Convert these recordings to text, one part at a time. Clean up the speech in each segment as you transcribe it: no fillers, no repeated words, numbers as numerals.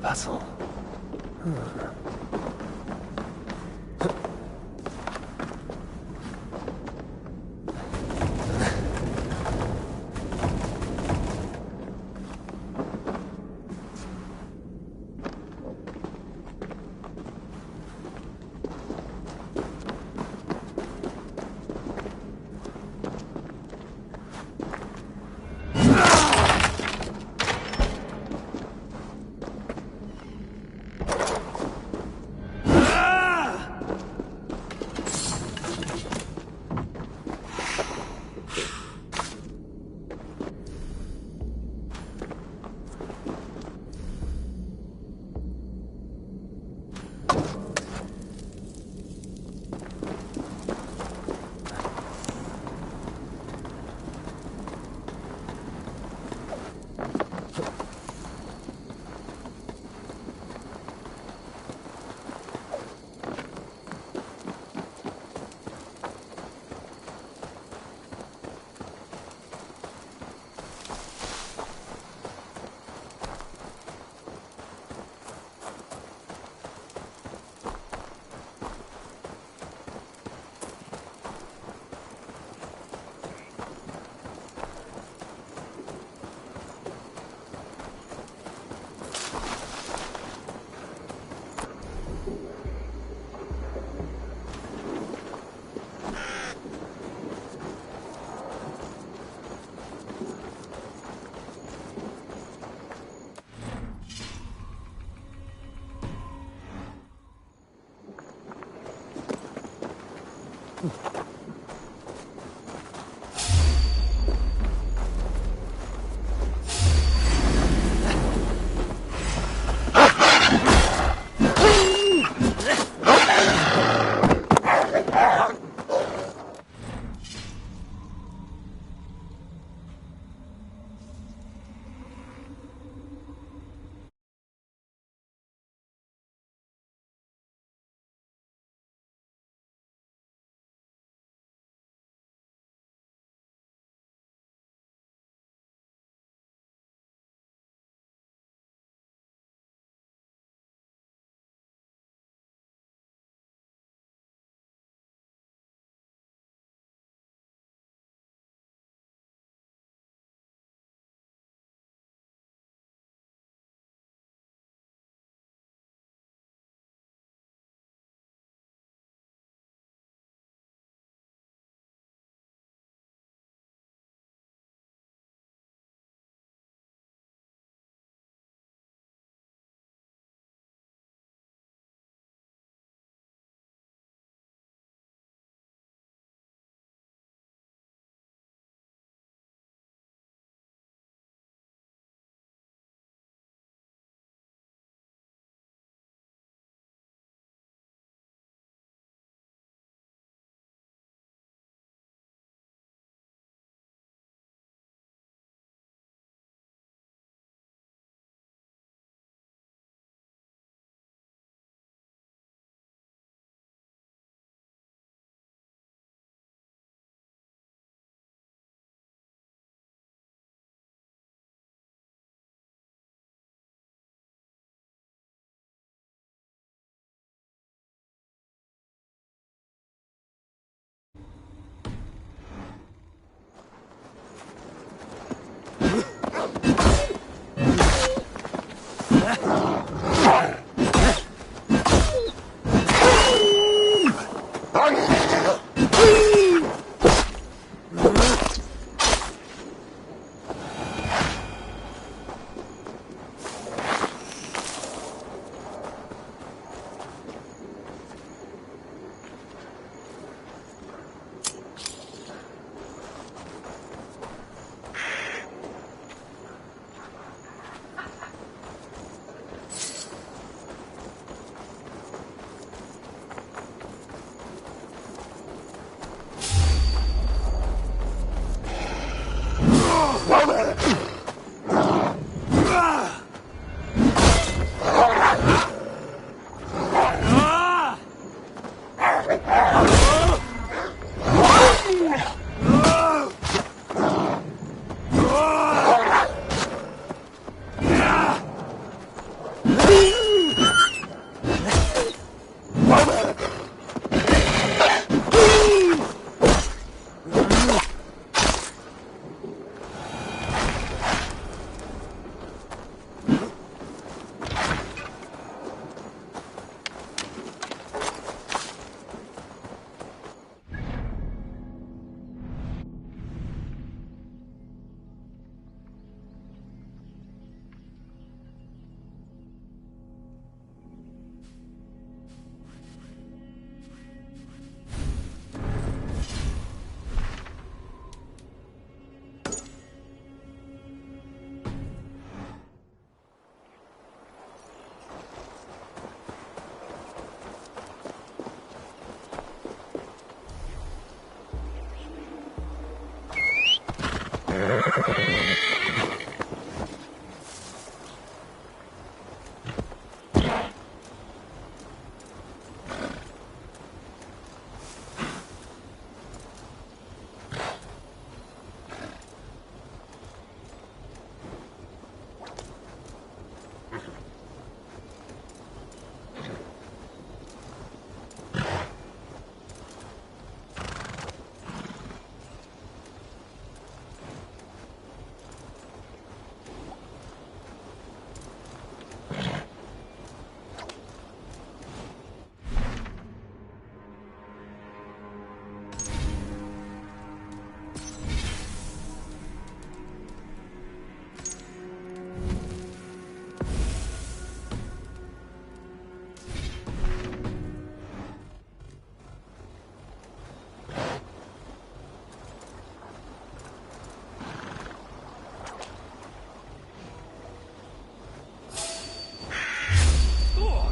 passant.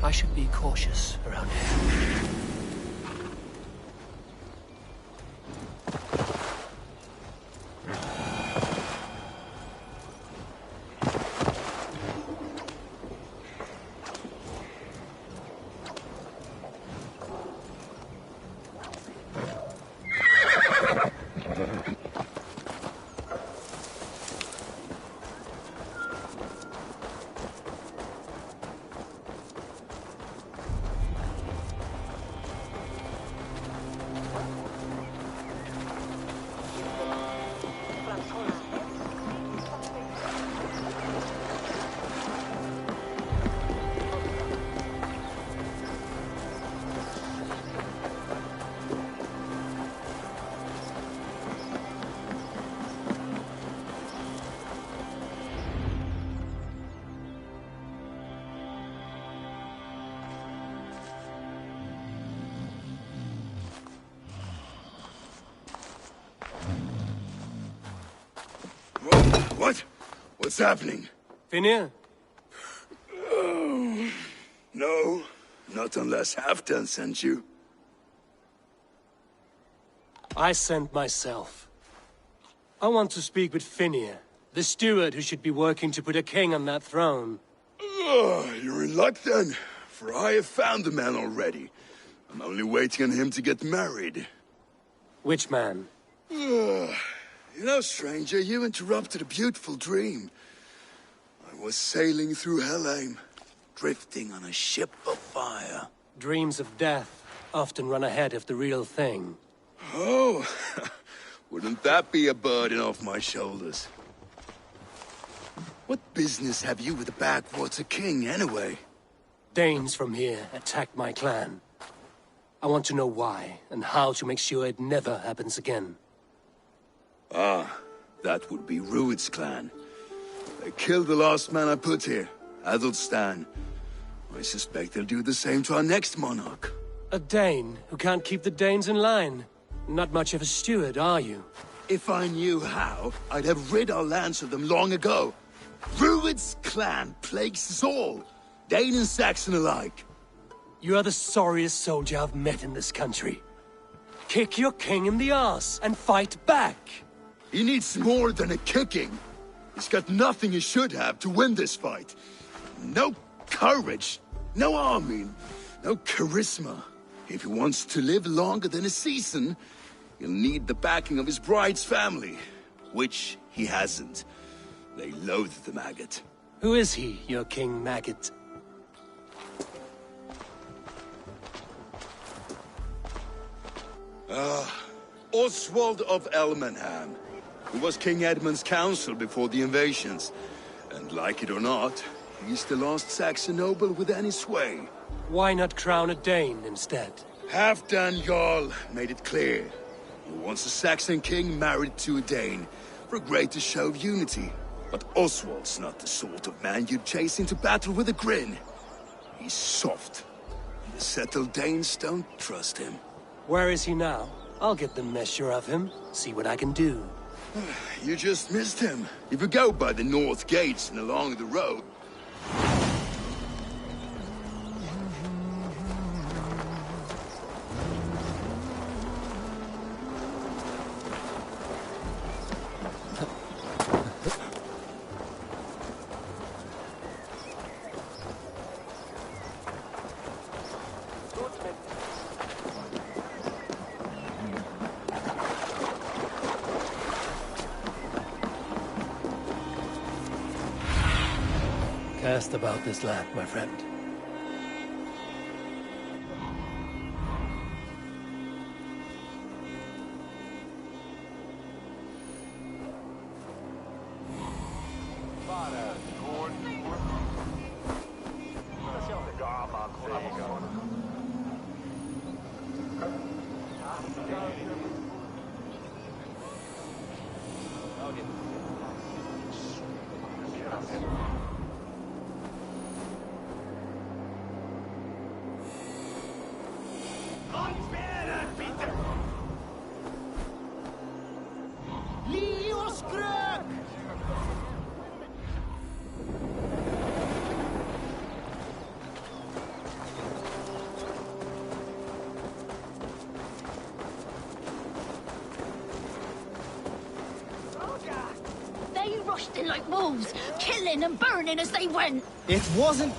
I should be cautious around here. What? What's happening? Finir? Oh, no, not unless Halfdan sent you. I sent myself. I want to speak with Finir, the steward who should be working to put a king on that throne. You're in luck then, for I have found the man already. I'm only waiting on him to get married. Which man? You know, stranger, you interrupted a beautiful dream. I was sailing through Helheim, drifting on a ship of fire. Dreams of death often run ahead of the real thing. Oh, wouldn't that be a burden off my shoulders? What business have you with the Backwater King, anyway? Danes from here attacked my clan. I want to know why, and how to make sure it never happens again. Ah, that would be Rued's clan. They killed the last man I put here, Adelstan. I suspect they'll do the same to our next monarch. A Dane who can't keep the Danes in line. Not much of a steward, are you? If I knew how, I'd have rid our lands of them long ago. Rued's clan plagues us all, Dane and Saxon alike. You are the sorriest soldier I've met in this country. Kick your king in the arse and fight back! He needs more than a kicking. He's got nothing he should have to win this fight. No courage, no army, no charisma. If he wants to live longer than a season, he'll need the backing of his bride's family, which he hasn't. They loathe the maggot. Who is he, your King Maggot? Oswald of Elmenham, who was King Edmund's counsel before the invasions. And like it or not, he's the last Saxon noble with any sway. Why not crown a Dane instead? Halfdan Jarl made it clear. He wants a Saxon king married to a Dane, for a greater show of unity. But Oswald's not the sort of man you'd chase into battle with a grin. He's soft. The settled Danes don't trust him. Where is he now? I'll get the measure of him, see what I can do. You just missed him. If you go by the north gates and along the road... best about this land, my friend. They rushed in like wolves, killing and burning as they went. It wasn't...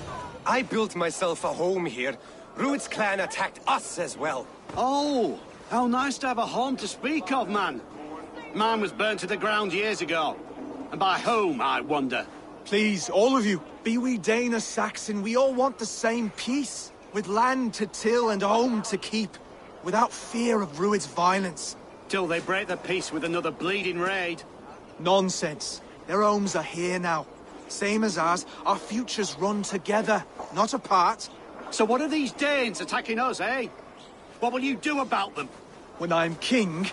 I built myself a home here. Rued's clan attacked us as well. Oh, how nice to have a home to speak of, man. Mine was burnt to the ground years ago. And by whom, I wonder? Please, all of you, be we Dane or Saxon, we all want the same peace. With land to till and home to keep. Without fear of Rued's violence. Till they break the peace with another bleeding raid. Nonsense. Their homes are here now. Same as ours, our futures run together, not apart. So what are these Danes attacking us, eh? What will you do about them? When I am king...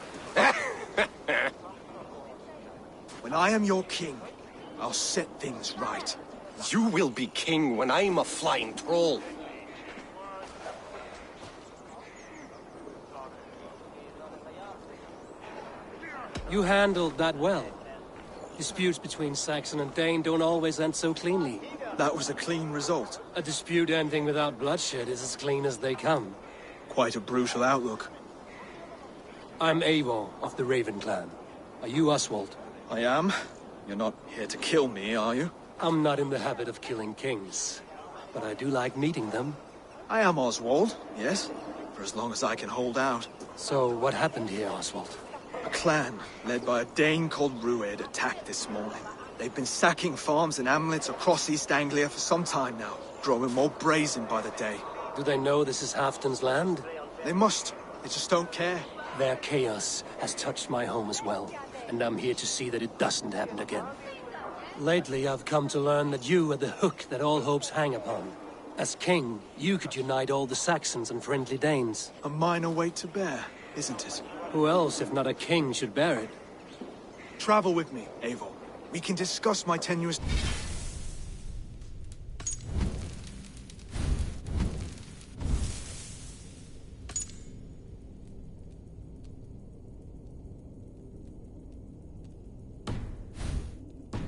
When I am your king, I'll set things right. You will be king when I'm a flying troll. You handled that well. Disputes between Saxon and Dane don't always end so cleanly. That was a clean result. A dispute ending without bloodshed is as clean as they come. Quite a brutal outlook. I'm Eivor of the Raven clan. Are you Oswald? I am. You're not here to kill me, are you? I'm not in the habit of killing kings, but I do like meeting them. I am Oswald, yes. For as long as I can hold out. So what happened here, Oswald? A clan, led by a Dane called Rued, attacked this morning. They've been sacking farms and hamlets across East Anglia for some time now, growing more brazen by the day. Do they know this is Halfdan's land? They must. They just don't care. Their chaos has touched my home as well, and I'm here to see that it doesn't happen again. Lately, I've come to learn that you are the hook that all hopes hang upon. As king, you could unite all the Saxons and friendly Danes. A minor weight to bear, isn't it? Who else, if not a king, should bear it? Travel with me, Eivor. We can discuss my tenuous...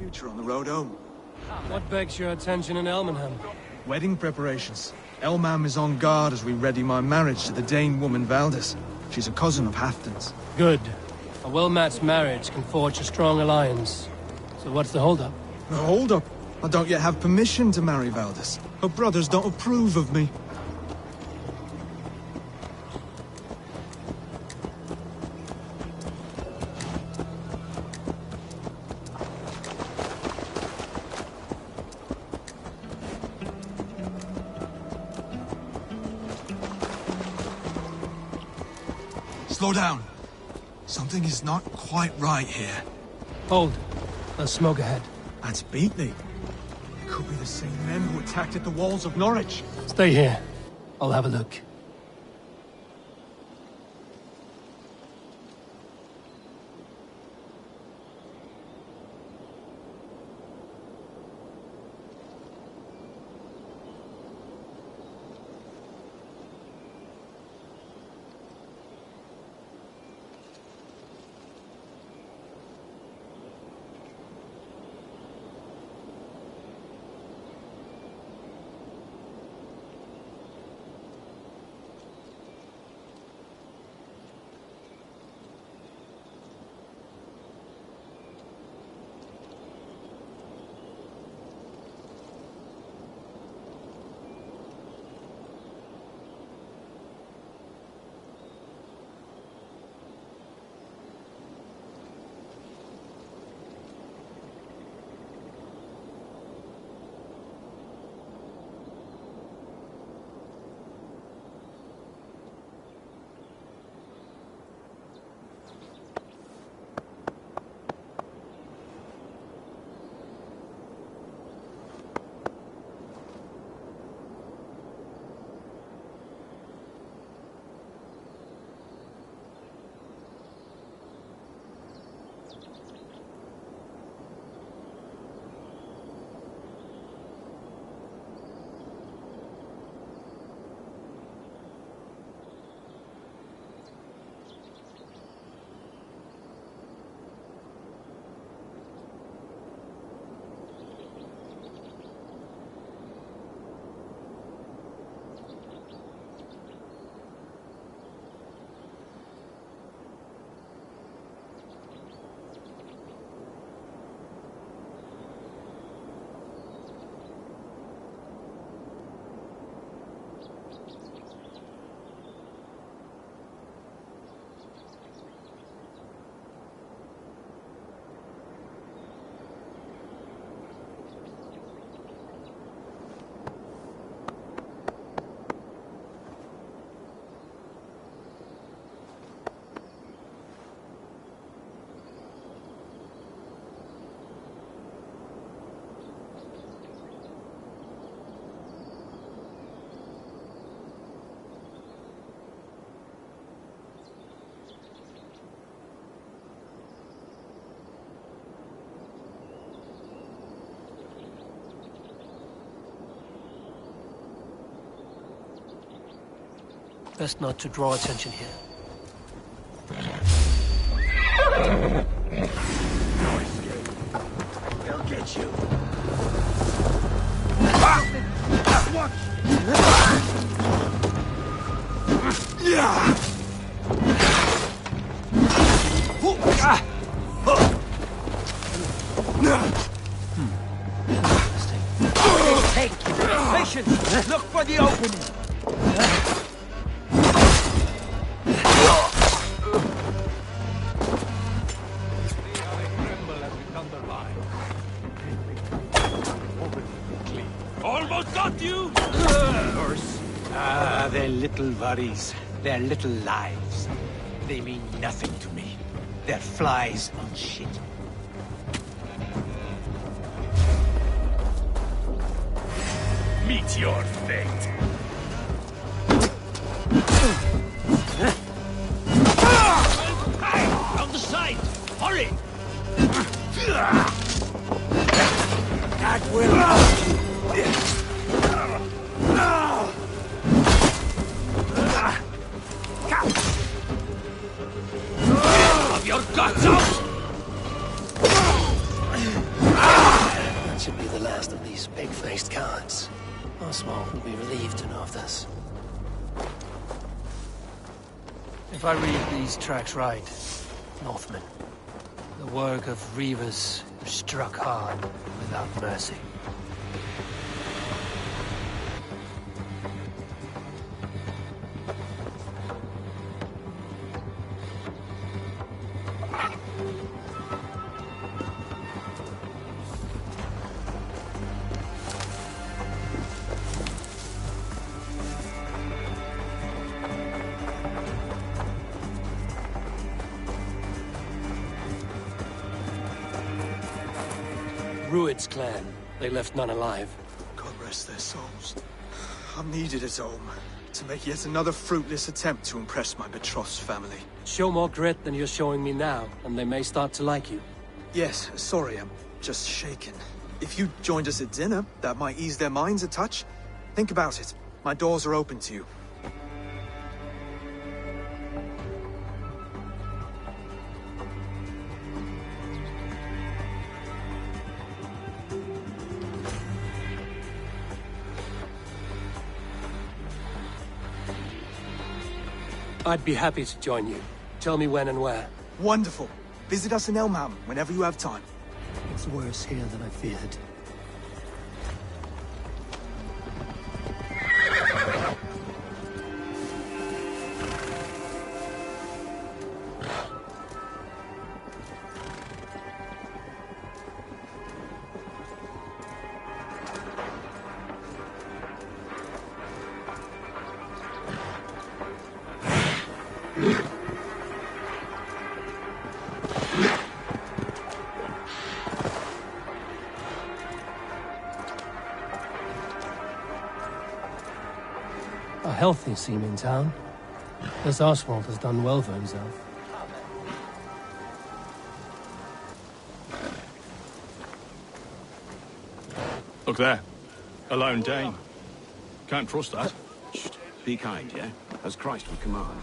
future on the road home. What begs your attention in Elmenham? Wedding preparations. Elmam is on guard as we ready my marriage to the Dane woman Valdis. She's a cousin of Halfdan's. Good. A well-matched marriage can forge a strong alliance. So what's the holdup? No, hold up. I don't yet have permission to marry Valdis. Her brothers don't approve of me. Slow down. Something is not quite right here. Hold. There's smoke ahead. That's Beatley. It could be the same men who attacked at the walls of Norwich. Stay here. I'll have a look. Best not to draw attention here. They'll get you. Take patience. Look for the opening. Almost got you! They're little worries. They're little lives. They mean nothing to me. They're flies on shit. Meet your fate. Hey! On the side! Hurry! That will... Of your guts out! That should be the last of these pig-faced cowards. Oswald will be relieved to know of this. If I read these tracks right, Northmen, the work of reavers who struck hard without mercy. Rued's clan. They left none alive. God rest their souls. I'm needed at home to make yet another fruitless attempt to impress my betrothed's family. Show more grit than you're showing me now, and they may start to like you. Yes, sorry, I'm just shaken. If you joined us at dinner, that might ease their minds a touch. Think about it. My doors are open to you. I'd be happy to join you. Tell me when and where. Wonderful. Visit us in Elmham whenever you have time. It's worse here than I feared. A healthy scene in town. This Oswald has done well for himself. Look there. A lone Dane. Can't trust that. Be kind, yeah? As Christ would command.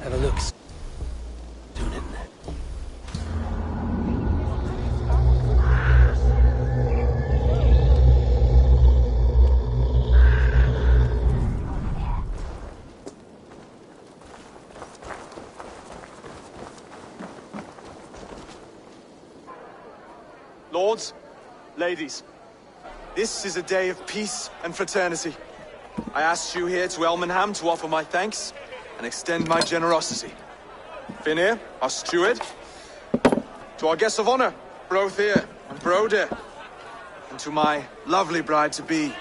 Have a look. Doing in there. Lords, ladies, this is a day of peace and fraternity. I asked you here to Elmenham to offer my thanks and extend my generosity. Finir, our steward, to our guests of honor, Brothir and Broder, and to my lovely bride-to-be,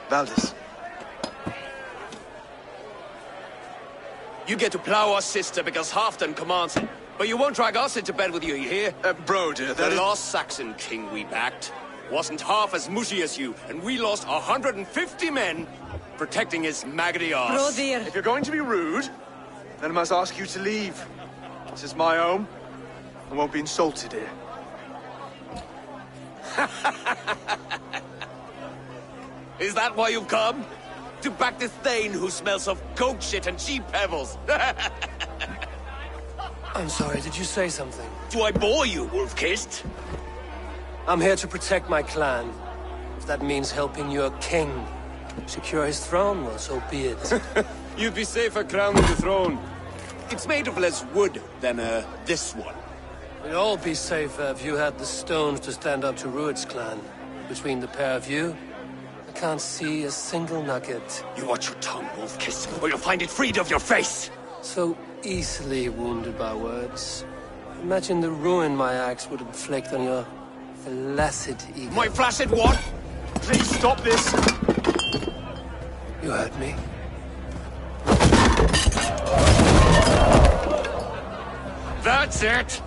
Valdis. You get to plow our sister because Halfdan commands it. But you won't drag us into bed with you hear? Broder, the last Saxon king we backed wasn't half as mushy as you, and we lost 150 men protecting his maggoty arse. Broder. If you're going to be rude, then I must ask you to leave. This is my home. I won't be insulted here. Is that why you've come? To back this Thane who smells of goat shit and sheep pebbles? I'm sorry, did you say something? Do I bore you, wolf-kissed? I'm here to protect my clan. If that means helping your king secure his throne, well, so be it. You'd be safer crowning the throne. It's made of less wood than, this one. We'd all be safer if you had the stones to stand up to Rued's clan. Between the pair of you, I can't see a single nugget. You watch your tongue, wolf-kissed, or you'll find it freed of your face! So easily wounded by words. Imagine the ruin my axe would inflict on your flaccid ego. My flaccid what? Please stop this! You heard me. That's it!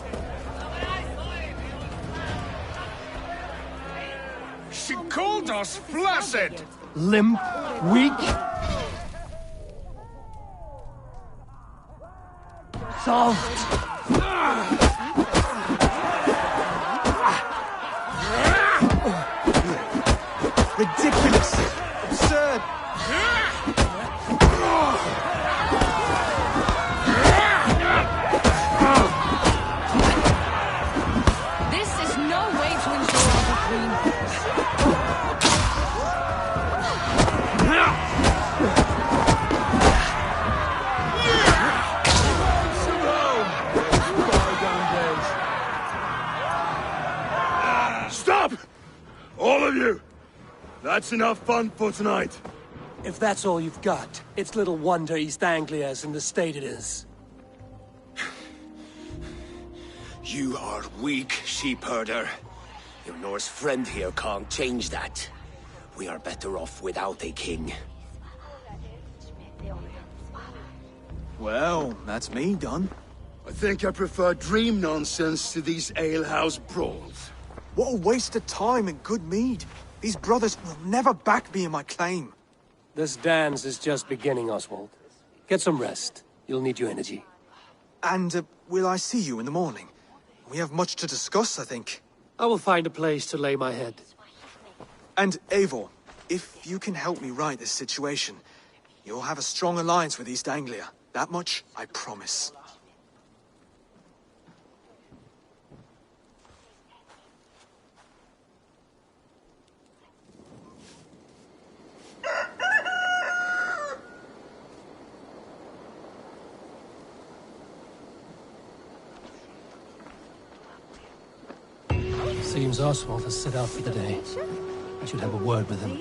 She called us flaccid! Limp, weak. Soft. Ridiculous! Absurd! This is no way to ensure our queen. Stop! All of you! That's enough fun for tonight. If that's all you've got, it's little wonder East Anglia's in the state it is. You are weak, sheep herder. Your Norse friend here can't change that. We are better off without a king. Well, that's me done. I think I prefer dream nonsense to these alehouse brawls. What a waste of time and good mead. These brothers will never back me in my claim. This dance is just beginning, Oswald. Get some rest. You'll need your energy. And, will I see you in the morning? We have much to discuss, I think. I will find a place to lay my head. And, Eivor, if you can help me right this situation, you'll have a strong alliance with East Anglia. That much, I promise. Seems Oswald has set out for the day. I should have a word with him.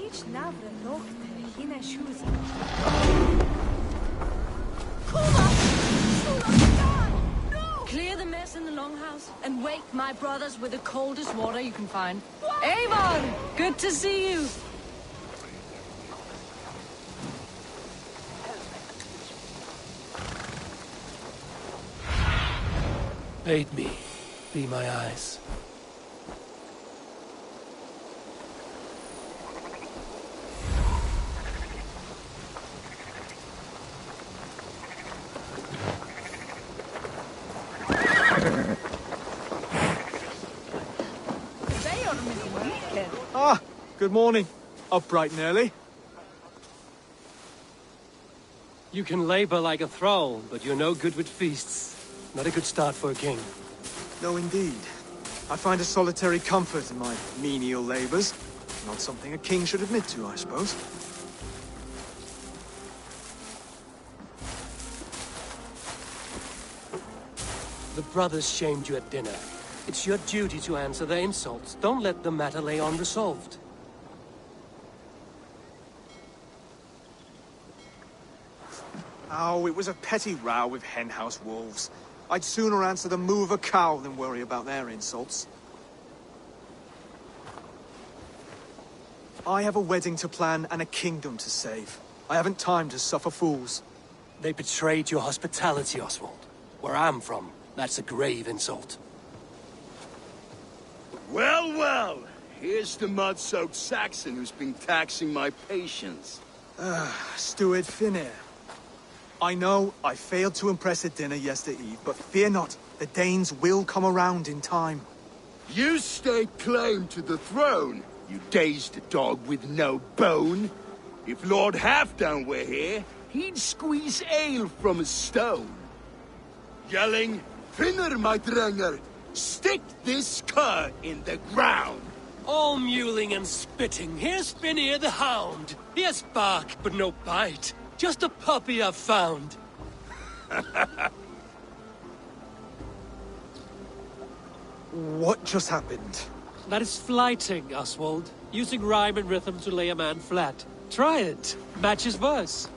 Clear the mess in the longhouse and wake my brothers with the coldest water you can find. Avon, good to see you. Aid me. Be my eyes. Ah, good morning. Up bright and early. You can labor like a thrall, but you're no good with feasts. Not a good start for a king. No, indeed. I find a solitary comfort in my menial labors. Not something a king should admit to, I suppose. The brothers shamed you at dinner. It's your duty to answer their insults. Don't let the matter lay unresolved. Oh, it was a petty row with henhouse wolves. I'd sooner answer the moo of a cow than worry about their insults. I have a wedding to plan and a kingdom to save. I haven't time to suffer fools. They betrayed your hospitality, Oswald. Where I'm from, that's a grave insult. Well, well. Here's the mud-soaked Saxon who's been taxing my patience. Steward Finnair. I know I failed to impress at dinner yesterday eve, but fear not, the Danes will come around in time. You stake claim to the throne, you dazed dog with no bone. If Lord Halfdan were here, he'd squeeze ale from a stone. Yelling, Finner, my drenger, stick this cur in the ground. All mewling and spitting, here's Finnear the hound. He has bark, but no bite. Just a puppy I've found. What just happened? That is flighting, Oswald. Using rhyme and rhythm to lay a man flat. Try it. Match his verse.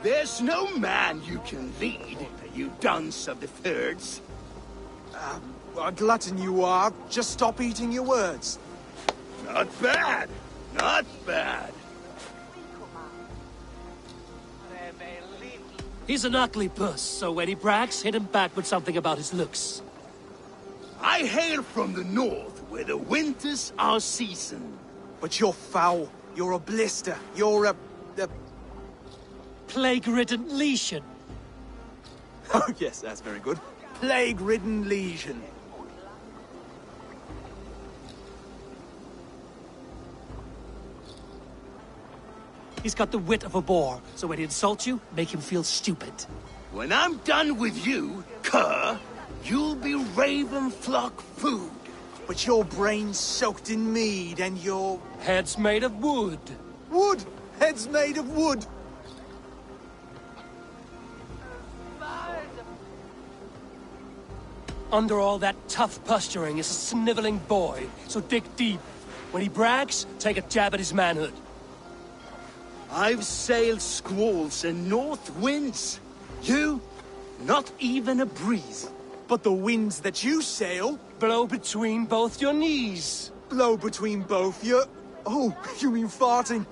There's no man you can lead, you dunce of the thirds. A glutton you are. Just stop eating your words. Not bad. Not bad. He's an ugly puss, so when he brags, hit him back with something about his looks. I hail from the north, where the winters are season. But you're foul. You're a blister. You're a plague-ridden lesion. Oh, yes, that's very good. Plague-ridden lesion. He's got the wit of a boar, so when he insults you, make him feel stupid. When I'm done with you, cur, you'll be raven flock food. But your brain's soaked in mead and your... Head's made of wood. Wood! Head's made of wood! Under all that tough posturing is a sniveling boy, so dig deep. When he brags, take a jab at his manhood. I've sailed squalls and north winds. You, not even a breeze. But the winds that you sail... Blow between both your knees. Blow between both your... Oh, you mean farting?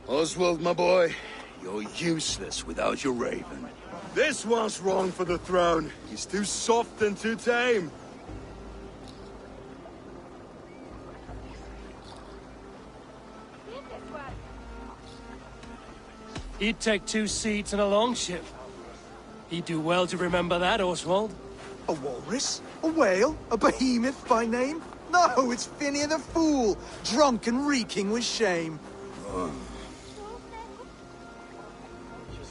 Oswald, my boy, you're useless without your raven. This one's wrong for the throne. He's too soft and too tame. He'd take 2 seats in a longship. He'd do well to remember that, Oswald. A walrus? A whale? A behemoth by name? No, it's Finnear the Fool, drunk and reeking with shame.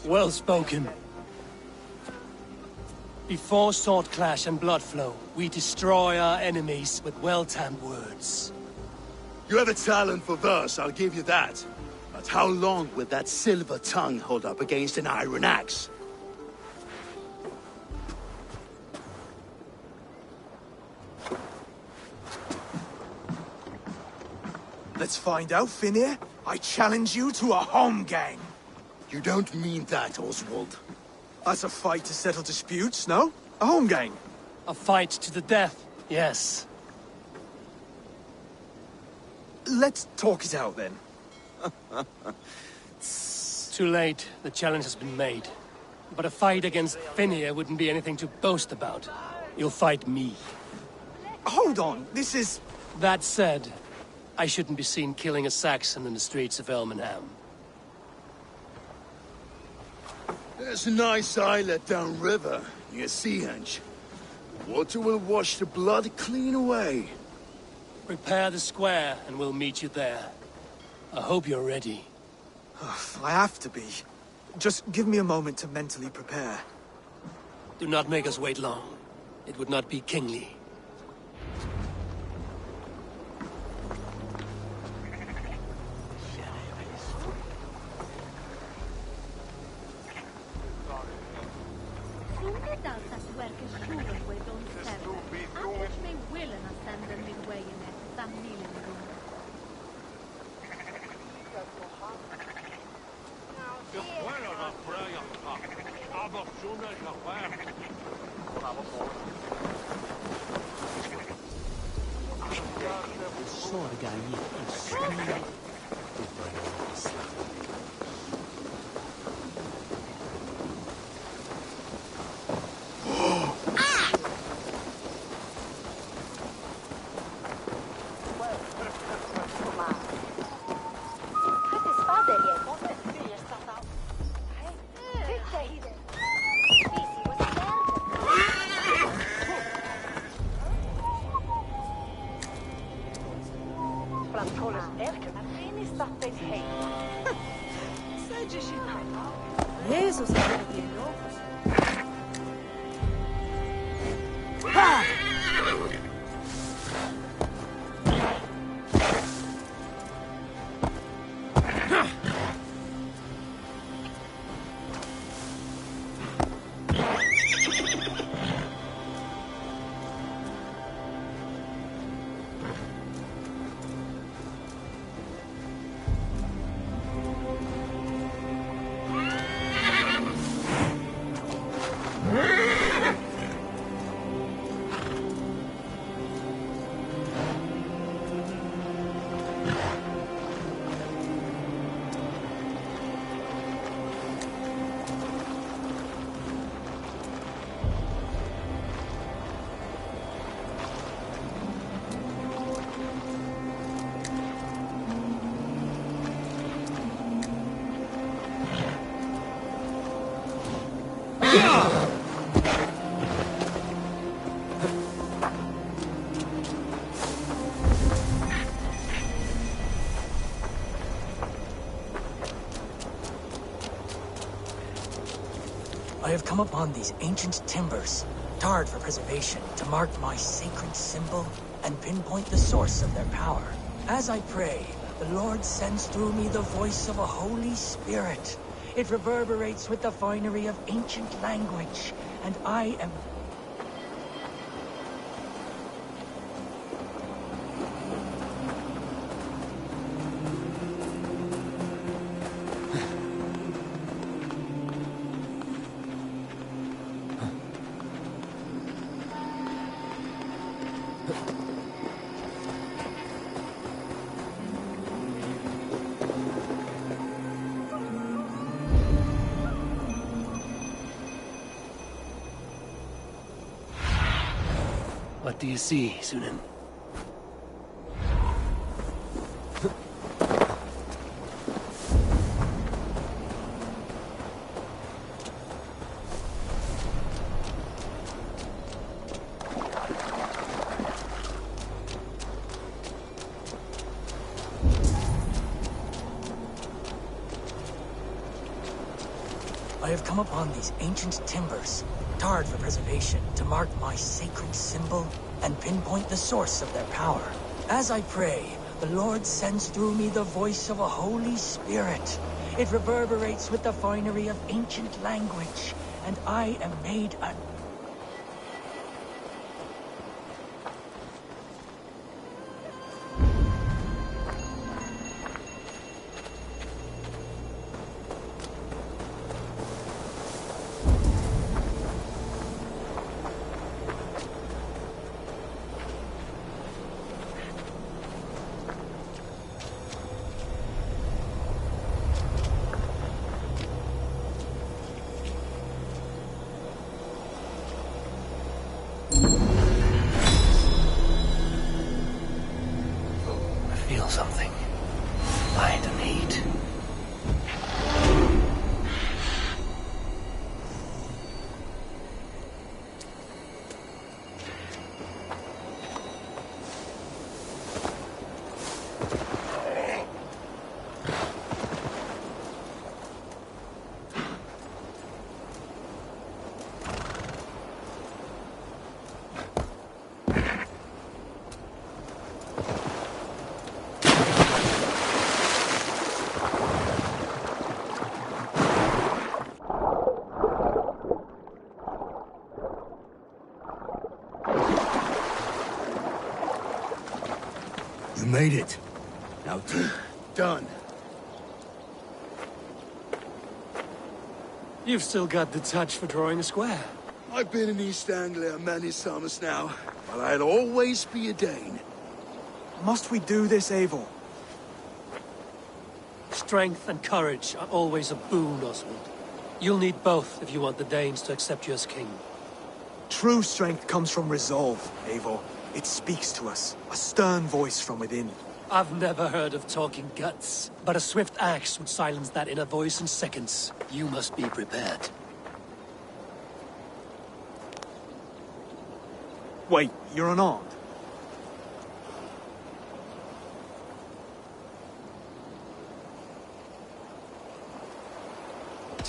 Well spoken. Before sword clash and blood flow, we destroy our enemies with well-timed words. You have a talent for verse, I'll give you that. But how long will that silver tongue hold up against an iron axe? Let's find out, Finnear. I challenge you to a home gang. You don't mean that, Oswald. That's a fight to settle disputes, no? A home gang. A fight to the death, yes. Let's talk it out, then. Too late. The challenge has been made. But a fight against Finnear wouldn't be anything to boast about. You'll fight me. Hold on, this is... That said, I shouldn't be seen killing a Saxon in the streets of Elmenham. There's a nice islet downriver, near Seahenge. Water will wash the blood clean away. Prepare the square, and we'll meet you there. I hope you're ready. I have to be. Just give me a moment to mentally prepare. Do not make us wait long. It would not be kingly. Jesus, I have come upon these ancient timbers, tarred for preservation, to mark my sacred symbol and pinpoint the source of their power. As I pray, the Lord sends through me the voice of a Holy Spirit. It reverberates with the finery of ancient language, and I am... What do you see, Sunan? I have come upon these ancient timbers, tarred for preservation, to mark my sacred symbol and pinpoint the source of their power. As I pray, the Lord sends through me the voice of a Holy Spirit. It reverberates with the finery of ancient language, and I am made a... Something. Light and heat. You made it. Now done. You've still got the touch for drawing a square. I've been in East Anglia many summers now, but I'll always be a Dane. Must we do this, Eivor? Strength and courage are always a boon, Oswald. You'll need both if you want the Danes to accept you as king. True strength comes from resolve, Eivor. It speaks to us, a stern voice from within. I've never heard of talking guts, but a swift axe would silence that inner voice in seconds. You must be prepared. Wait, you're unarmed?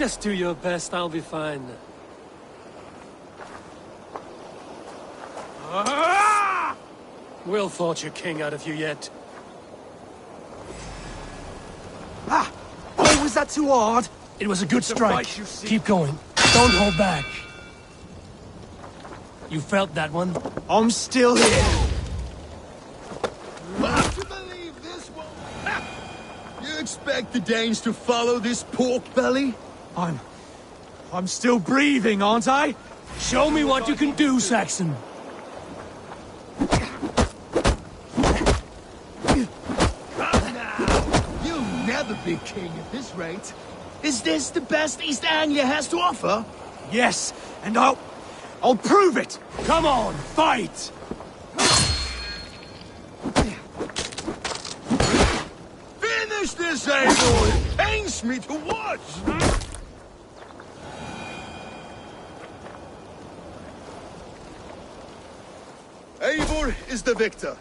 Just do your best, I'll be fine. We'll fought your king out of you yet. Ah! Oh, was that too hard? It was a good strike. Keep going. Don't hold back. You felt that one? I'm still here. Hard to believe this one. Ha! You expect the Danes to follow this pork belly? I'm still breathing, aren't I? Show me what you can do, Saxon. You'll never be king at this rate. Is this the best East Anglia has to offer? Yes, and I'll prove it! Come on, fight! Finish this, Eivor! It pains me to watch! Eivor is the victor.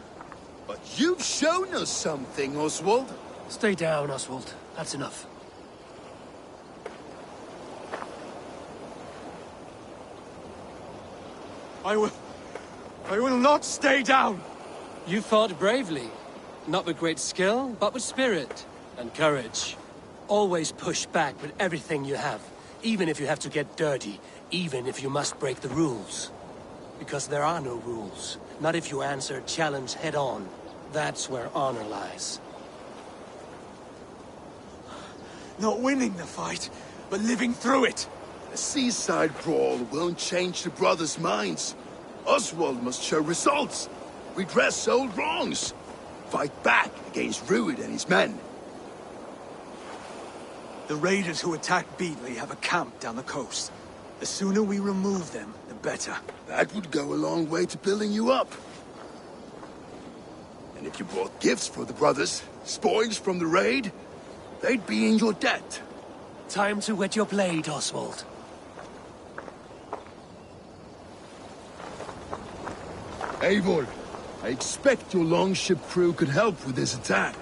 But you've shown us something, Oswald. Stay down, Oswald. That's enough. I will not stay down! You fought bravely. Not with great skill, but with spirit and courage. Always push back with everything you have. Even if you have to get dirty. Even if you must break the rules. Because there are no rules. Not if you answer a challenge head on. That's where honor lies. Not winning the fight, but living through it. A seaside brawl won't change the brothers' minds. Oswald must show results. Redress old wrongs. Fight back against Rued and his men. The raiders who attacked Beatley have a camp down the coast. The sooner we remove them, the better. That would go a long way to building you up. And if you brought gifts for the brothers, spoils from the raid, they'd be in your debt. Time to wet your blade, Oswald. Eivor, I expect your longship crew could help with this attack.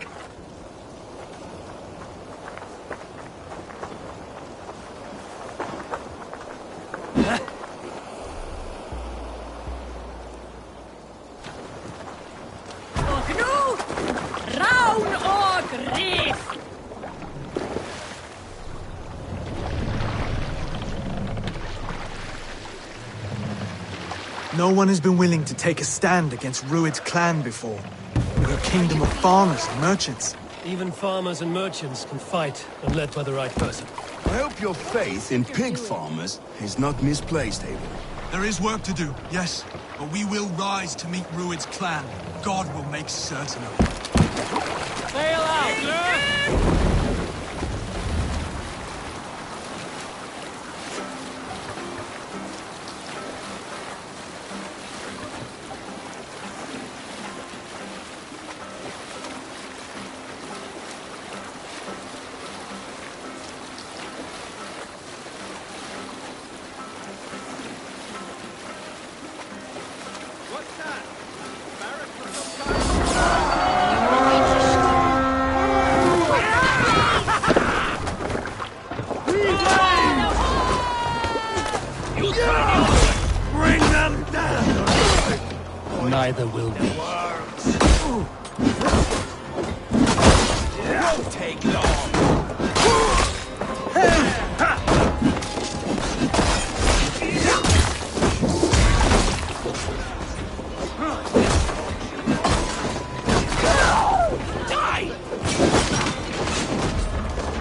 No one has been willing to take a stand against Rued's clan before. We're a kingdom of farmers and merchants. Even farmers and merchants can fight when led by the right person. I hope your faith in pig farmers is not misplaced, Eivor. There is work to do, yes. But we will rise to meet Rued's clan. God will make certain of it. Sail out, sir! Neither will be. Won't take long.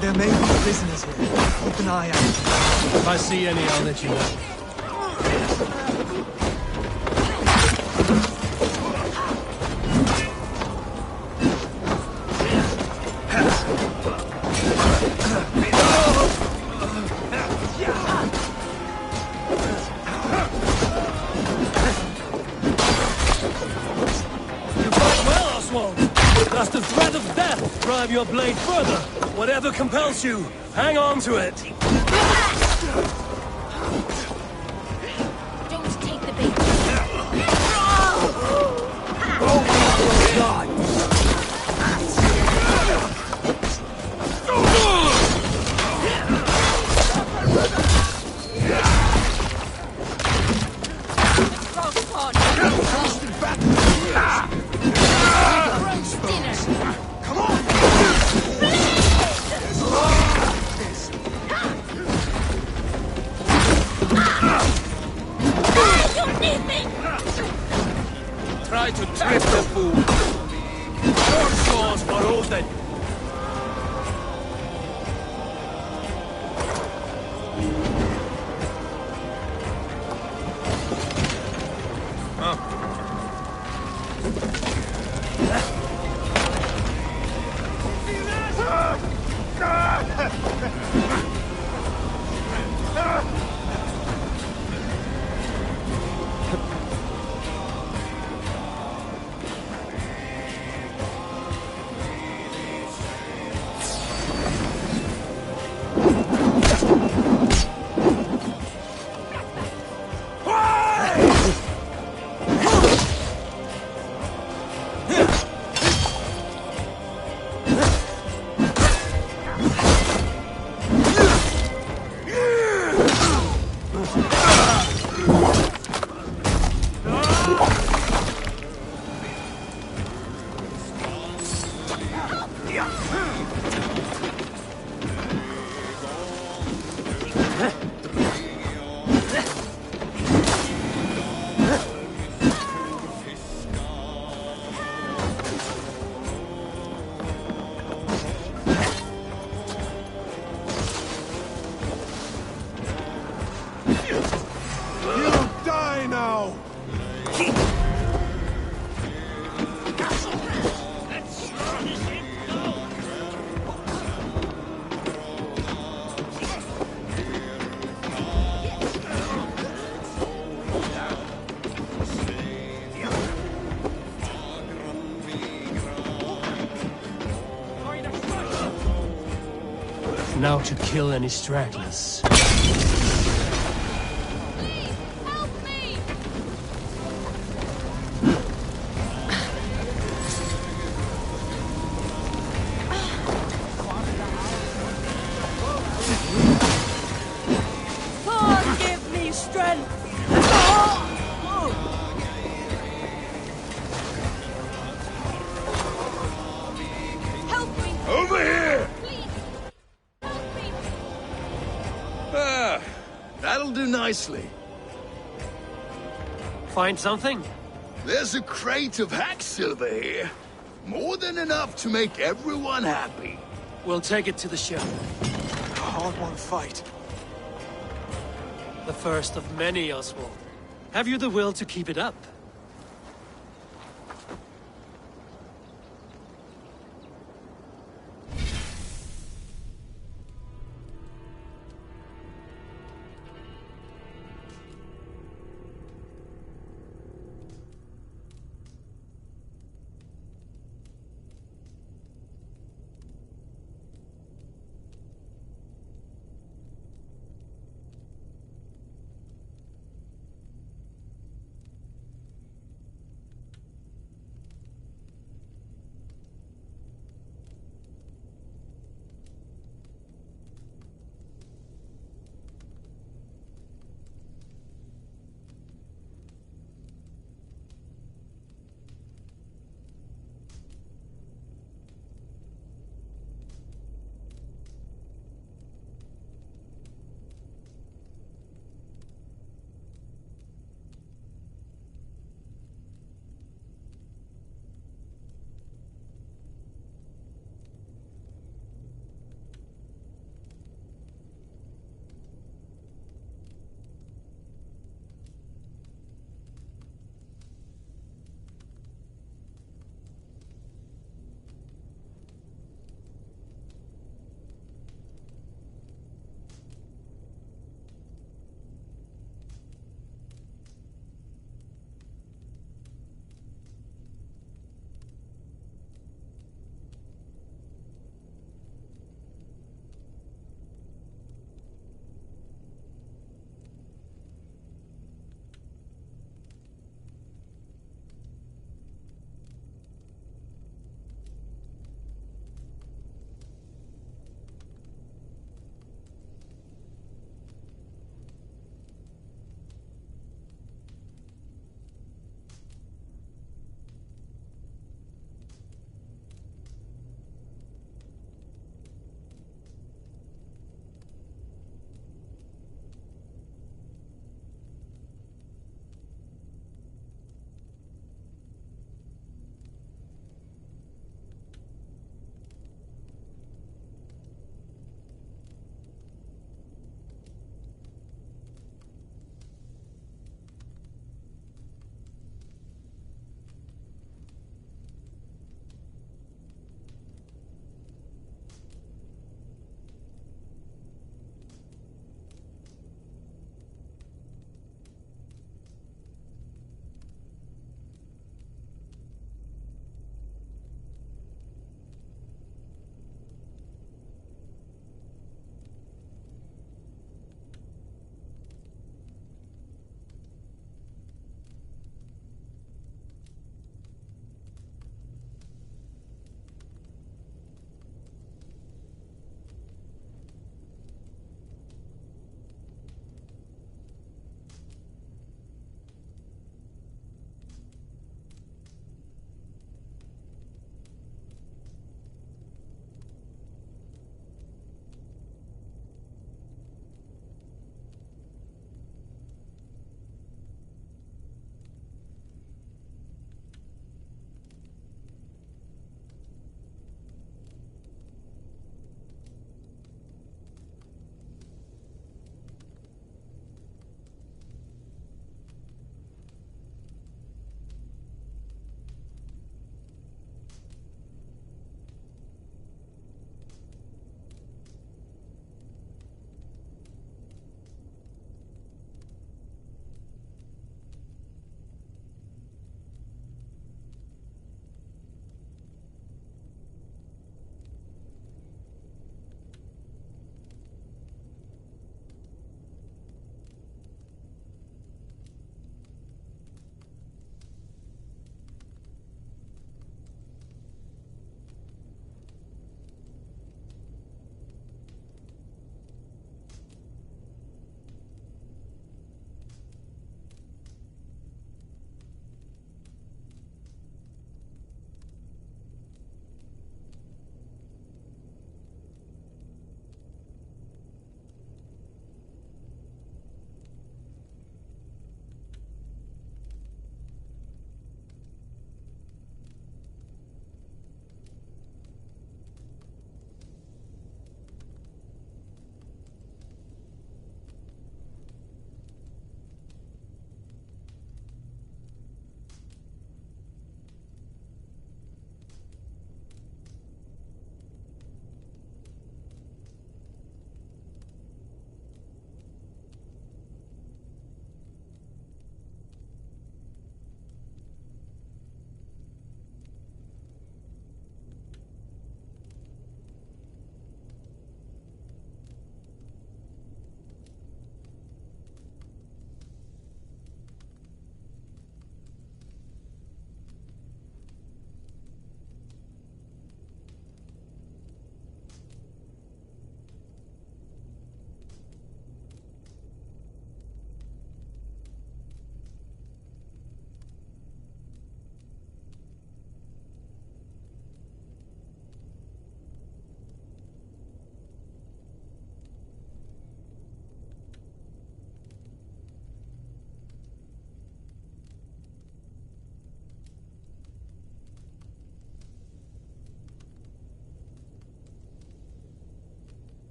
There may be prisoners here. Keep an eye out. If I see any, I'll let you know. Does the threat of death drive your blade further? Whatever compels you, hang on to it. Don't take the bait. Oh, God! try to trip the fool. Your souls for Odin. Now to kill any stragglers. God, give me strength! Help me! Over here! Ah, that'll do nicely. Find something? There's a crate of hack silver here. More than enough to make everyone happy. We'll take it to the ship. Hard-won fight. The first of many, Oswald. Have you the will to keep it up?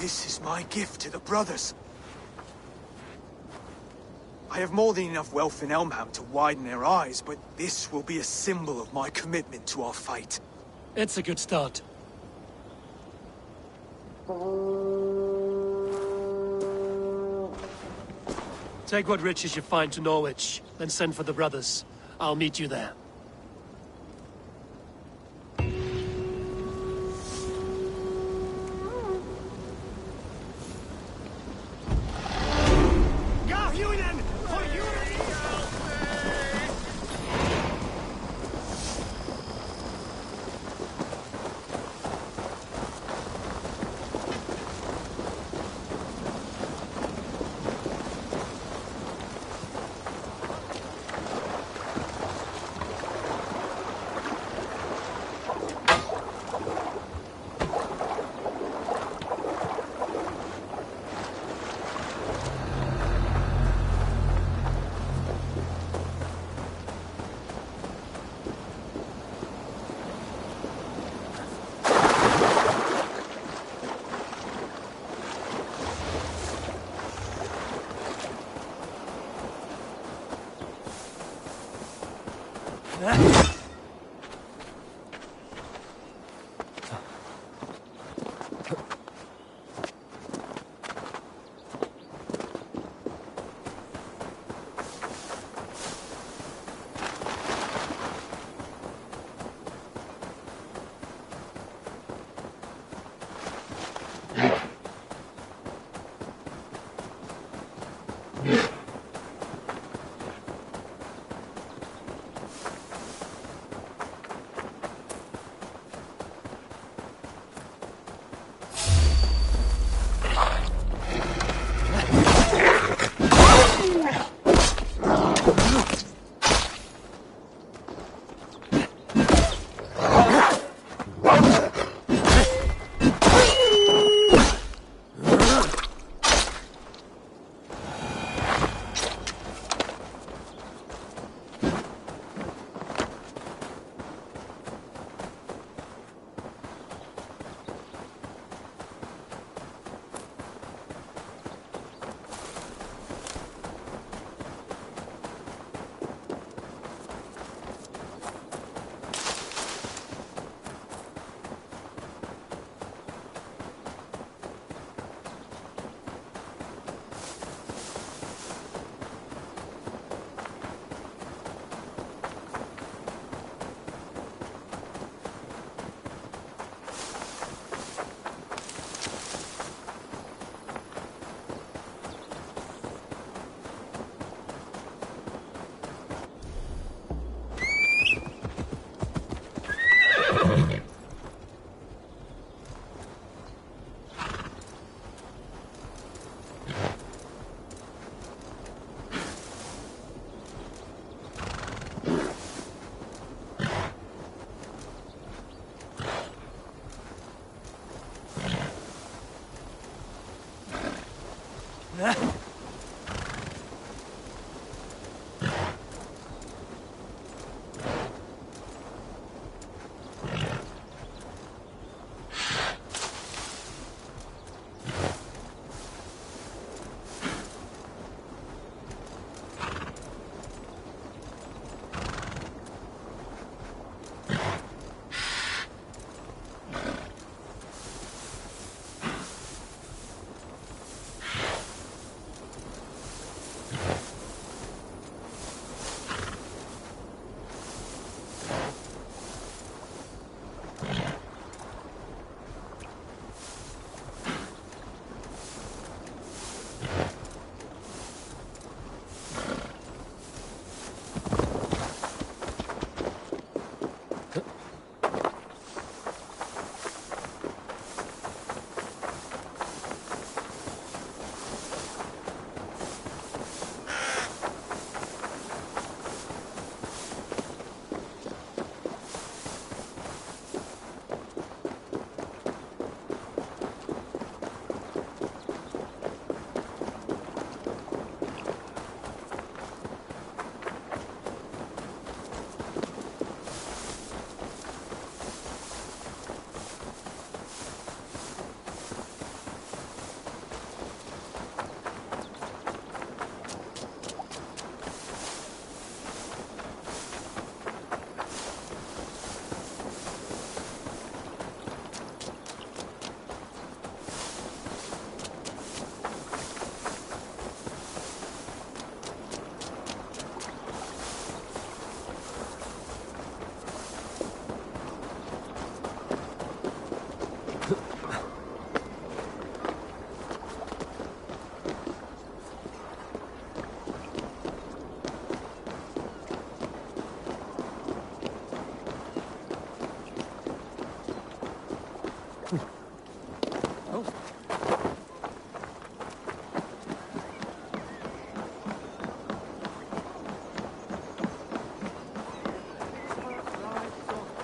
This is my gift to the brothers. I have more than enough wealth in Elmham to widen their eyes, but this will be a symbol of my commitment to our fight. It's a good start. Take what riches you find to Norwich, then send for the brothers. I'll meet you there.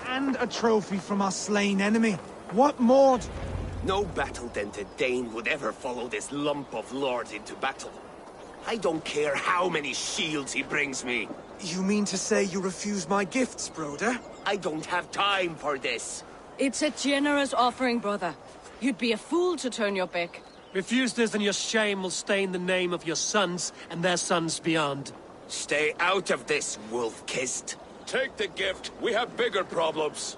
And a trophy from our slain enemy. What more? No battle-dented Dane would ever follow this lump of lord into battle. I don't care how many shields he brings me. You mean to say you refuse my gifts, broder? I don't have time for this. It's a generous offering, brother. You'd be a fool to turn your back. Refuse this and your shame will stain the name of your sons and their sons beyond. Stay out of this, wolf-kissed. Take the gift. We have bigger problems.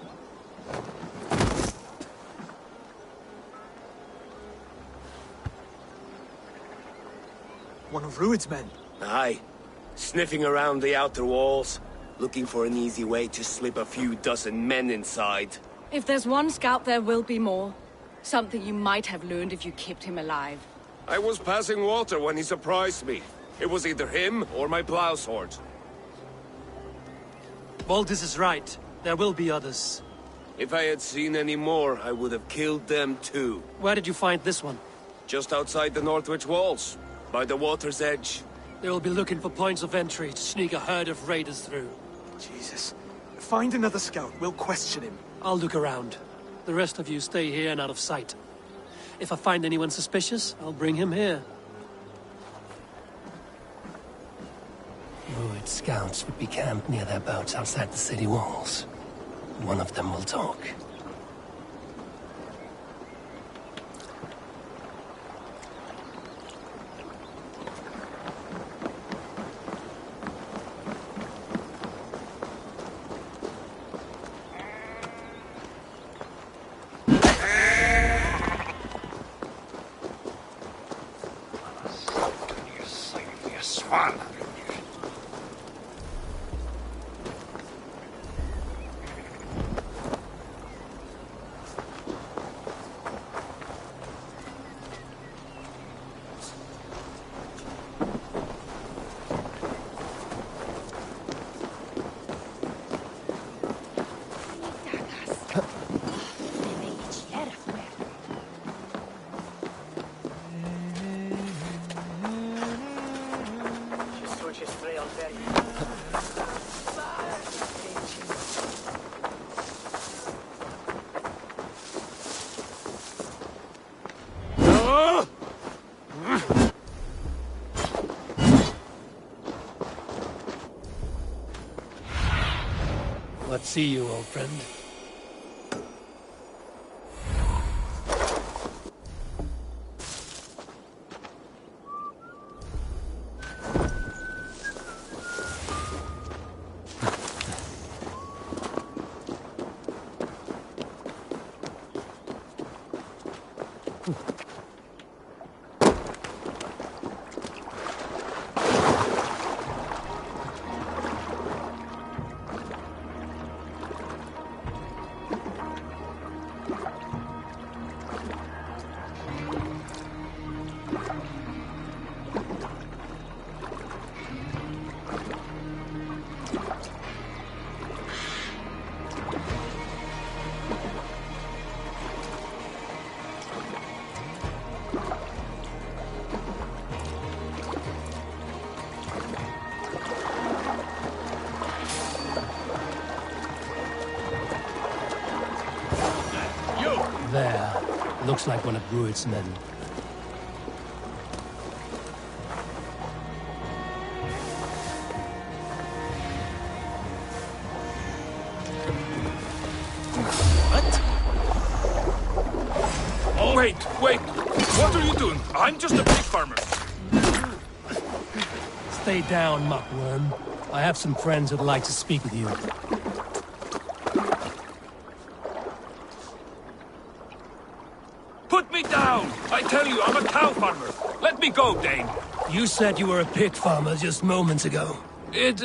One of Rued's men. Aye. Sniffing around the outer walls, looking for an easy way to slip a few dozen men inside. If there's one scout, there will be more. Something you might have learned if you kept him alive. I was passing water when he surprised me. It was either him or my plow sword. Valdis is right. There will be others. If I had seen any more, I would have killed them too. Where did you find this one? Just outside the Northwich walls, by the water's edge. They will be looking for points of entry to sneak a herd of raiders through. Jesus. Find another scout. We'll question him. I'll look around. The rest of you stay here and out of sight. If I find anyone suspicious, I'll bring him here. Rued scouts would be camped near their boats outside the city walls. One of them will talk. Let's see you, old friend. There. Looks like one of Rued's men. What? Oh, wait! What are you doing? I'm just a pig farmer. Stay down, muckworm. I have some friends who'd like to speak with you. Put me down! I tell you, I'm a cow farmer. Let me go, Dane. You said you were a pig farmer just moments ago. It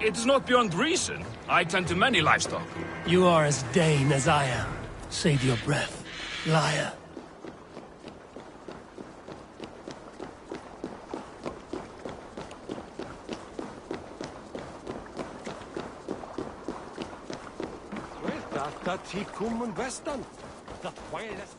is not beyond reason. I tend to many livestock. You are as Dane as I am. Save your breath, liar. not wildest.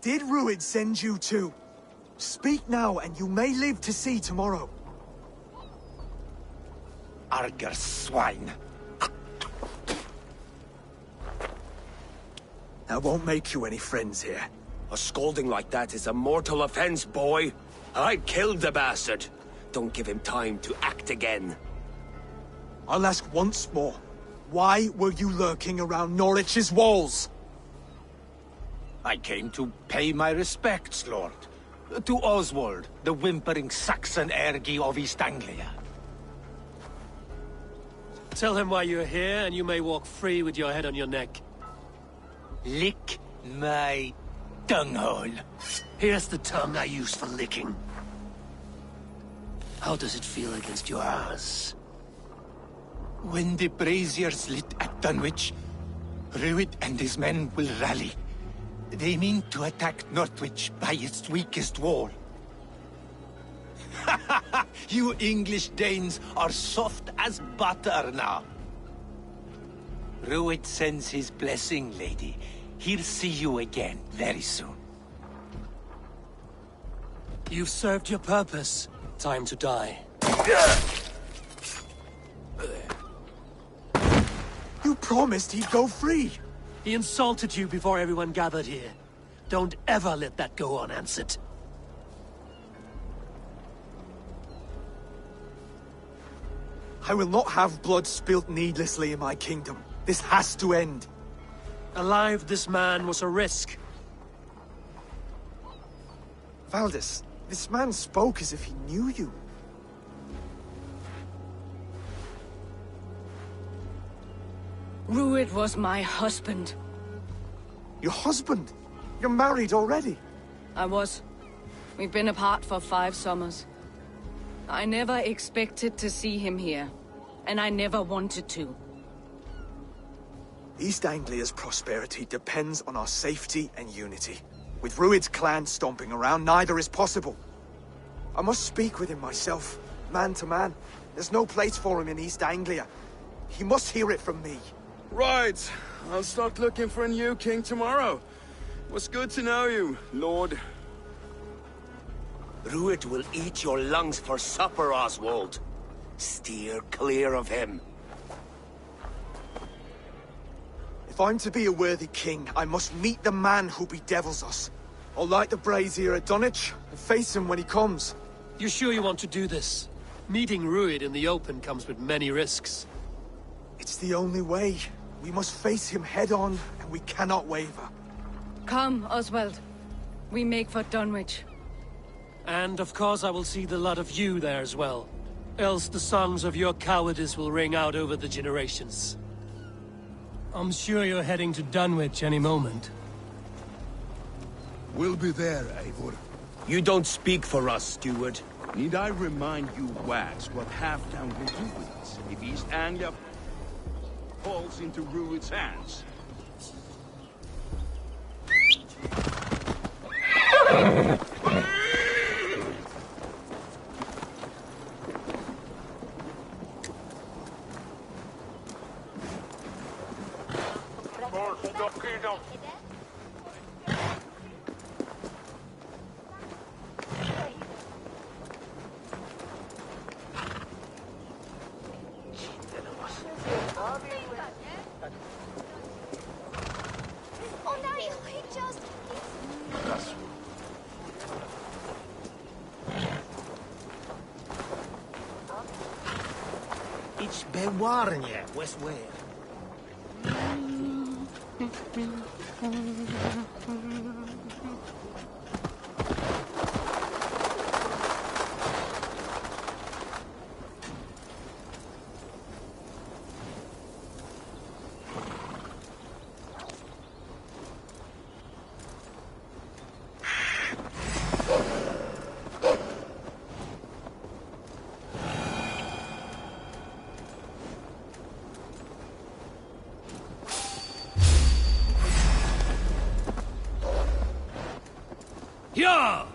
Did Ruid send you too? Speak now, and you may live to see tomorrow. Arger swine. That won't make you any friends here. A scolding like that is a mortal offense, boy. I killed the bastard. Don't give him time to act again. I'll ask once more. Why were you lurking around Norwich's walls? I came to pay my respects, Lord. To Oswald, the whimpering Saxon ergi of East Anglia. Tell him why you're here, and you may walk free with your head on your neck. Lick my tonguehole. Here's the tongue I use for licking. How does it feel against your ass? When the braziers lit at Dunwich, Ruid and his men will rally. They mean to attack Northwich by its weakest wall. You English Danes are soft as butter now. Ruid sends his blessing, lady. He'll see you again very soon. You've served your purpose. Time to die. You promised he'd go free. He insulted you before everyone gathered here. Don't ever let that go unanswered. I will not have blood spilt needlessly in my kingdom. This has to end. Alive, this man was a risk. Valdis, this man spoke as if he knew you. Ruid was my husband. Your husband? You're married already? I was. We've been apart for 5 summers. I never expected to see him here, and I never wanted to. East Anglia's prosperity depends on our safety and unity. With Ruid's clan stomping around, neither is possible. I must speak with him myself, man to man. There's no place for him in East Anglia. He must hear it from me. Right. I'll start looking for a new king tomorrow. It was good to know you, Lord. Ruid will eat your lungs for supper, Oswald. Steer clear of him. If I'm to be a worthy king, I must meet the man who bedevils us. I'll light the brazier at Dunwich and face him when he comes. You sure you want to do this? Meeting Ruid in the open comes with many risks. It's the only way. We must face him head-on, and we cannot waver. Come, Oswald. We make for Dunwich. And of course I will see the lot of you there as well. Else the songs of your cowardice will ring out over the generations. I'm sure you're heading to Dunwich any moment. We'll be there, Eivor. You don't speak for us, steward. Need I remind you, Wags, what Halftown will do with us if East Anglia falls into Ruid's hands? It's Bewarnia, West Wales. Yeah!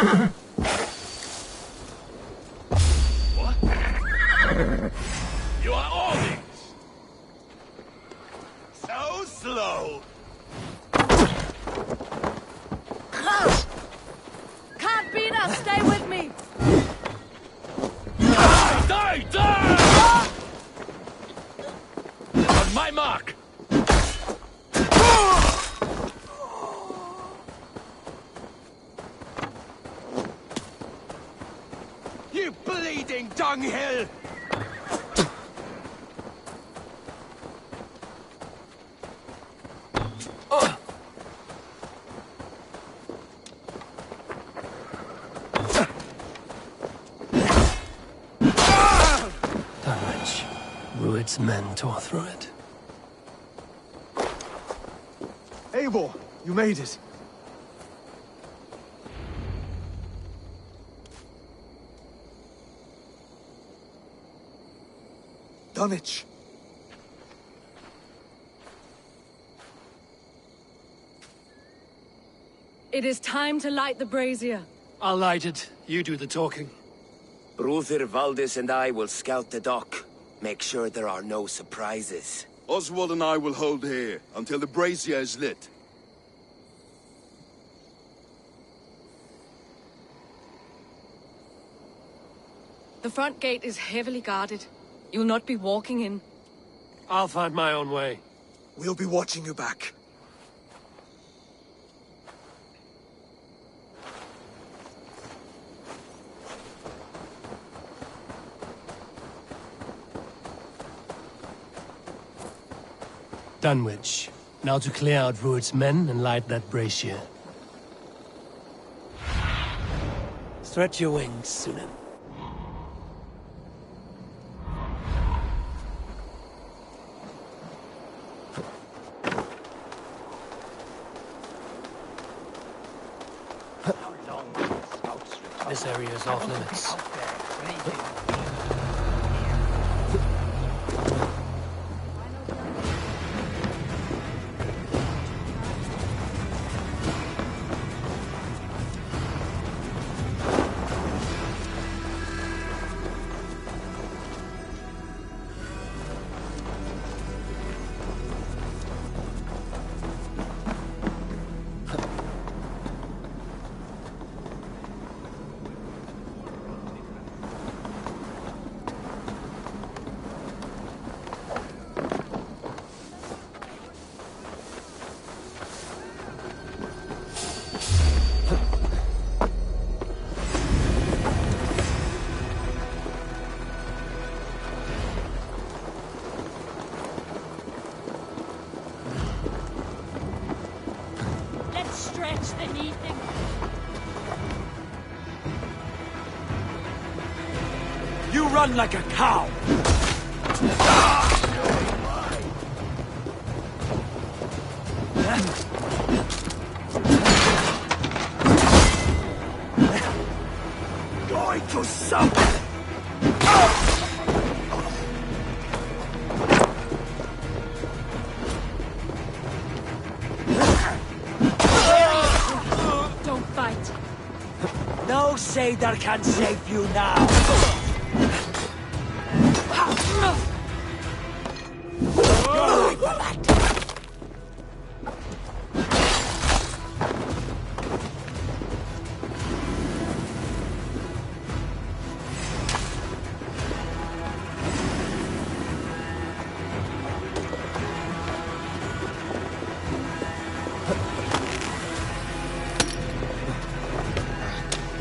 You are all these! So slow! Can't beat us! Stay with me! Die! Die! On my mark! You bleeding dunghill! Dunwich. Rued's men tore through it. Eivor, you made it. Dunwich. It is time to light the brazier. I'll light it. You do the talking. Bruther Valdis and I will scout the dock. Make sure there are no surprises. Oswald and I will hold here until the brazier is lit. The front gate is heavily guarded. You'll not be walking in. I'll find my own way. We'll be watching you back. Dunwich. Now to clear out Rued's men and light that brazier. Stretch your wings, Sunan. This area is off limits. You run like a cow! Going to something! Don't fight. No Seder can save you now!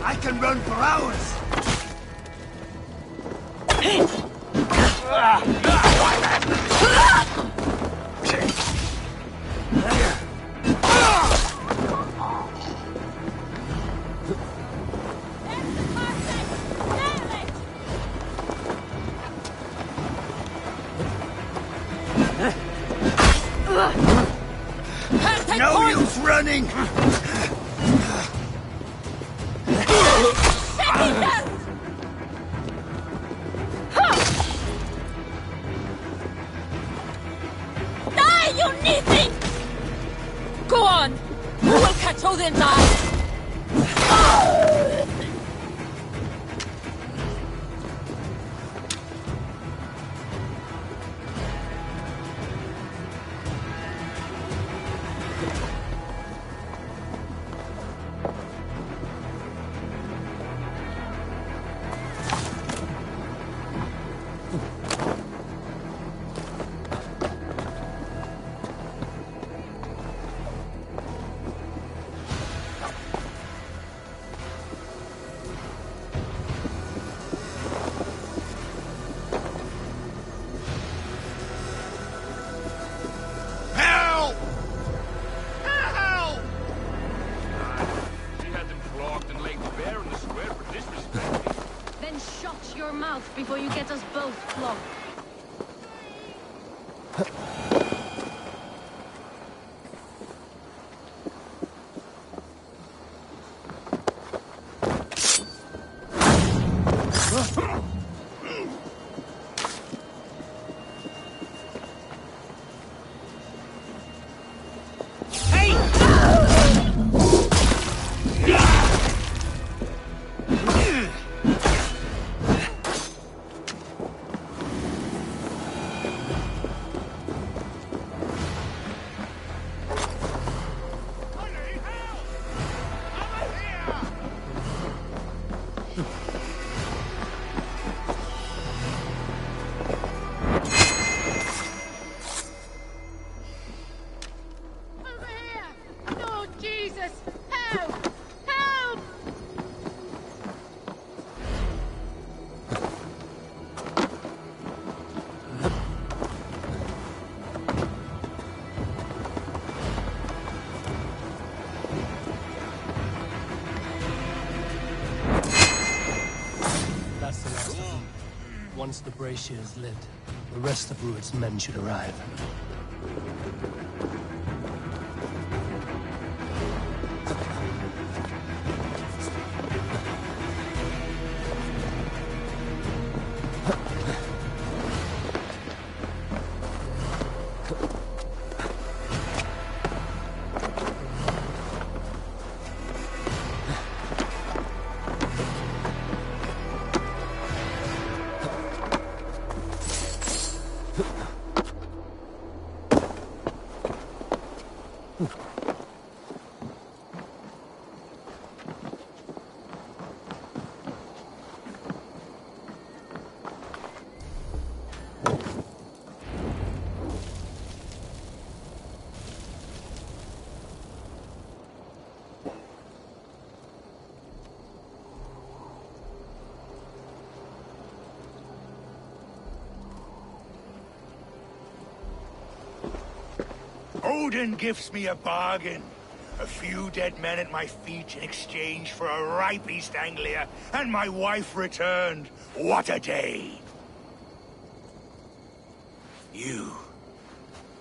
I can run for hours! No use running! Die, you neathy! Go on! Who will catch Odin's eye? mouth before you get us both flogged. Once the brazier is lit, the rest of Rued's men should arrive. Odin gives me a bargain. A few dead men at my feet in exchange for a ripe East Anglia, and my wife returned. What a day! You.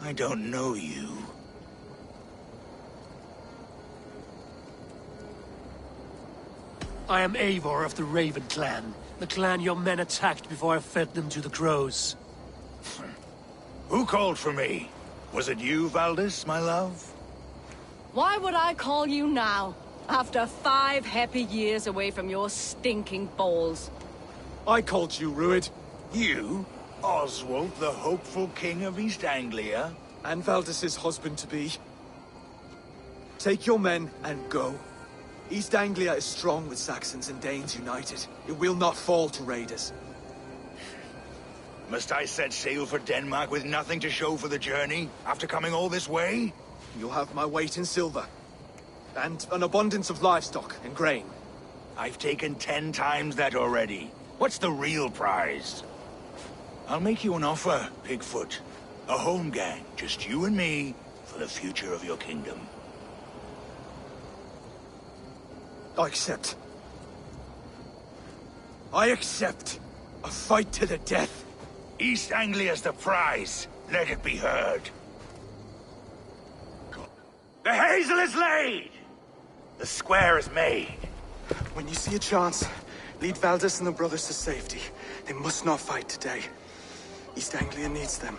I don't know you. I am Eivor of the Raven clan. The clan your men attacked before I fed them to the crows. Who called for me? Was it you, Valdis, my love? Why would I call you now, after 5 happy years away from your stinking balls? I called you, Rued. You? Oswald, the hopeful king of East Anglia? And Valdis's husband-to-be. Take your men and go. East Anglia is strong with Saxons and Danes united. It will not fall to raiders. Must I set sail for Denmark with nothing to show for the journey, after coming all this way? You'll have my weight in silver. And an abundance of livestock and grain. I've taken 10 times that already. What's the real prize? I'll make you an offer, Pigfoot. A home gang, just you and me, for the future of your kingdom. I accept. I accept. A fight to the death. East Anglia's the prize. Let it be heard. The hazel is laid! The square is made. When you see a chance, lead Valdis and the brothers to safety. They must not fight today. East Anglia needs them.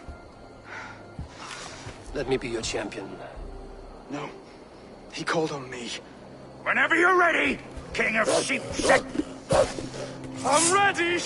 Let me be your champion. No. He called on me. Whenever you're ready, King of Sheep Set. I'm ready!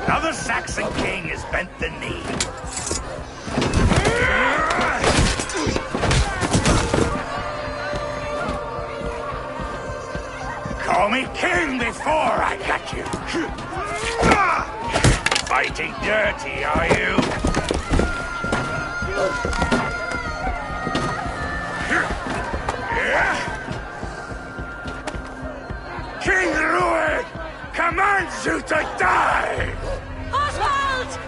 Another Saxon king has bent the knee. Call me king before I got you. Fighting dirty, are you? commands you to die! Oswald!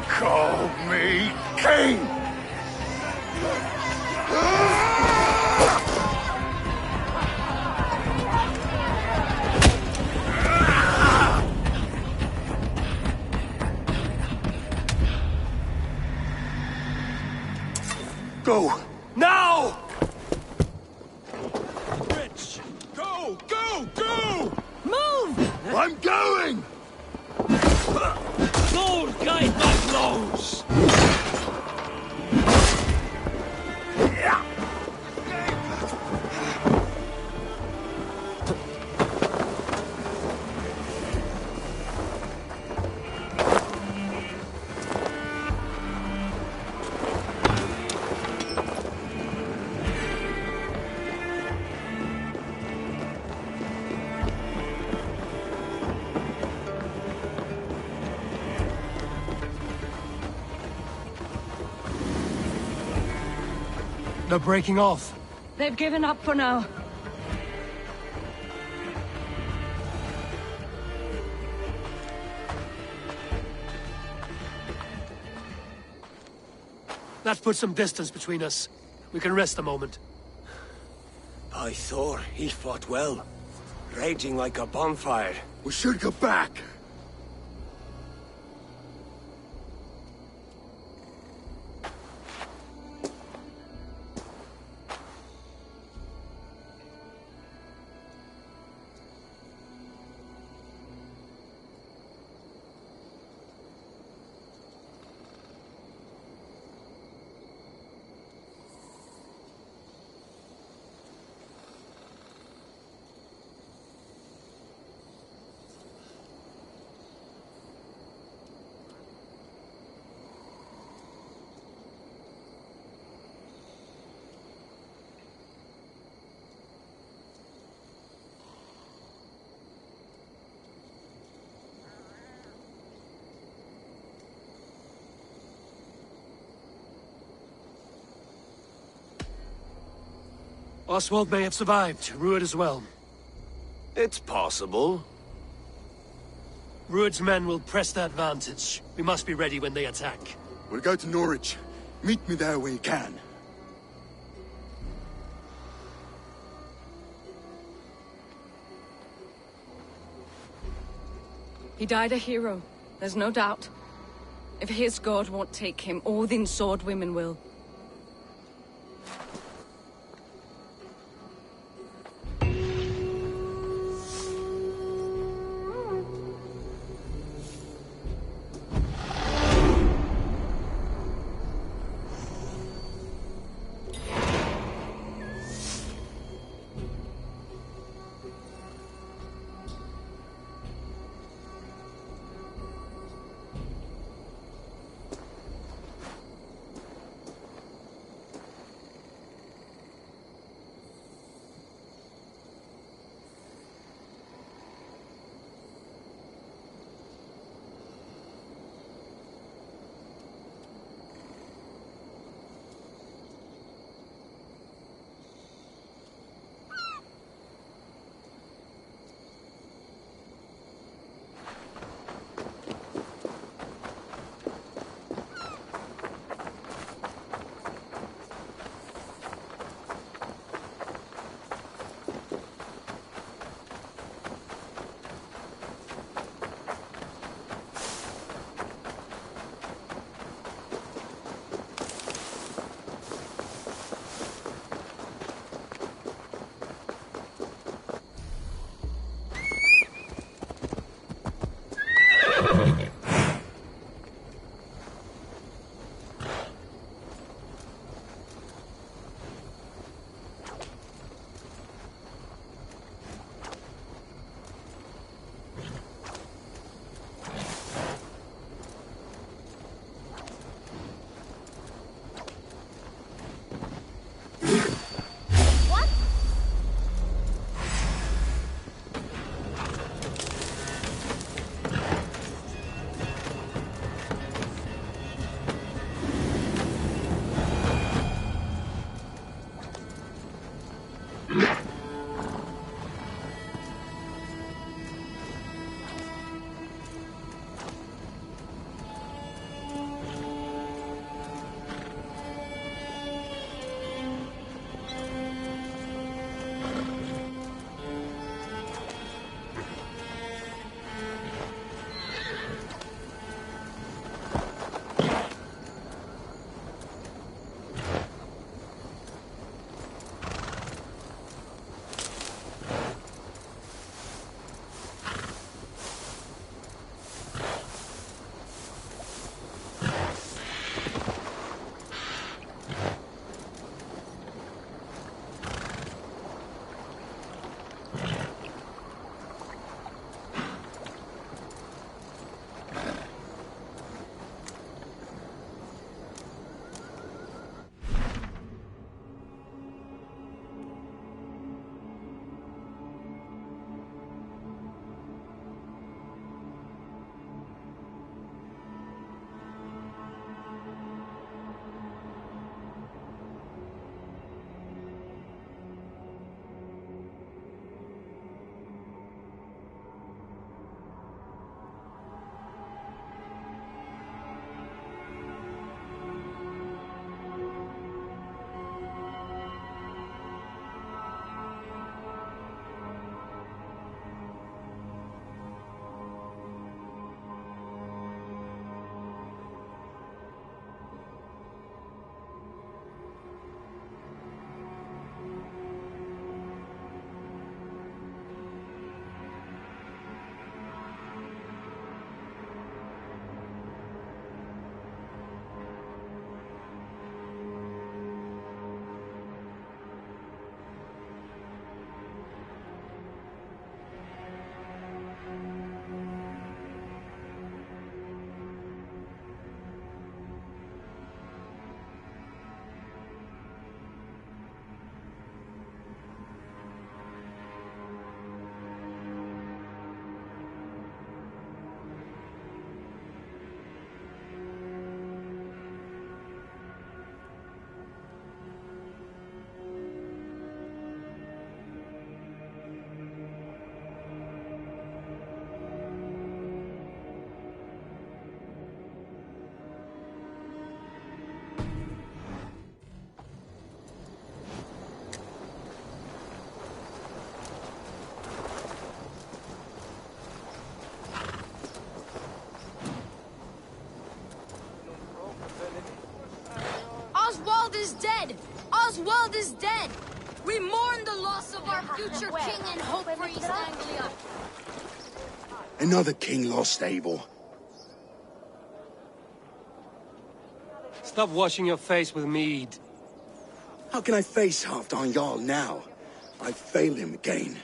Call me king! Go! Now! Rich! Go! Go! Go! Move! I'm going! Lord, guide my blows! They're breaking off. They've given up for now. That puts some distance between us. We can rest a moment. By Thor, he fought well. Raging like a bonfire. We should go back. Oswald may have survived. Rued as well. It's possible. Rued's men will press the advantage. We must be ready when they attack. We'll go to Norwich. Meet me there when you can. He died a hero, there's no doubt. If his god won't take him, Odin's sword women will. world is dead. We mourn the loss of our future king and hope for East Anglia. Another king lost, Abel. Stop washing your face with mead. How can I face Halfdan Jarl now? I failed him again.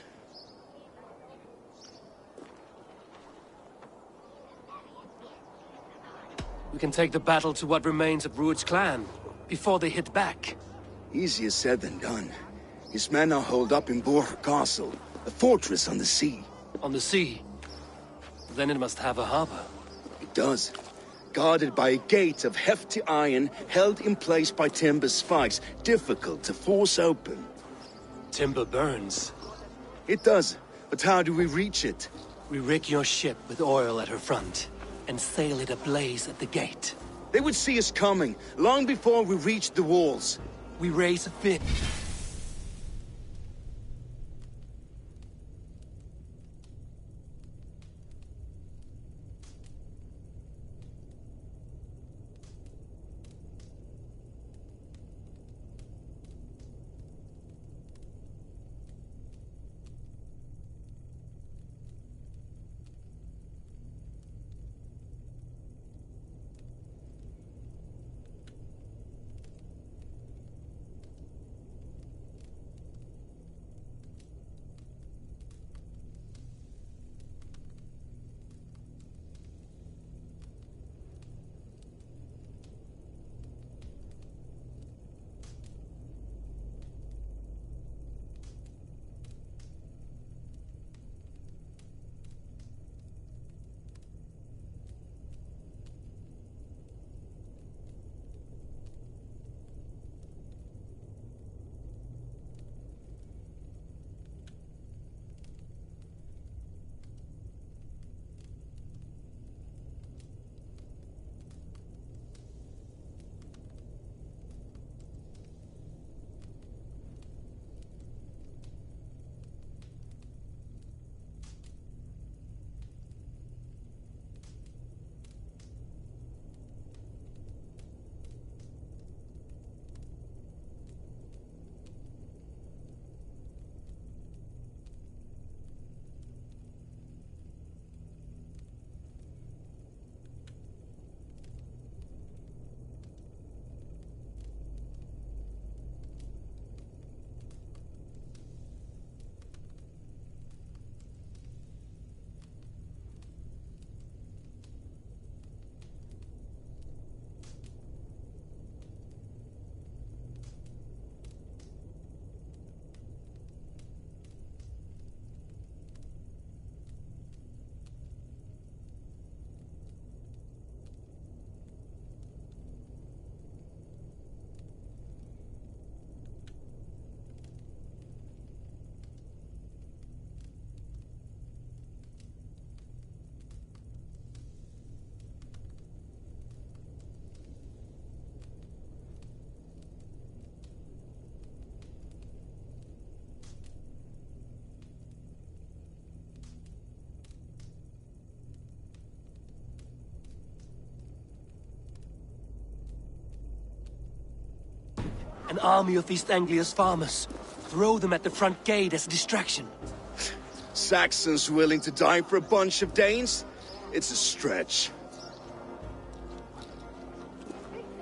We can take the battle to what remains of Rued's clan, before they hit back. Easier said than done. His men are holed up in Borg Castle, a fortress on the sea. On the sea? Then it must have a harbor. It does. Guarded by a gate of hefty iron, held in place by timber spikes, difficult to force open. Timber burns. It does, but how do we reach it? We rig your ship with oil at her front, and sail it ablaze at the gate. They would see us coming, long before we reached the walls. We raise a fin. An army of East Anglia's farmers. Throw them at the front gate as a distraction. Saxons willing to die for a bunch of Danes? It's a stretch.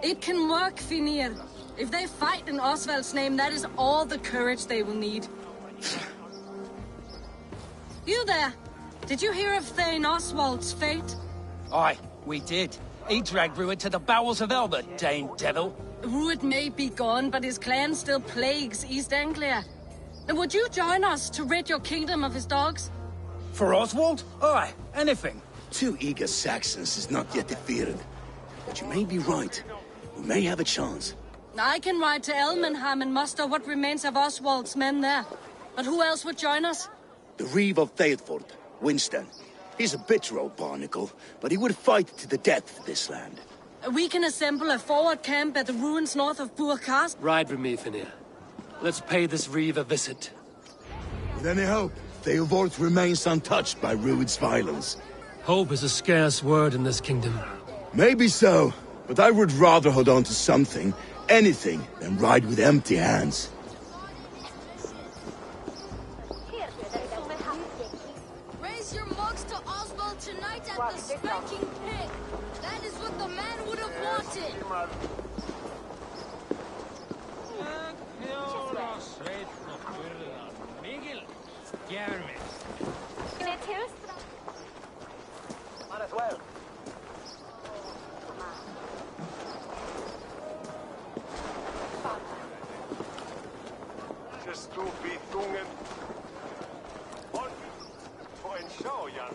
It can work, Finir. If they fight in Oswald's name, that is all the courage they will need. You there! Did you hear of Thane Oswald's fate? Aye, we did. He dragged Rued to the bowels of hell, the Dane devil. Rued may be gone, but his clan still plagues East Anglia. And would you join us to rid your kingdom of his dogs? For Oswald? Aye, anything. 2 eager Saxons is not yet defeated. But you may be right. We may have a chance. I can ride to Elmenham and muster what remains of Oswald's men there. But who else would join us? The Reeve of Thetford, Winston. He's a bitter old barnacle, but he would fight to the death for this land. We can assemble a forward camp at the ruins north of Borg Castle. Ride with me, Finir. Let's pay this Reeve a visit. With any hope, Theodort remains untouched by Rued's violence. Hope is a scarce word in this kingdom. Maybe so, but I would rather hold on to something anything than ride with empty hands. Raise your mugs to Oswald tonight at the Spanking Pig. That is what the man would have wanted. Might as well. Just to be tungen. For en show, Jan.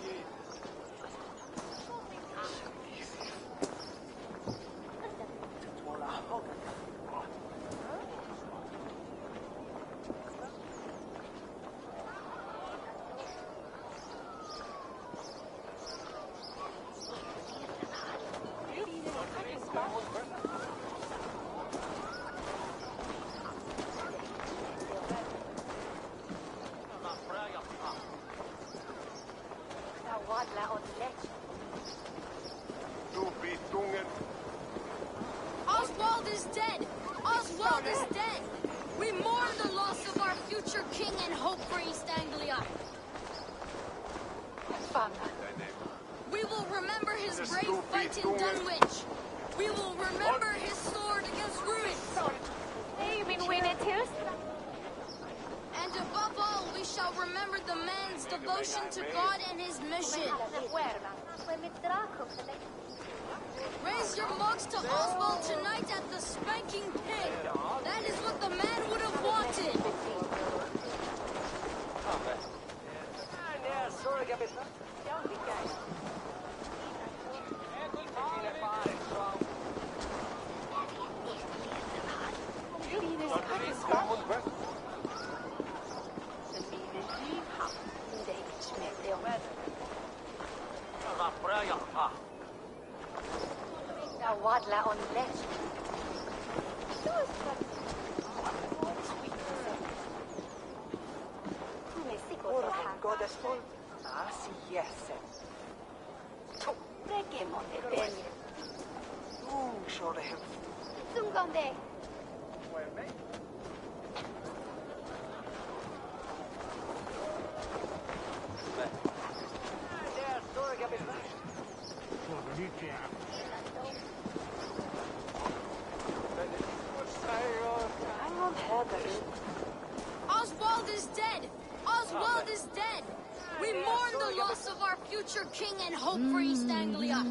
Oswald is dead! Oswald is dead! We mourn the loss of our future king and hope for East Anglia. We will remember his brave fight in Dunwich. We will remember his sword against Ruins. And above all, we shall remember the man's devotion to God and his mission. Raise your mugs to Oswald tonight at the Spanking Pig. That is what the man would have wanted. Wadla on ledge. Godesful. Asi yes. Regimon den. Shore him. Zungonde. Oswald is dead! Oswald is dead! We mourn the loss of our future king and hope for East Anglia.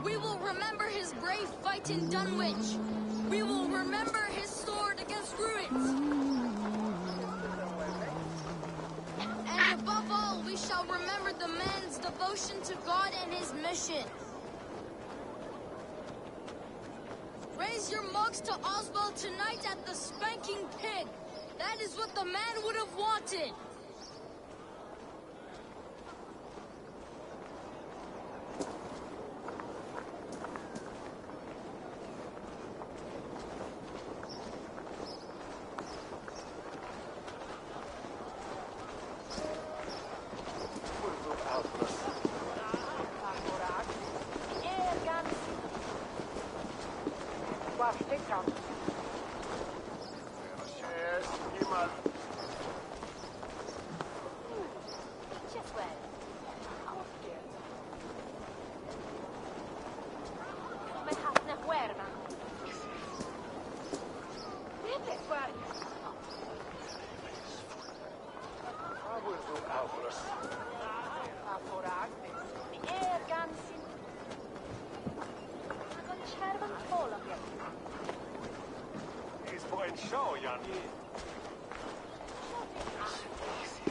We will remember his brave fight in Dunwich. We will remember his sword against Ruins. And above all, we shall remember the man's devotion to God and his mission. Raise your mugs to Oswald tonight at the Spanking Pig. That is what the man would have wanted.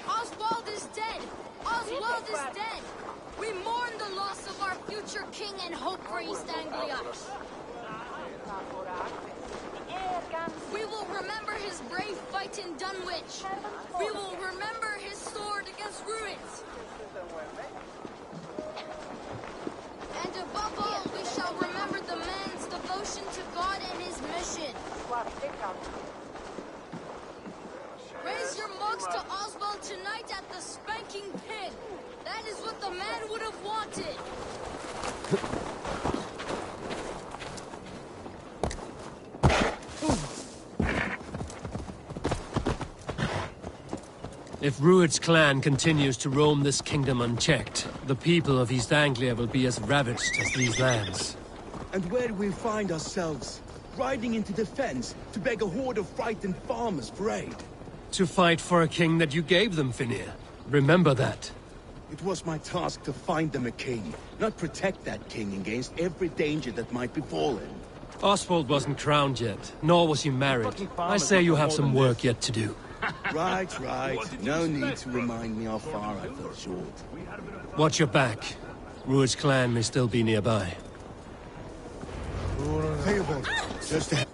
Oswald is dead! Oswald is dead! We mourn the loss of our future king and hope for East Anglia. We will remember his brave fight in Dunwich. We will remember his sword against Ruins. And above all, we shall remember the man's devotion to God and his mission. Raise your mugs to Oswald tonight at the Spanking Pig. That is what the man would have wanted. If Rued's clan continues to roam this kingdom unchecked, the people of East Anglia will be as ravaged as these lands. And where do we find ourselves? Riding into defense to beg a horde of frightened farmers for aid? To fight for a king that you gave them, Finir. Remember that. It was my task to find them a king, not protect that king against every danger that might befall him. Oswald wasn't crowned yet, nor was he married. I say you have some work yet to do. Right. No need to remind me how far I fell short. Watch your back. Rued's clan may still be nearby. Theobald, just ahead.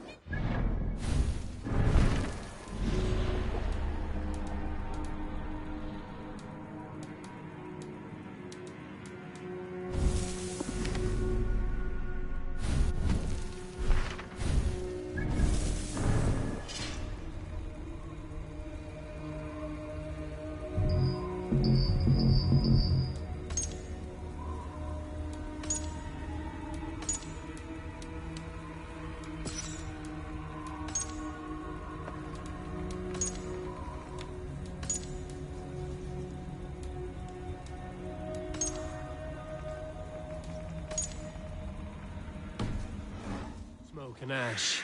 Smoke and ash.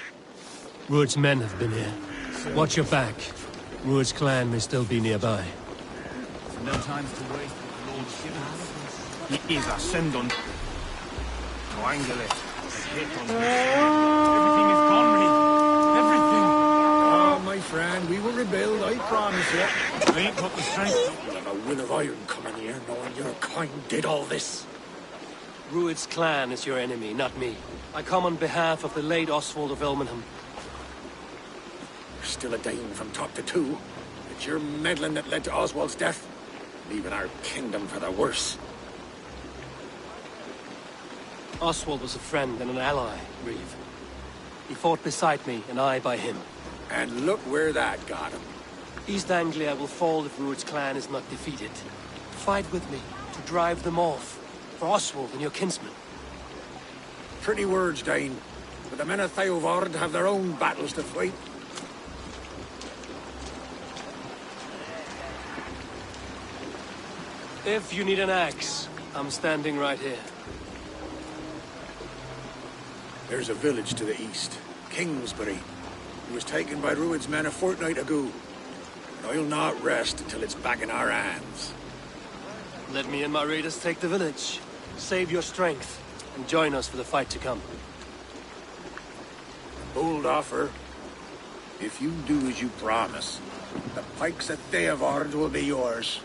Rued's men have been here. Watch your back. Rued's clan may still be nearby. No time to waste with the Lord's given us. He is ascendant. Triangle it. Everything is gone, Reed. Everything. Oh, my friend, we will rebuild, I promise you. I ain't got the strength. You'll have a will of iron coming here, knowing your kind did all this. Rued's clan is your enemy, not me. I come on behalf of the late Oswald of Elmenham. You're still a Dane from top to two. It's your meddling that led to Oswald's death, leaving our kingdom for the worse. Oswald was a friend and an ally, Reeve. He fought beside me, and I by him. And look where that got him. East Anglia will fall if Rued's clan is not defeated. Fight with me to drive them off. For Oswald and your kinsmen. Pretty words, Dane. But the men of Theovard have their own battles to fight. If you need an axe, I'm standing right here. There's a village to the east, Kingsbury. It was taken by Rued's men a fortnight ago. And I'll not rest until it's back in our hands. Let me and my raiders take the village. Save your strength, and join us for the fight to come. Bold offer. If you do as you promise, the pikes at Theovard will be yours.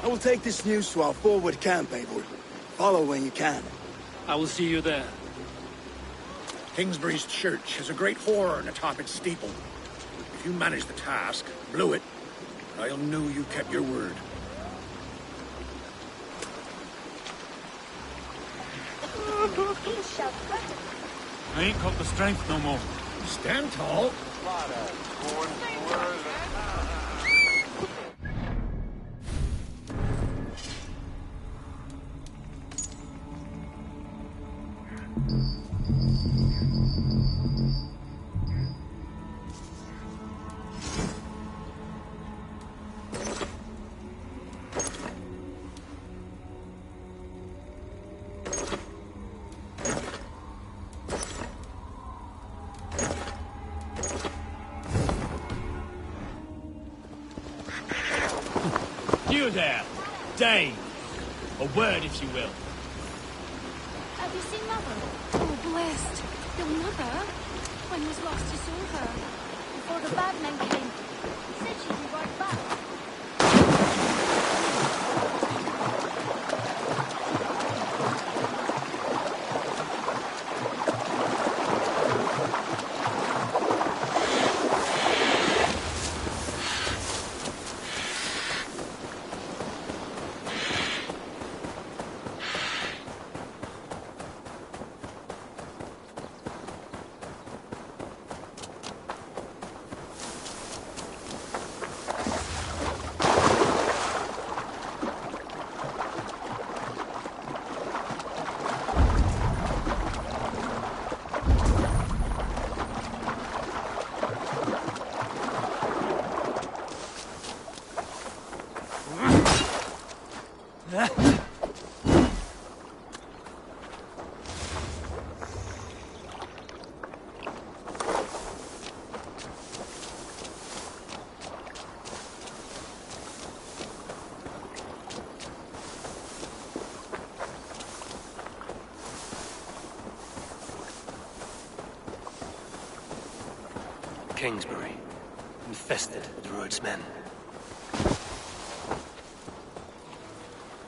I will take this news to our forward camp, Eivor. Follow when you can. I will see you there. Kingsbury's church has a great horn atop its steeple. If you manage the task, blow it, I'll know you kept your word. I ain't got the strength no more. Stand tall. You there, Dane. A word, if you will. Have you seen Mother? Oh, blessed. Your mother? When was last you saw her? Before the bad men came. Said she'd be right back. Kingsbury, infested with Rued's men.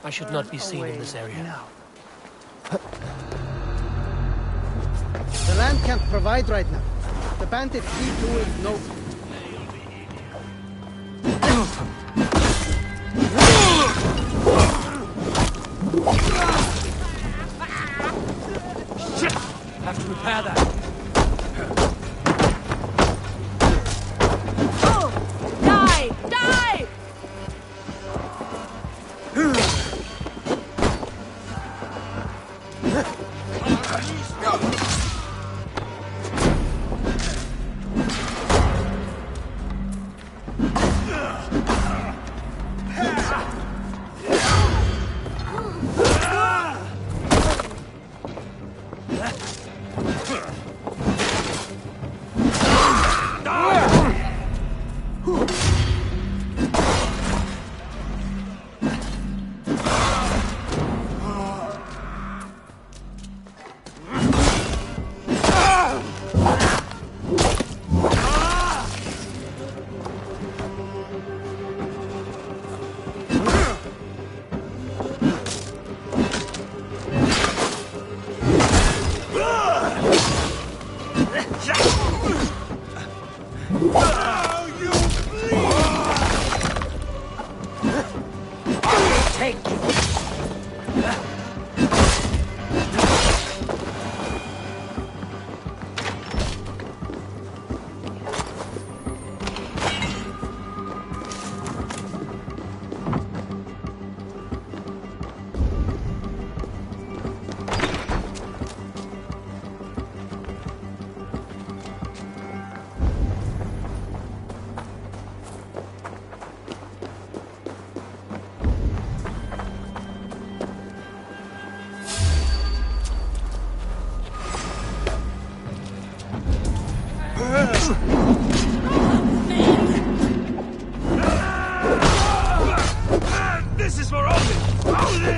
I should not be seen in this area. Now. The land can't provide right now. The bandits keep doing no... Shit! Have to repair that. Die! Die! This is for Odin! Odin!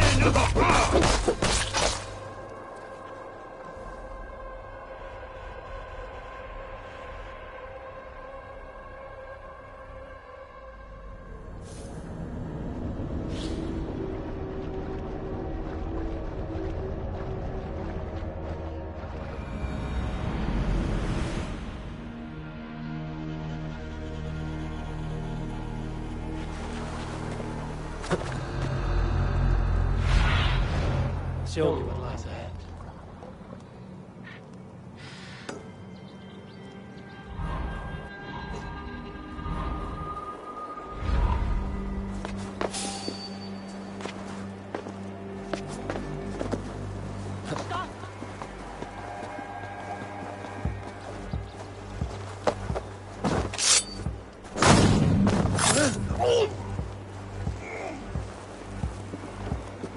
Show me what lies ahead.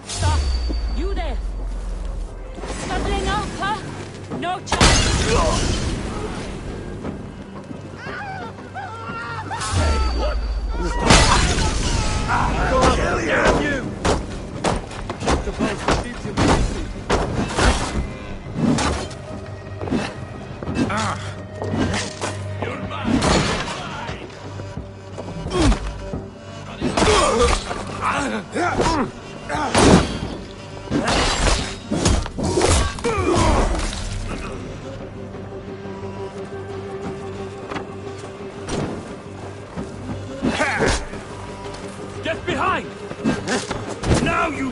Stop! You there! Smuggling up, huh? No chance! I'll kill you! Get behind! Now you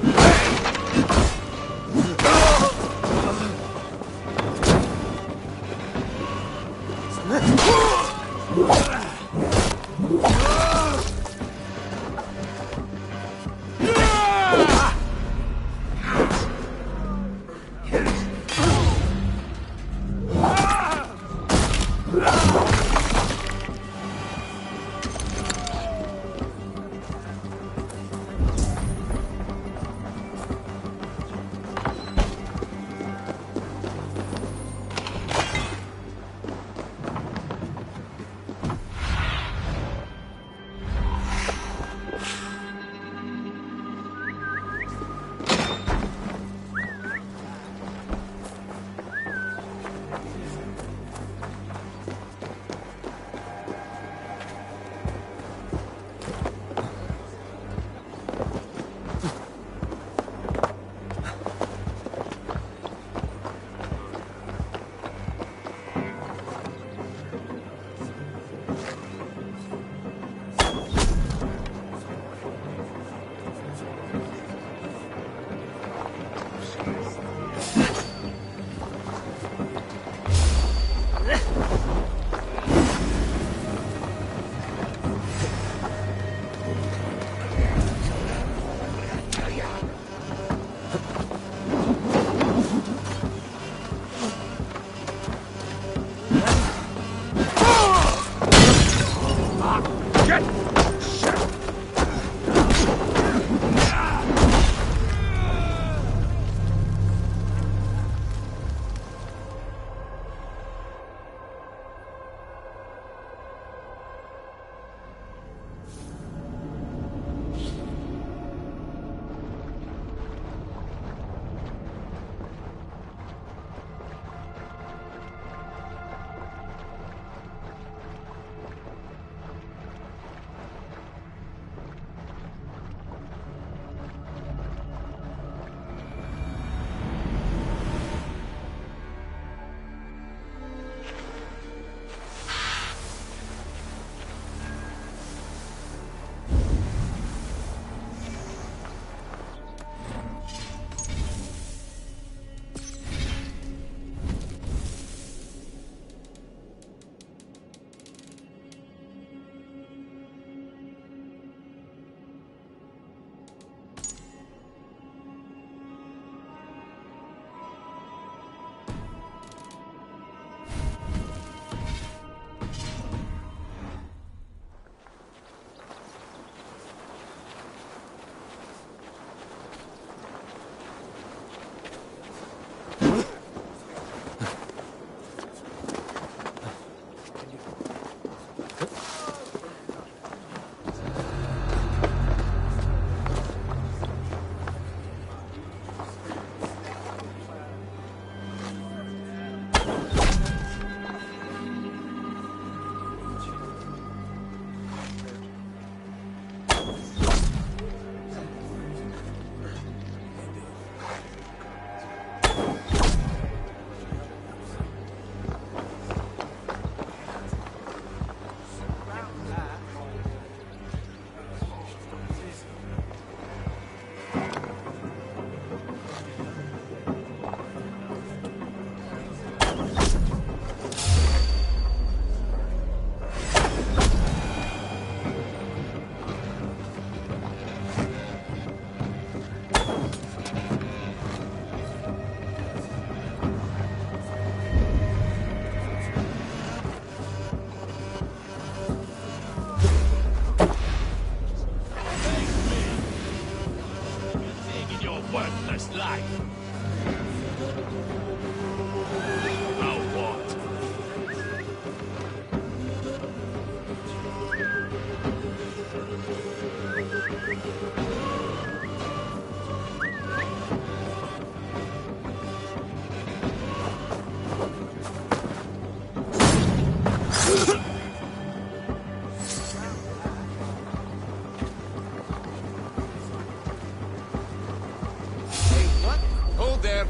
Hold there.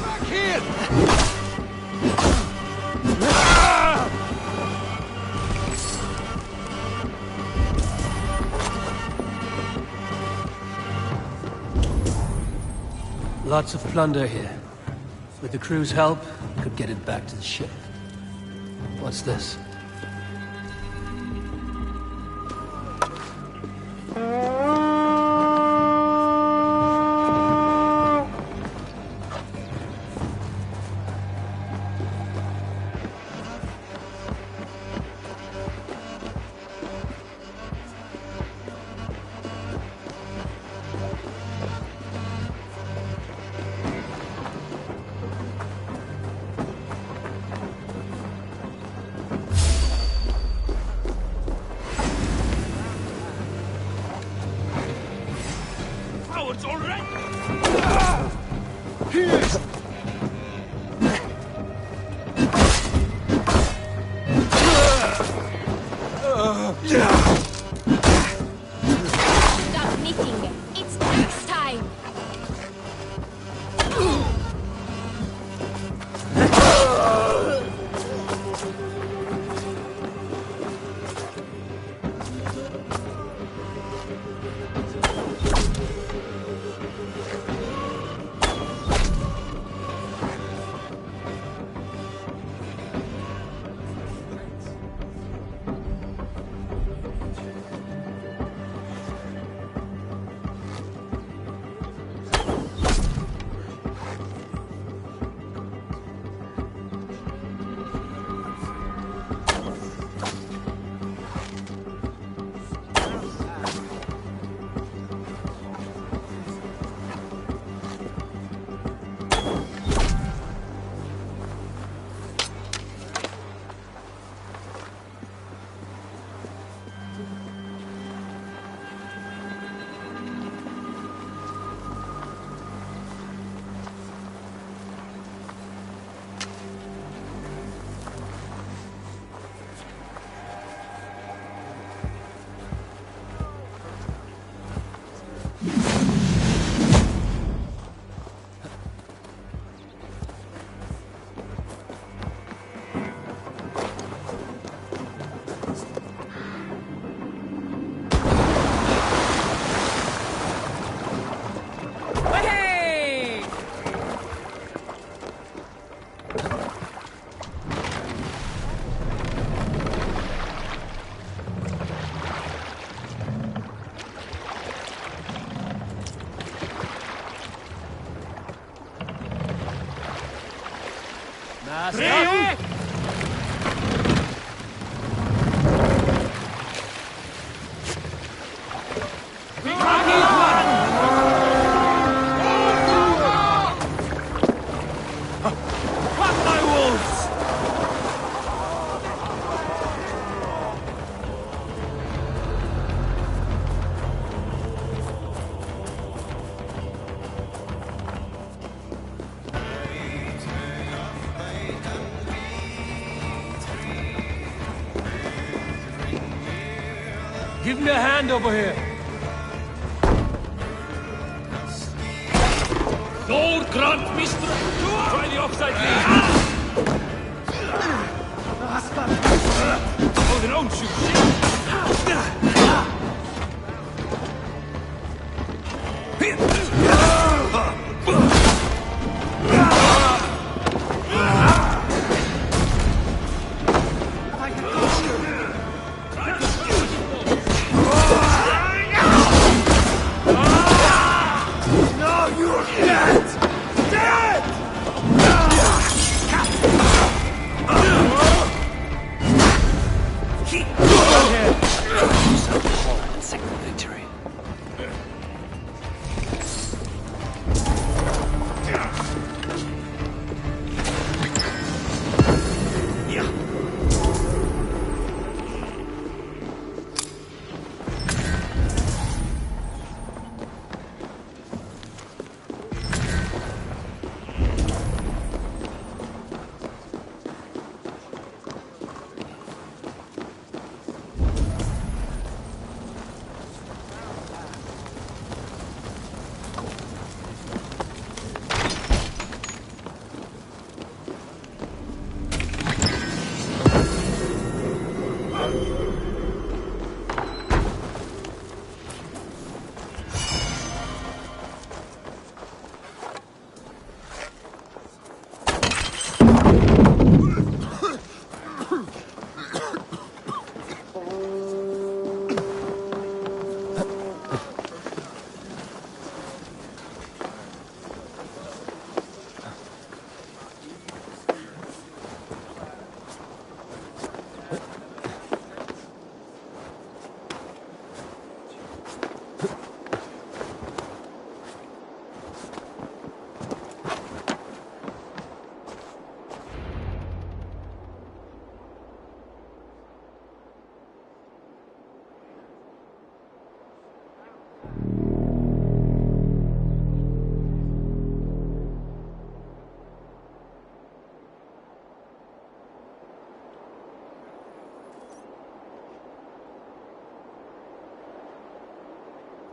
Back here! Lots of plunder here. With the crew's help, we could get it back to the ship. What's this? Cowards already! Stop knitting. It's next time. Give me a hand over here. Lord grant me strength. Try the offside lead. Oh, they don't shoot. Keep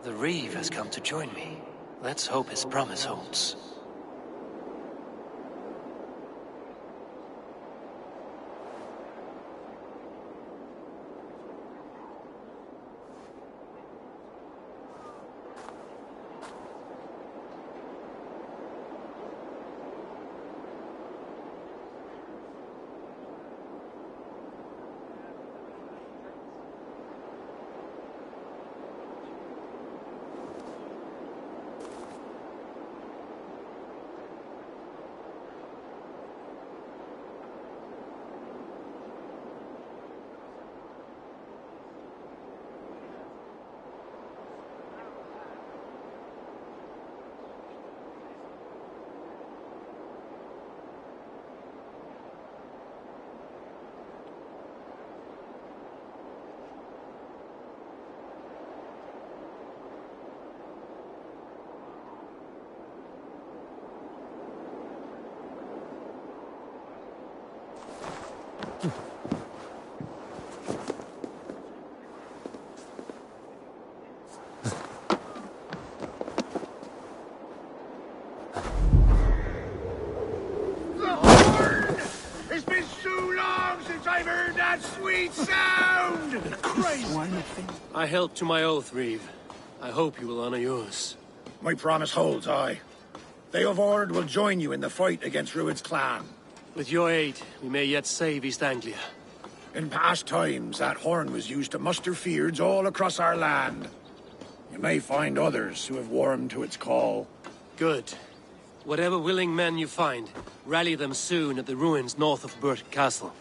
The Reeve has come to join me. Let's hope his promise holds. It's been so long since I've heard that sweet sound! Christ! I held to my oath, Reeve. I hope you will honor yours. My promise holds, aye. They of Ord will join you in the fight against Rued's clan. With your aid, we may yet save East Anglia. In past times, that horn was used to muster fyrds all across our land. You may find others who have warmed to its call. Good. Whatever willing men you find, rally them soon at the ruins north of Burt Castle.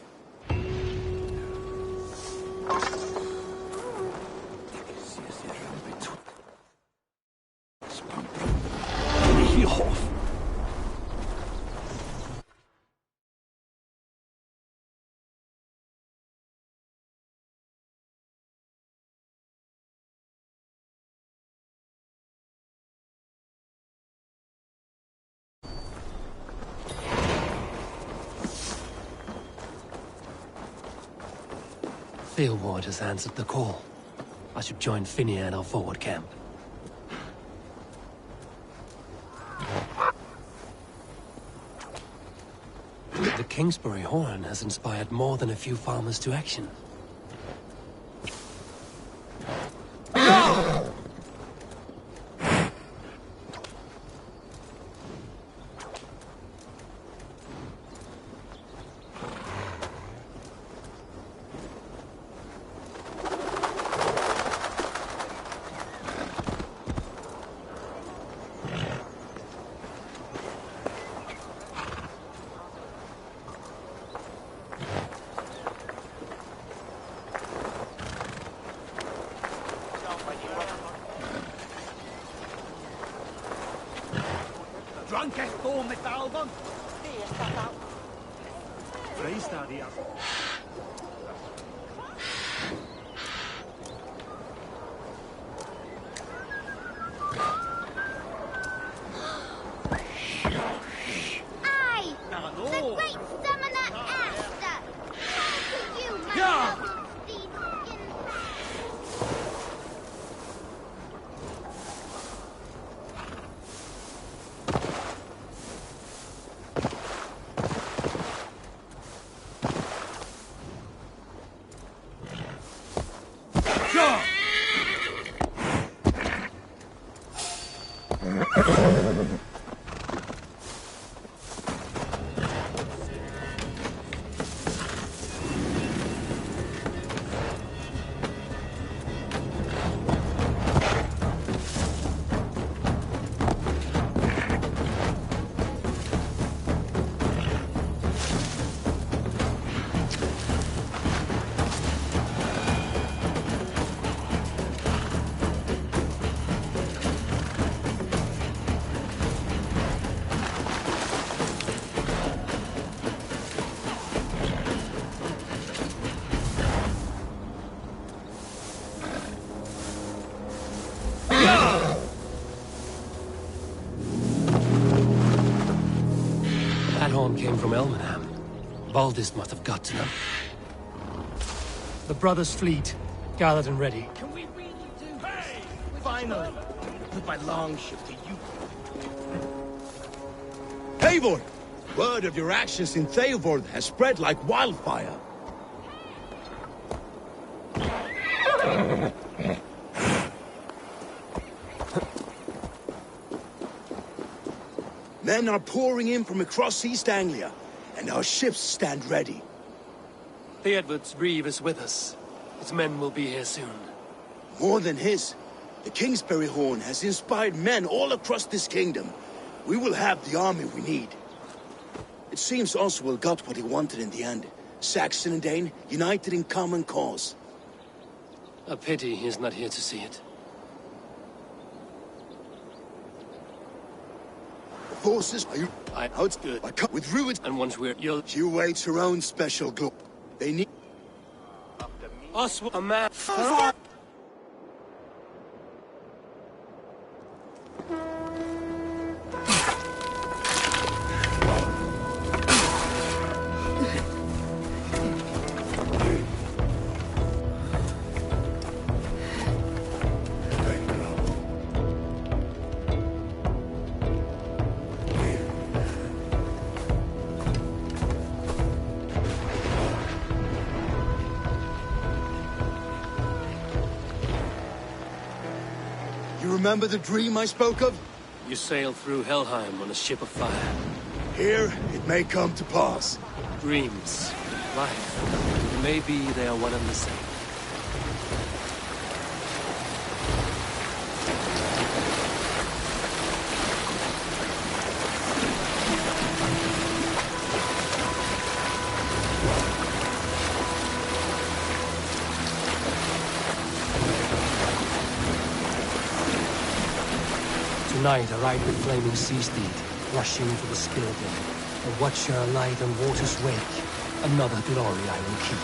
Theobald has answered the call. I should join Finney at our forward camp. The Kingsbury horn has inspired more than a few farmers to action. Drunkest go med Alban. Fristad. Aye! The great summoner Asta! How could you, my noble steed, That horn came from Elmenham. Baldist must have got to them. The brothers' fleet, gathered and ready. Can we really do this? finally. Put my longship to you. Eivor! Word of your actions in Theodord has spread like wildfire. Men are pouring in from across East Anglia, and our ships stand ready. The Edward's Reeve is with us. His men will be here soon. More than his. The Kingsbury Horn has inspired men all across this kingdom. We will have the army we need. It seems Oswald got what he wanted in the end. Saxon and Dane united in common cause. A pity he's not here to see it. The forces are outstood with Ruid, and once you wait your own special glory. They need Oswald, a man. Remember the dream I spoke of? You sailed through Helheim on a ship of fire. Here, it may come to pass. Dreams, life, maybe they are one and the same. Tonight I ride with flaming sea steed, rushing to the Skilden. A watcher light on water's wake, another glory I will keep.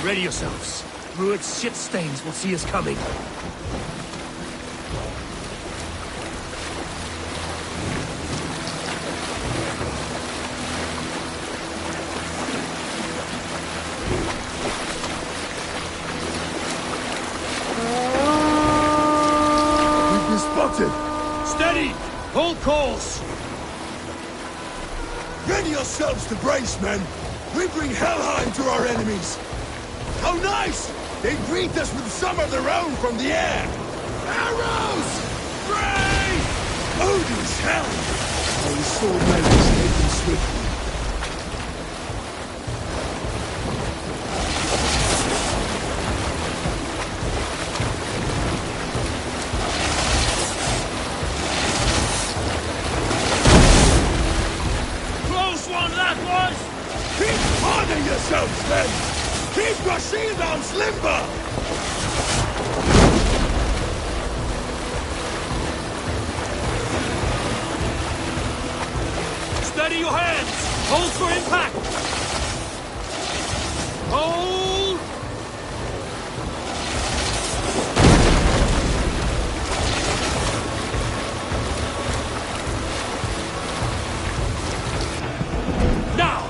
Ready yourselves. Rued's shit stains will see us coming. Steady! Hold course! Ready yourselves to brace, men! We bring Helheim to our enemies! How nice! They greet us with some of their own from the air! Arrows! Brace! Odin's hell! Our sword men escaping swiftly. Yourselves, then! Keep your shield arms limber! Steady your hands! Hold for impact! Hold! Now!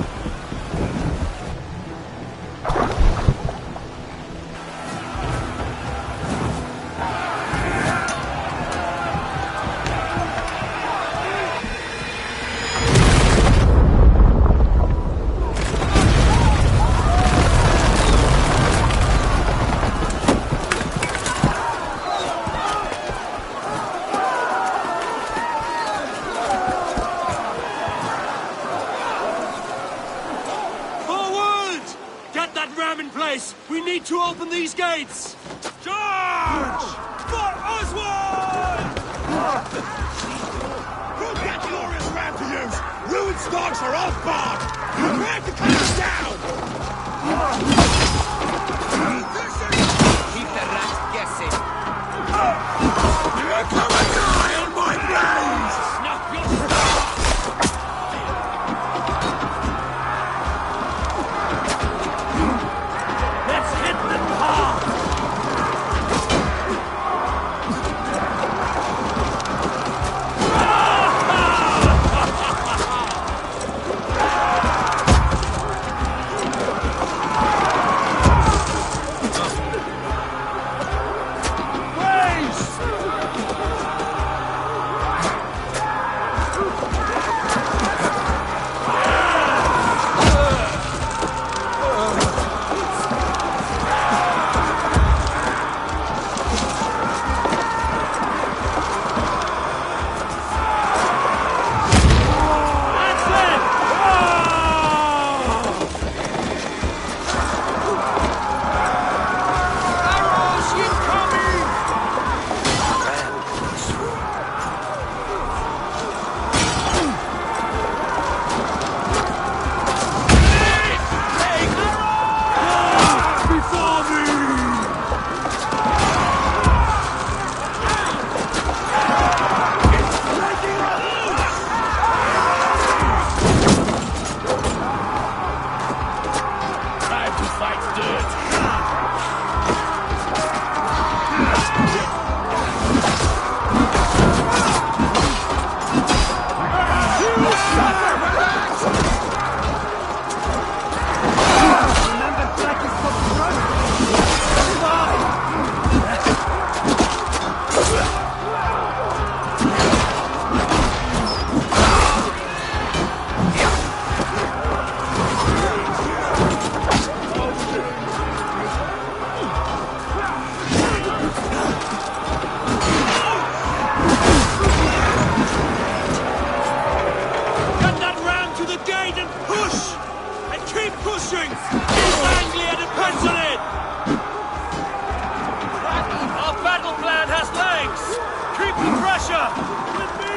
We need to open these gates! Charge! For Oswald! Who's that glorious ram to use? Ruined stocks are off guard! Prepare to cut us down! Keep the rats guessing. You're coming die on my blades! Snap your militia! With me!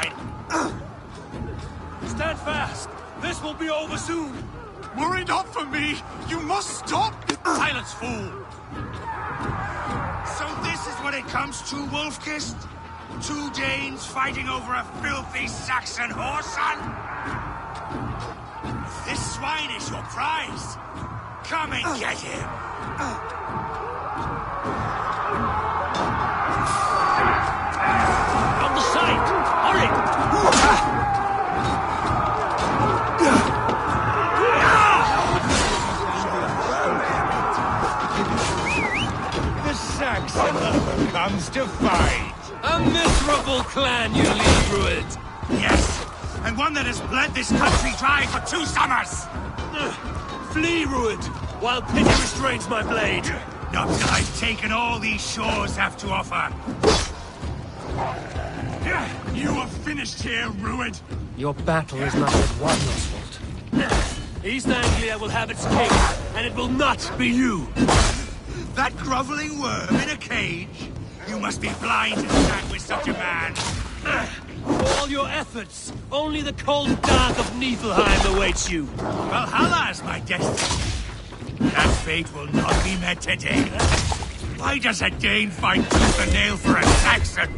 swine! Stand fast! This will be over soon! Worry not for me! You must stop! Silence, fool! So this is what it comes to, Wolf-Kissed? 2 Danes fighting over a filthy Saxon whoreson? This swine is your prize! Come and get him! From the side! Hurry! The Saxon lover comes to fight! A miserable clan you lead, Druid! Yes, and one that has bled this country dry for 2 summers! Flee, Druid, while pity restrains my blade! Not till I've taken all these shores have to offer. You are finished here, Rued. Your battle is not yet won, Oswald. East Anglia will have its king, and it will not be you! That groveling worm in a cage? You must be blind to stand with such a man. For all your efforts, only the cold dark of Niflheim awaits you. Valhalla is my destiny. That fate will not be met today. Why does a Dane fight tooth and nail for a Saxon?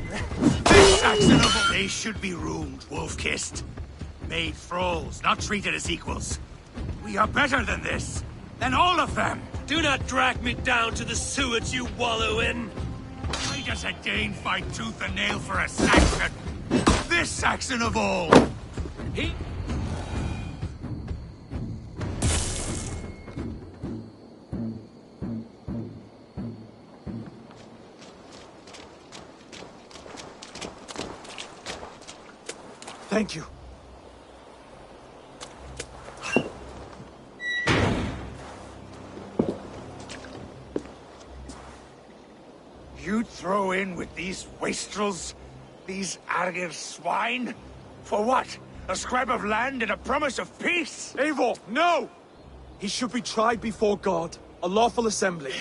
This Saxon of all... They should be roomed, Wolf-Kissed. Made thralls, not treated as equals. We are better than this. Than all of them. Do not drag me down to the sewage you wallow in. Why does a Dane fight tooth and nail for a Saxon? This Saxon of all! He... Thank you. You'd throw in with these wastrels? These Argir swine? For what? A scrap of land and a promise of peace? Eivor, no! He should be tried before God, a lawful assembly.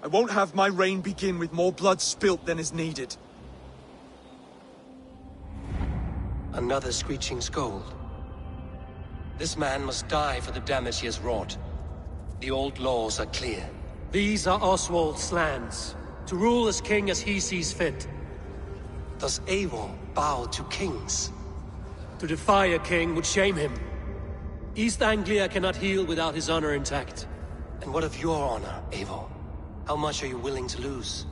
I won't have my reign begin with more blood spilt than is needed. Another screeching scold. This man must die for the damage he has wrought. The old laws are clear. These are Oswald's lands, to rule as king as he sees fit. Does Eivor bow to kings? To defy a king would shame him. East Anglia cannot heal without his honor intact. And what of your honor, Eivor? How much are you willing to lose?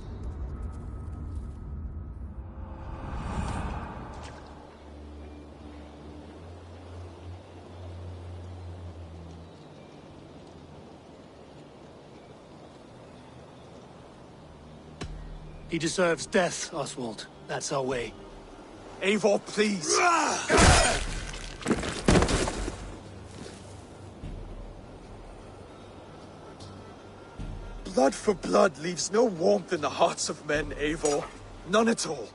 He deserves death, Oswald. That's our way. Eivor, please! Blood for blood leaves no warmth in the hearts of men, Eivor. None at all.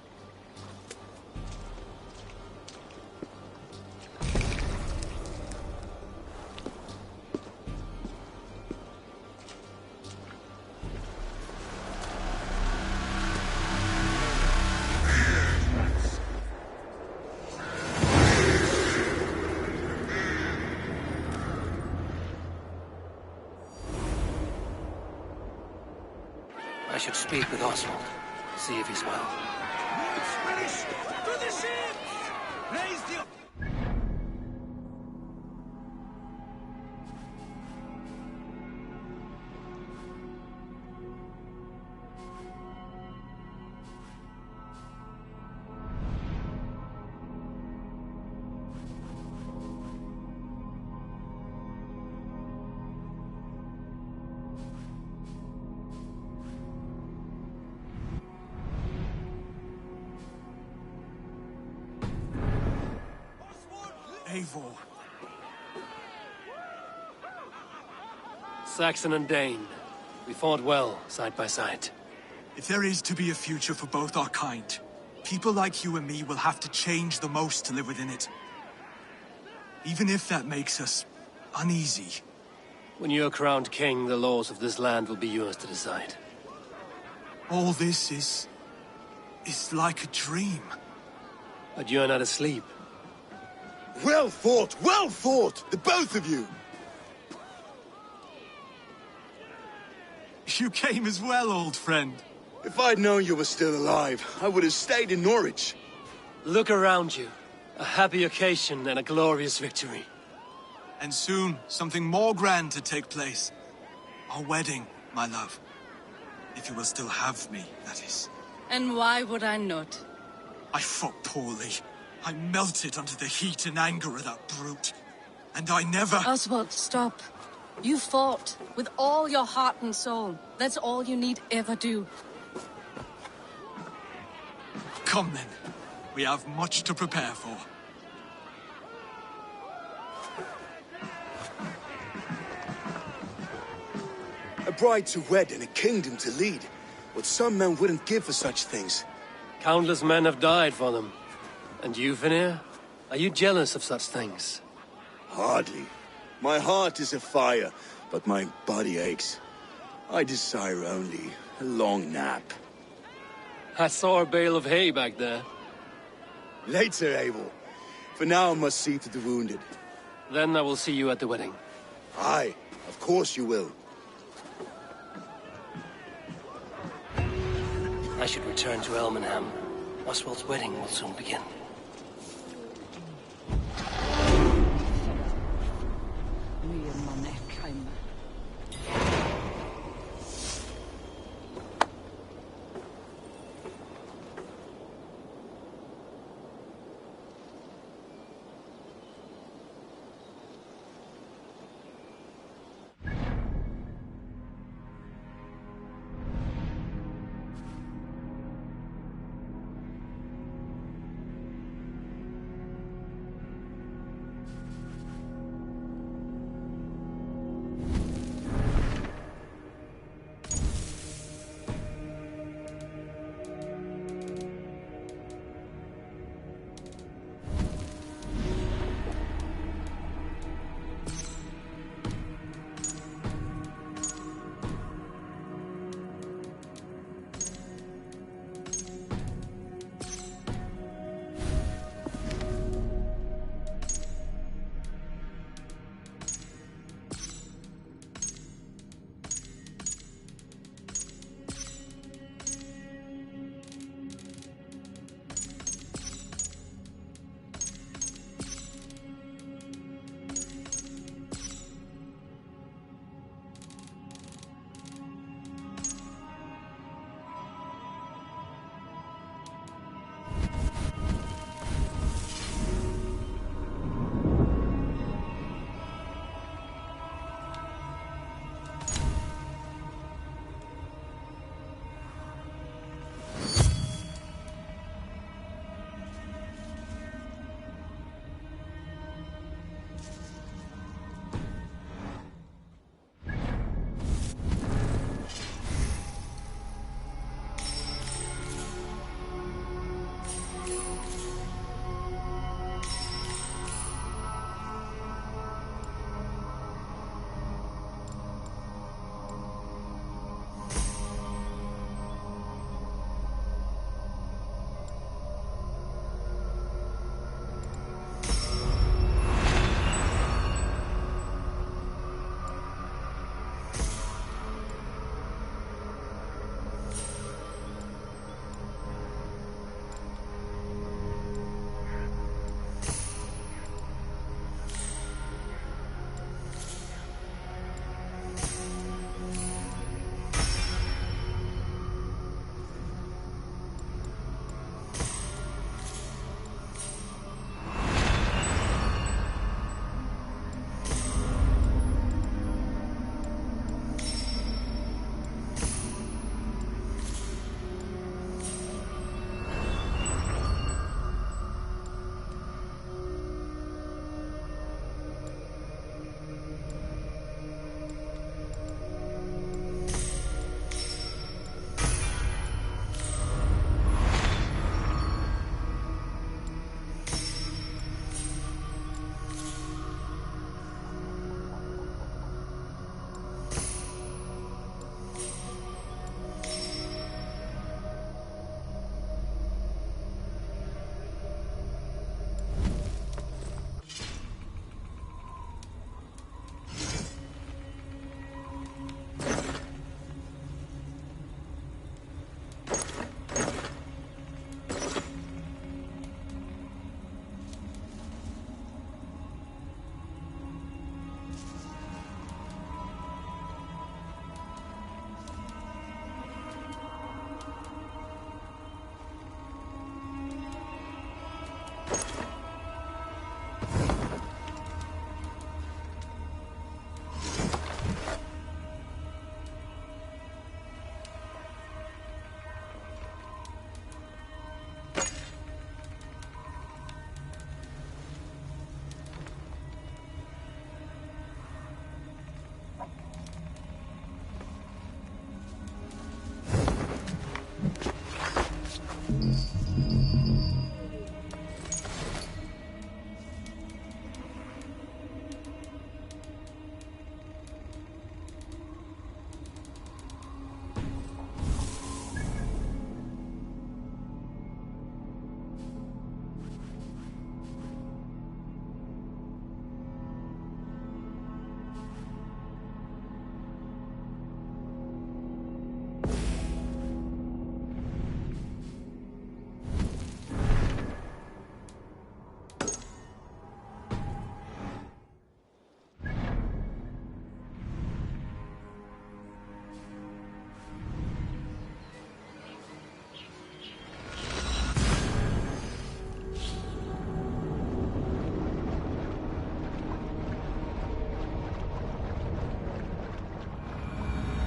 I should speak with Oswald. See if he's well. British! To the ships! Raise the... Eivor. Saxon and Dane. We fought well, side by side. If there is to be a future for both our kind, people like you and me will have to change the most to live within it. Even if that makes us uneasy. When you're crowned king, the laws of this land will be yours to decide. All this is like a dream. But you're not asleep. Well fought, the both of you! You came as well, old friend. If I'd known you were still alive, I would have stayed in Norwich. Look around you. A happy occasion and a glorious victory. And soon, something more grand to take place. Our wedding, my love. If you will still have me, that is. And why would I not? I fought poorly. I melted under the heat and anger of that brute. And I never... Oswald, stop. You fought with all your heart and soul. That's all you need ever do. Come then. We have much to prepare for. A bride to wed and a kingdom to lead. What some men wouldn't give for such things. Countless men have died for them. And you, Vanir? Are you jealous of such things? Hardly. My heart is afire, but my body aches. I desire only a long nap. I saw a bale of hay back there. Later, Abel. For now, I must see to the wounded. Then I will see you at the wedding. Aye, of course you will. I should return to Elmenham. Oswald's wedding will soon begin.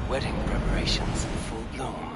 Wedding preparations in full bloom.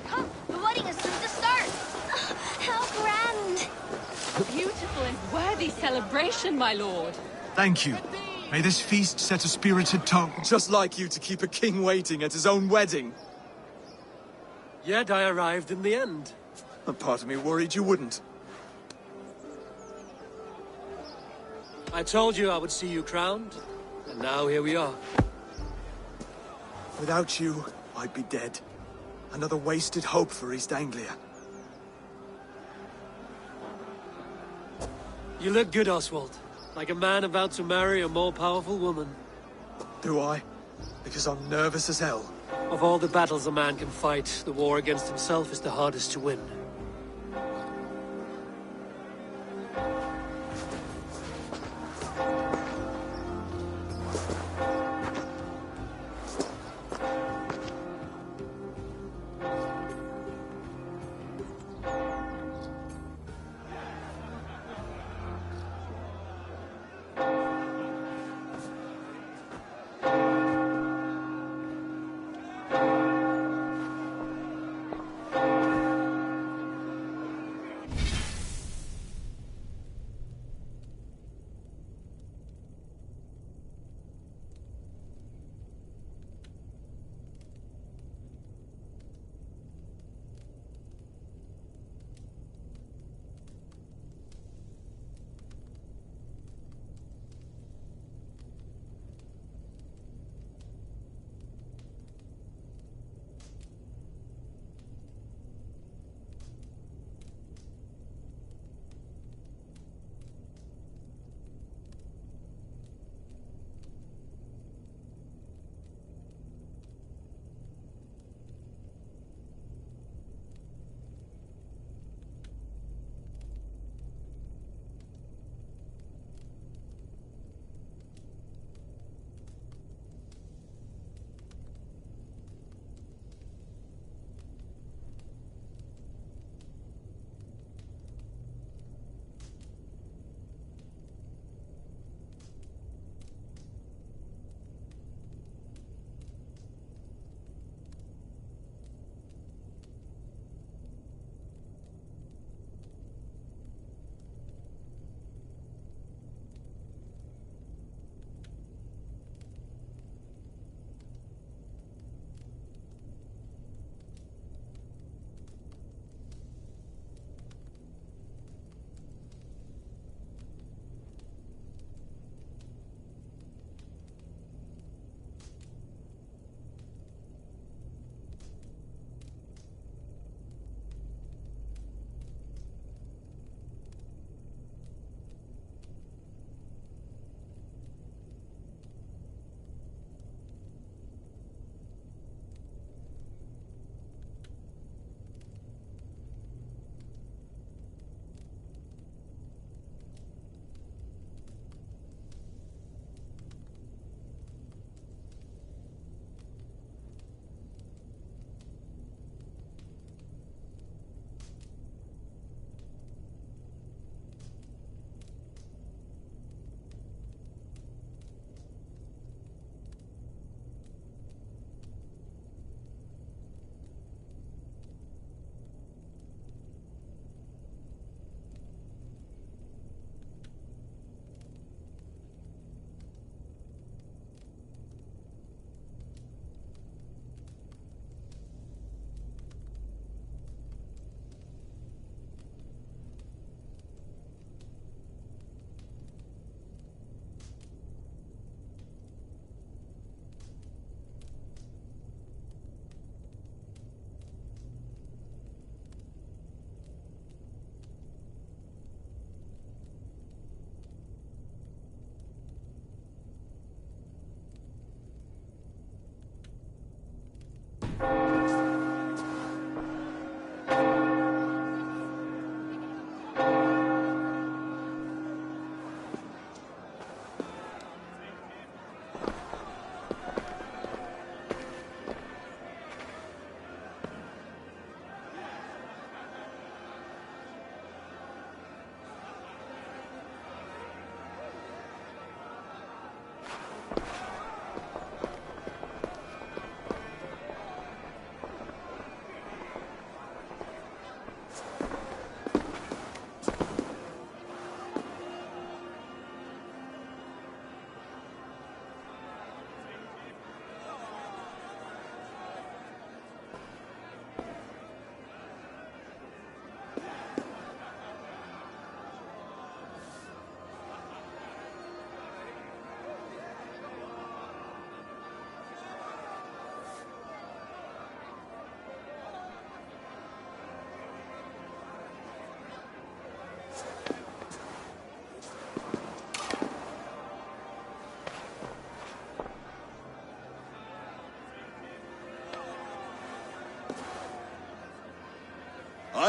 Come, the wedding is soon to start. How grand. Beautiful and worthy celebration, my lord. Thank you. May this feast set a spirited tone. Just like you to keep a king waiting at his own wedding. Yet I arrived in the end. A part of me worried you wouldn't. I told you I would see you crowned, and now here we are. Without you, I'd be dead. Another wasted hope for East Anglia. You look good, Oswald. Like a man about to marry a more powerful woman. Do I? Because I'm nervous as hell. Of all the battles a man can fight, the war against himself is the hardest to win.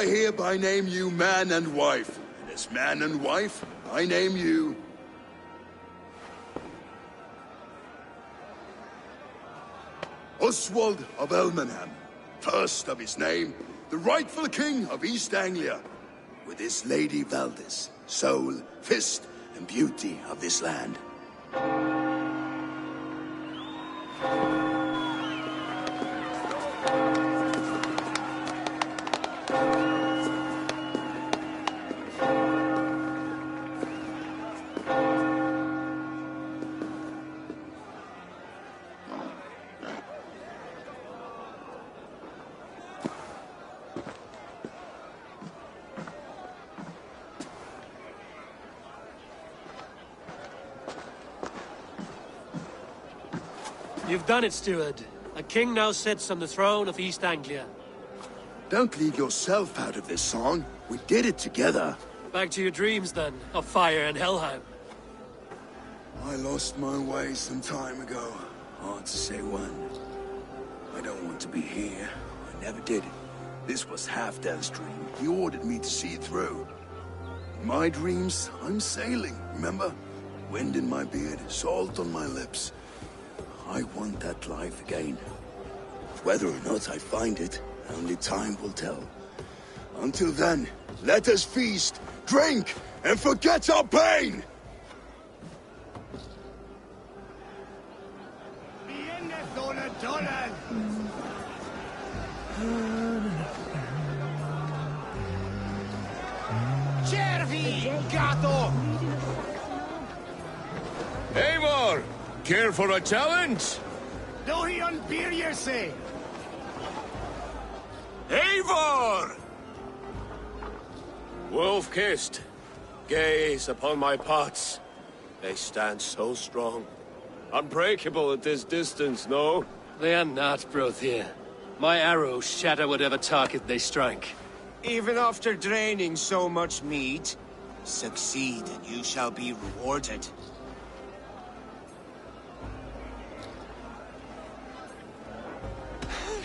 I hereby name you man and wife. And as man and wife, I name you... Oswald of Elmenham, first of his name, the rightful king of East Anglia, with his lady Valdis, soul, fist, and beauty of this land. You've done it, steward. A king now sits on the throne of East Anglia. Don't leave yourself out of this song. We did it together. Back to your dreams, then, of fire and Helheim. I lost my way some time ago. Hard to say when. I don't want to be here. I never did. This was Halfdan's dream. He ordered me to see it through. In my dreams, I'm sailing, remember? Wind in my beard, salt on my lips. I want that life again. Whether or not I find it, only time will tell. Until then, let us feast, drink, and forget our pain! Eivor! Care for a challenge? Do he unbeer ye say? Eivor! Wolf-kissed, gaze upon my pots. They stand so strong. Unbreakable at this distance, no? They are not, Brothir. My arrows shatter whatever target they strike. Even after draining so much meat, succeed and you shall be rewarded.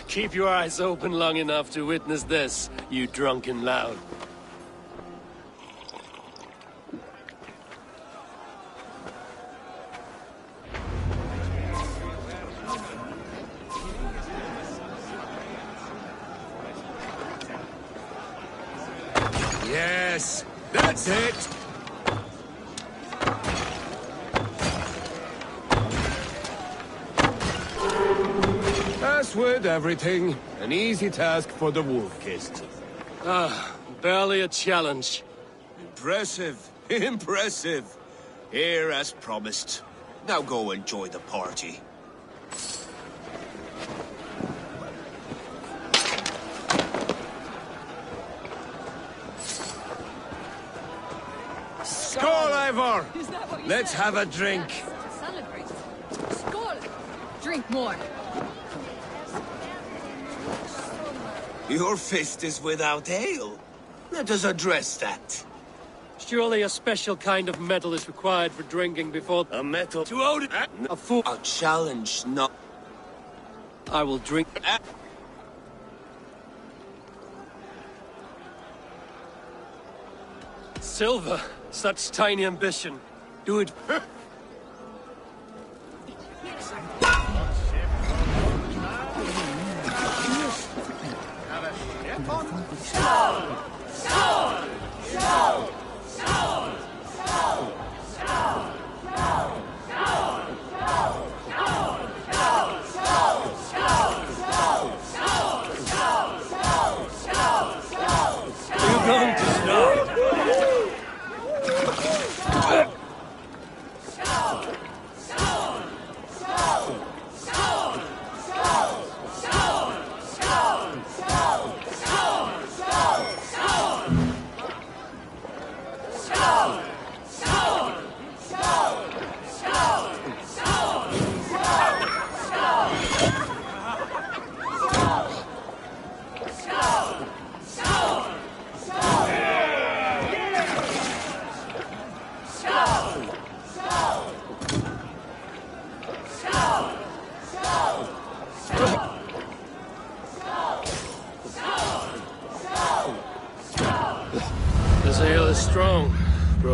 Keep your eyes open long enough to witness this, you drunken lout. Yes, that's it! As with everything, an easy task for the wolf-kissed. Ah, barely a challenge. Impressive, impressive. Here as promised. Now go enjoy the party. Skål, Eivor! Let's have a drink. To celebrate. Skål! Drink more. Your fist is without ale. Let us address that. Surely a special kind of metal is required for drinking before... A metal? To own it! A fool... A challenge, not... I will drink... Silver, such tiny ambition. Do it... You're going to stop.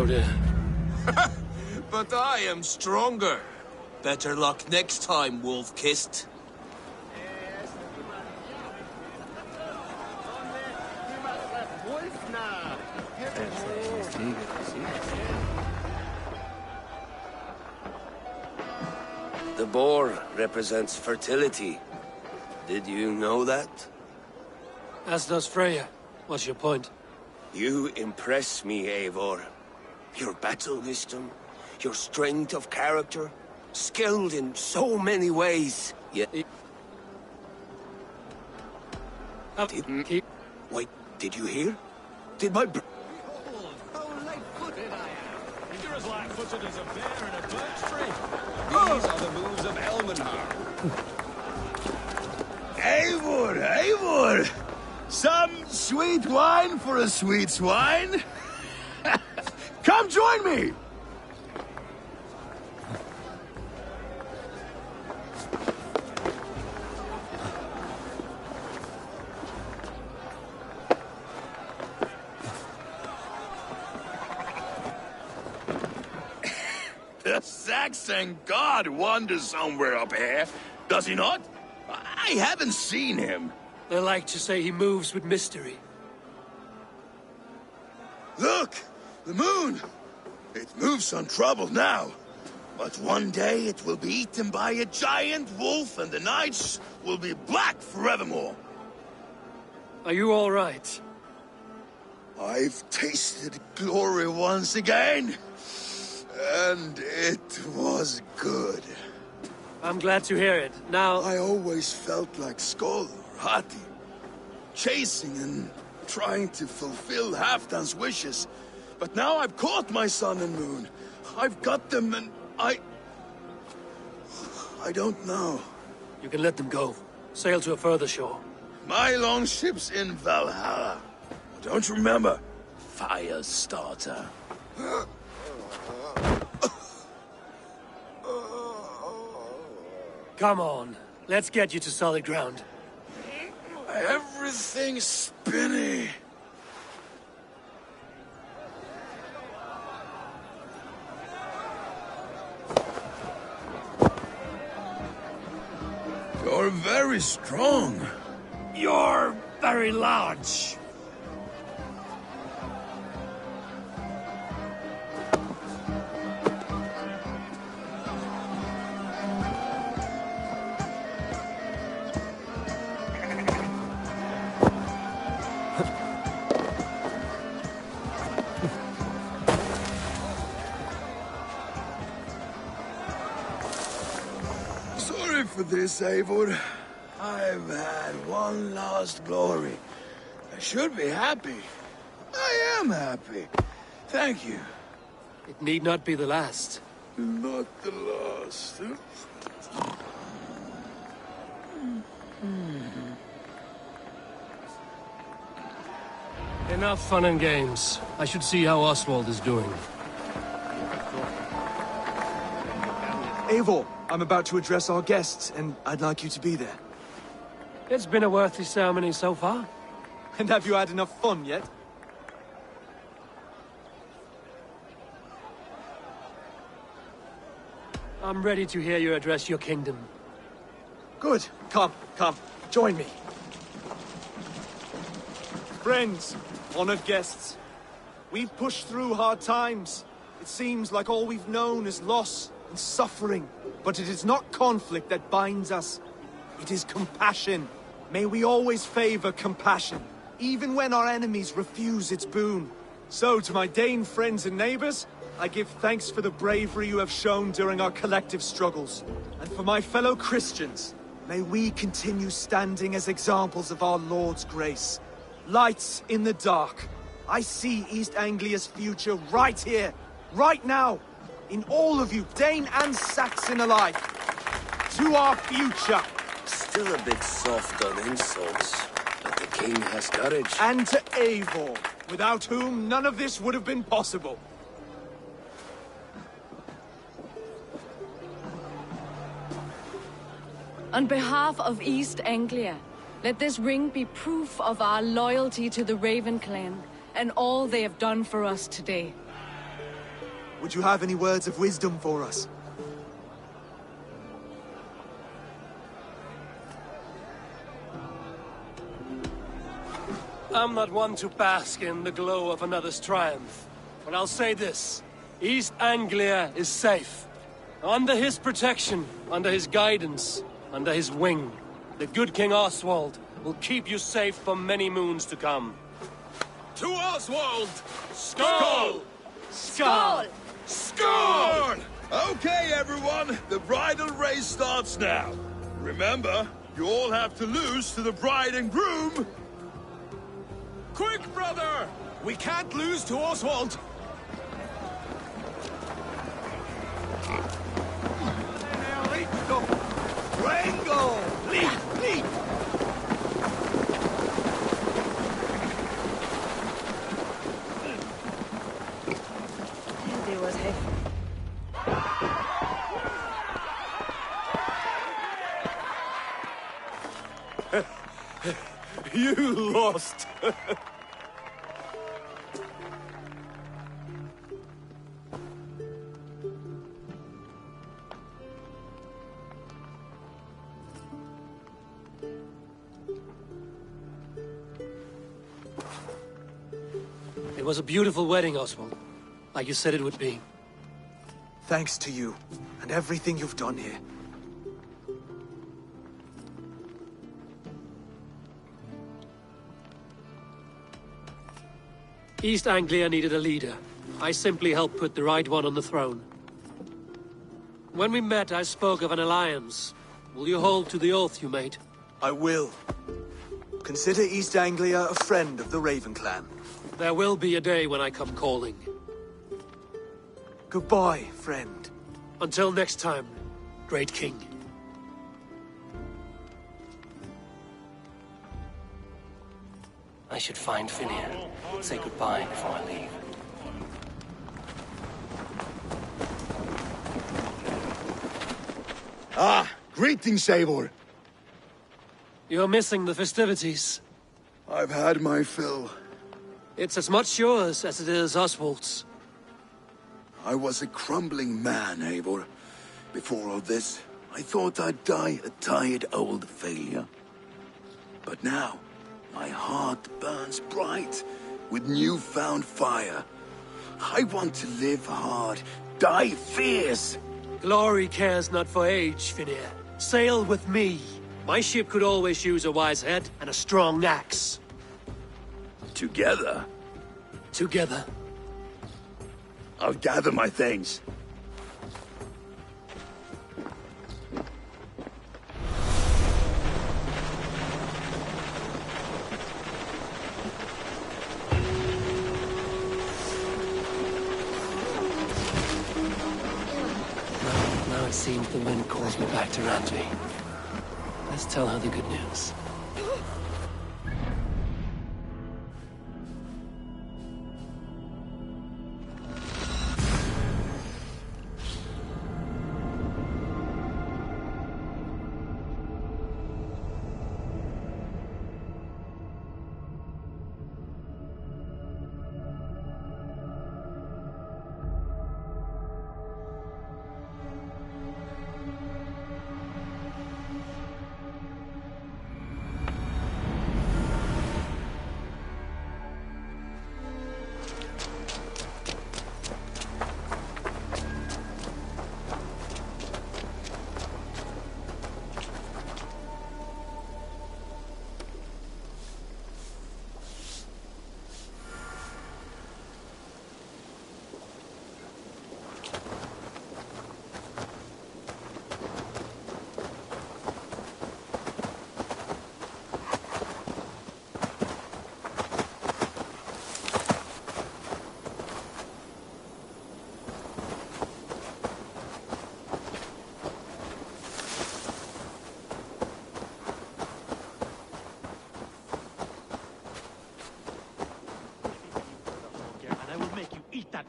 dear. But I am stronger. Better luck next time, wolf-kissed. The boar represents fertility. Did you know that? As does Freya. What's your point? You impress me, Eivor. Your battle wisdom, your strength of character, skilled in so many ways. Yet... Wait, did you hear? Did my... How light-footed I am! You're as light-footed as a bear in a birch tree. These are the moves of Elmenhar. Eivor, Eivor! Some sweet wine for a sweet swine? Come join me! The Saxon god wanders somewhere up here, does he not? I haven't seen him. They like to say he moves with mystery. Look! The moon! It moves untroubled now. But one day it will be eaten by a giant wolf and the nights will be black forevermore. Are you all right? I've tasted glory once again. And it was good. I'm glad to hear it. Now... I always felt like Skoll or Hati. Chasing and trying to fulfill Halfdan's wishes. But now I've caught my sun and moon. I've got them and I don't know. You can let them go. Sail to a further shore. My longship's in Valhalla. Don't you remember? Firestarter. Come on. Let's get you to solid ground. Everything's spinny. You're very strong. You're very large. Sorry for this, Eivor. I've had one last glory. I should be happy. I am happy. Thank you. It need not be the last. Not the last. Enough fun and games. I should see how Oswald is doing. Eivor, I'm about to address our guests, and I'd like you to be there. It's been a worthy ceremony so far. And have you had enough fun yet? I'm ready to hear you address your kingdom. Good. Come, join me. Friends, honored guests, we've pushed through hard times. It seems like all we've known is loss and suffering. But it is not conflict that binds us. It is compassion. May we always favor compassion, even when our enemies refuse its boon. So, to my Dane friends and neighbors, I give thanks for the bravery you have shown during our collective struggles. And for my fellow Christians, may we continue standing as examples of our Lord's grace. Lights in the dark. I see East Anglia's future right here, right now, in all of you, Dane and Saxon alike. To our future. Still a bit soft on insults, but the king has courage. And to Eivor, without whom none of this would have been possible. On behalf of East Anglia, let this ring be proof of our loyalty to the Raven clan and all they have done for us today. would you have any words of wisdom for us? I'm not one to bask in the glow of another's triumph, but I'll say this. East Anglia is safe. Under his protection, under his guidance, under his wing, the good King Oswald will keep you safe for many moons to come. To Oswald! Skull! Skull! Skull! Okay, everyone, the bridal race starts now. Remember, you all have to lose to the bride and groom. Quick, brother! We can't lose to Oswald! Rango! Leap! Leap! Det was heavy. You lost! It was a beautiful wedding, Oswald. Like you said it would be. Thanks to you, and everything you've done here. East Anglia needed a leader. I simply helped put the right one on the throne. When we met, I spoke of an alliance. Will you hold to the oath you made? I will. Consider East Anglia a friend of the Raven clan. There will be a day when I come calling. Goodbye, friend. Until next time, great king. I should find Finia. Say goodbye before I leave. Ah, greetings, Eivor. You're missing the festivities. I've had my fill. It's as much yours as it is Oswald's. I was a crumbling man, Eivor. Before all this, I thought I'd die a tired old failure. But now, my heart burns bright with newfound fire. I want to live hard, die fierce. Glory cares not for age, Finia. Sail with me. My ship could always use a wise head and a strong axe. Together? Together. I'll gather my things. Now it seems the wind calls me back to Ranji. Let's tell her the good news.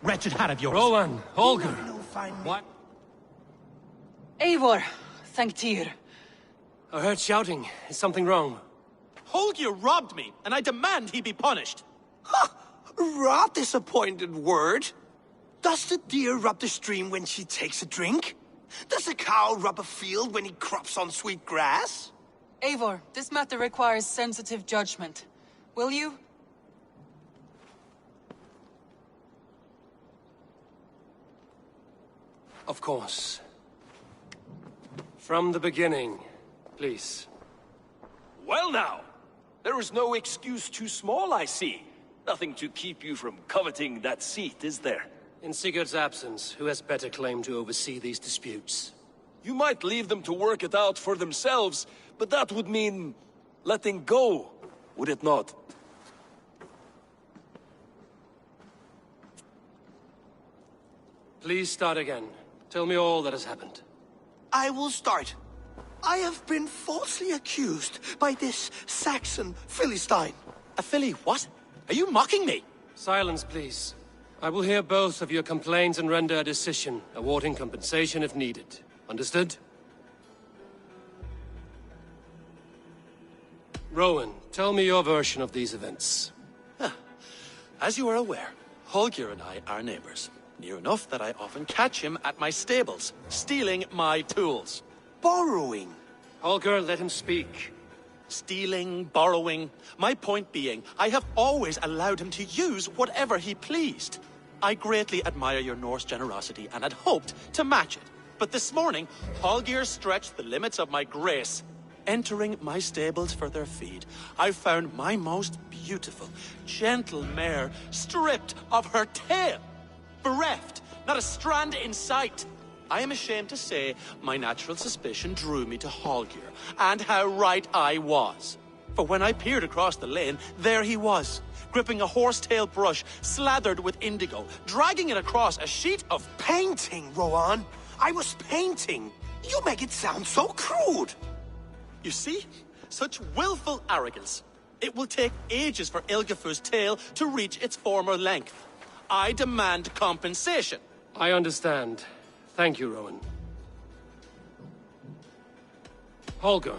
Wretched hat of yours. Rowan, Holger. What? Eivor, thank Tyr. I heard shouting. Is something wrong? Holger robbed me, and I demand he be punished. Rot disappointed word. Does the deer rub the stream when she takes a drink? Does a cow rub a field when he crops on sweet grass? Eivor, this matter requires sensitive judgment. Will you? Of course. From the beginning, please. Well now, there is no excuse too small, I see. Nothing to keep you from coveting that seat, is there? In Sigurd's absence, who has better claim to oversee these disputes? You might leave them to work it out for themselves, but that would mean letting go, would it not? Please start again. Tell me all that has happened. I will start. I have been falsely accused by this Saxon Philistine. A Philly what? Are you mocking me? Silence, please. I will hear both of your complaints and render a decision, awarding compensation if needed. Understood? Rowan, tell me your version of these events. As you are aware, Holger and I are neighbors. Near enough that I often catch him at my stables, stealing my tools. Borrowing. Holger, let him speak. Stealing, borrowing. My point being, I have always allowed him to use whatever he pleased. I greatly admire your Norse generosity and had hoped to match it. But this morning, Holger stretched the limits of my grace. Entering my stables for their feed, I found my most beautiful, gentle mare stripped of her tail. Bereft, not a strand in sight. I am ashamed to say my natural suspicion drew me to Holger, and how right I was. For when I peered across the lane, there he was, gripping a horsetail brush slathered with indigo, dragging it across a sheet of painting, Rowan. I was painting. You make it sound so crude. You see? Such willful arrogance. It will take ages for Ilgafur's tail to reach its former length. I demand compensation. I understand. Thank you, Rowan. Holger,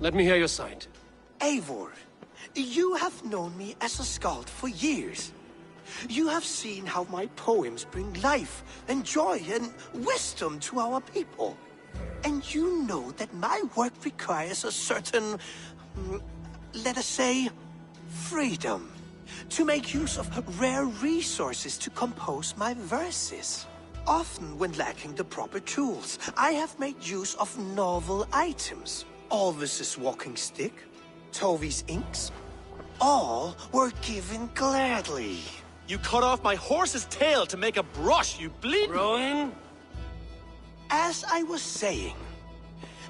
let me hear your side. Eivor, you have known me as a skald for years. You have seen how my poems bring life and joy and wisdom to our people. And you know that my work requires a certain, let us say, freedom. To make use of rare resources to compose my verses. Often when lacking the proper tools, I have made use of novel items. Alvis's walking stick, Tovi's inks, all were given gladly. You cut off my horse's tail to make a brush, you bleed. Rowan? As I was saying,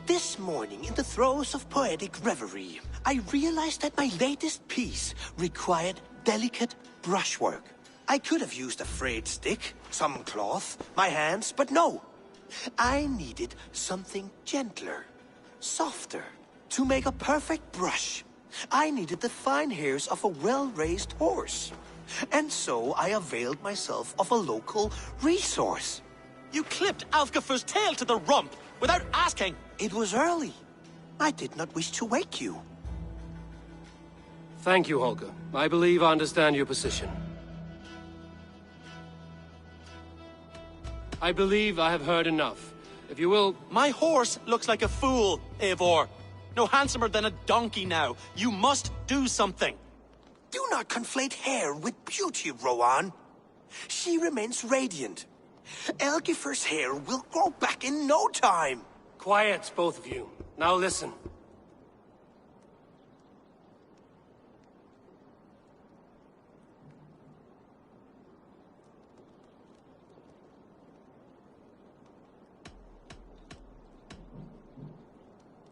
this morning in the throes of poetic reverie, I realized that my latest piece required delicate brushwork. I could have used a frayed stick, some cloth, my hands, but no. I needed something gentler, softer. To make a perfect brush, I needed the fine hairs of a well-raised horse. And so I availed myself of a local resource. You clipped Alfgafur's tail to the rump without asking. It was early. I did not wish to wake you. Thank you, Holger. I believe I understand your position. I believe I have heard enough. If you will... My horse looks like a fool, Eivor. No handsomer than a donkey now. You must do something. Do not conflate hair with beauty, Rowan. She remains radiant. Elgifur's hair will grow back in no time. Quiet, both of you. Now listen.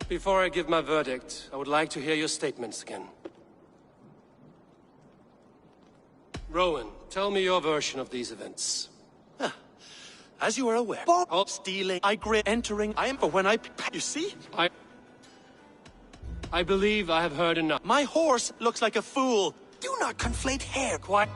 Before I give my verdict, I would like to hear your statements again. Rowan, tell me your version of these events. As you are aware, stealing, entering, I am for when I... You see? I believe I have heard enough. My horse looks like a fool. Do not conflate hair. Quiet.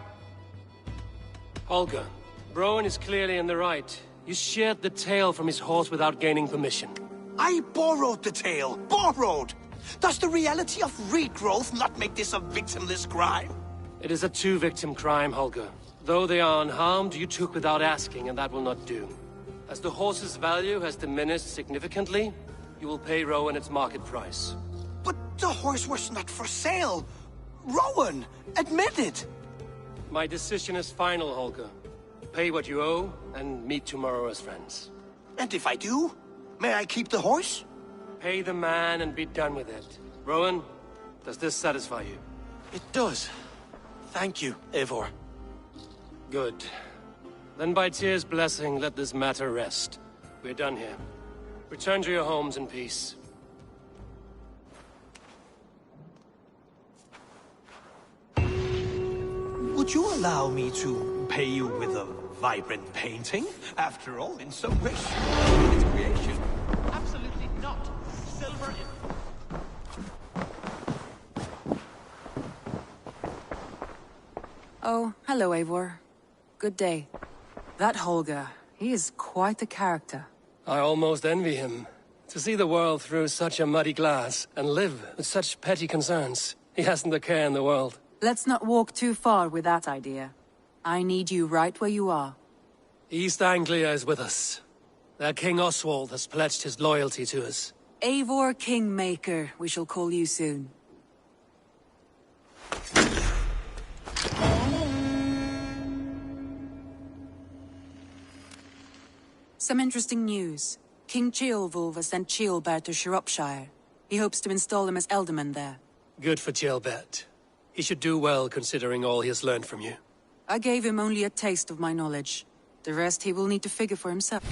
Holger, Rowan is clearly in the right. You sheared the tail from his horse without gaining permission. I borrowed the tail. Borrowed! Does the reality of regrowth not make this a victimless crime? It is a two-victim crime, Holger. Though they are unharmed, you took without asking, and that will not do. As the horse's value has diminished significantly, you will pay Rowan its market price. But the horse was not for sale. Rowan, admit it. My decision is final, Holger. Pay what you owe, and meet tomorrow as friends. And if I do, may I keep the horse? Pay the man and be done with it. Rowan, does this satisfy you? It does. Thank you, Eivor. Good. Then by Tyr's blessing, let this matter rest. We're done here. Return to your homes in peace. Would you allow me to pay you with a vibrant painting? After all, in some ways, it's creation. Absolutely not. Silver is... Oh, hello, Eivor. Good day. That Holger, he is quite the character. I almost envy him. To see the world through such a muddy glass, and live with such petty concerns. He hasn't a care in the world. Let's not walk too far with that idea. I need you right where you are. East Anglia is with us. Their King Oswald has pledged his loyalty to us. Eivor Kingmaker, we shall call you soon. Some interesting news. King Ceolwulf has sent Ceolbert to Shropshire. He hopes to install him as Elderman there. Good for Ceolbert. He should do well considering all he has learned from you. I gave him only a taste of my knowledge. The rest he will need to figure for himself.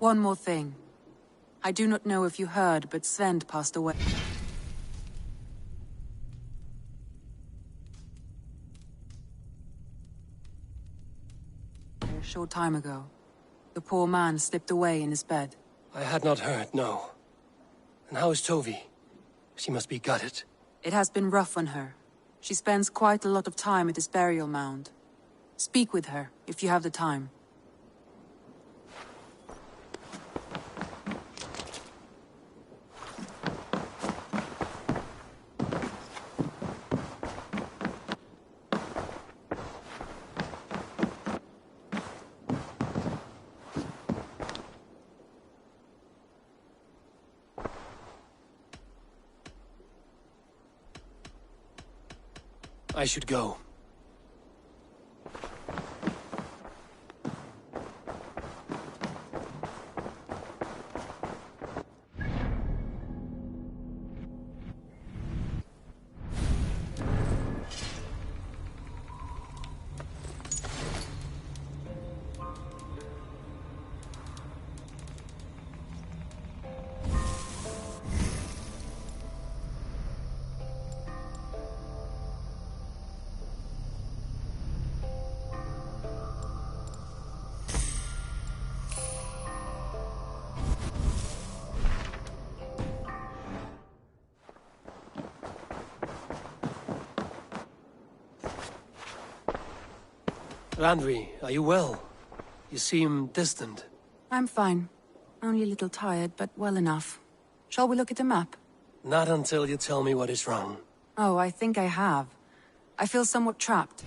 One more thing. I do not know if you heard, but Sven passed away. A short time ago. The poor man slipped away in his bed. I had not heard, no. And how is Tovi? She must be gutted. It has been rough on her. She spends quite a lot of time at his burial mound. Speak with her, if you have the time. I should go. Randvi, are you well? You seem distant. I'm fine. Only a little tired, but well enough. Shall we look at the map? Not until you tell me what is wrong. Oh, I think I have. I feel somewhat trapped.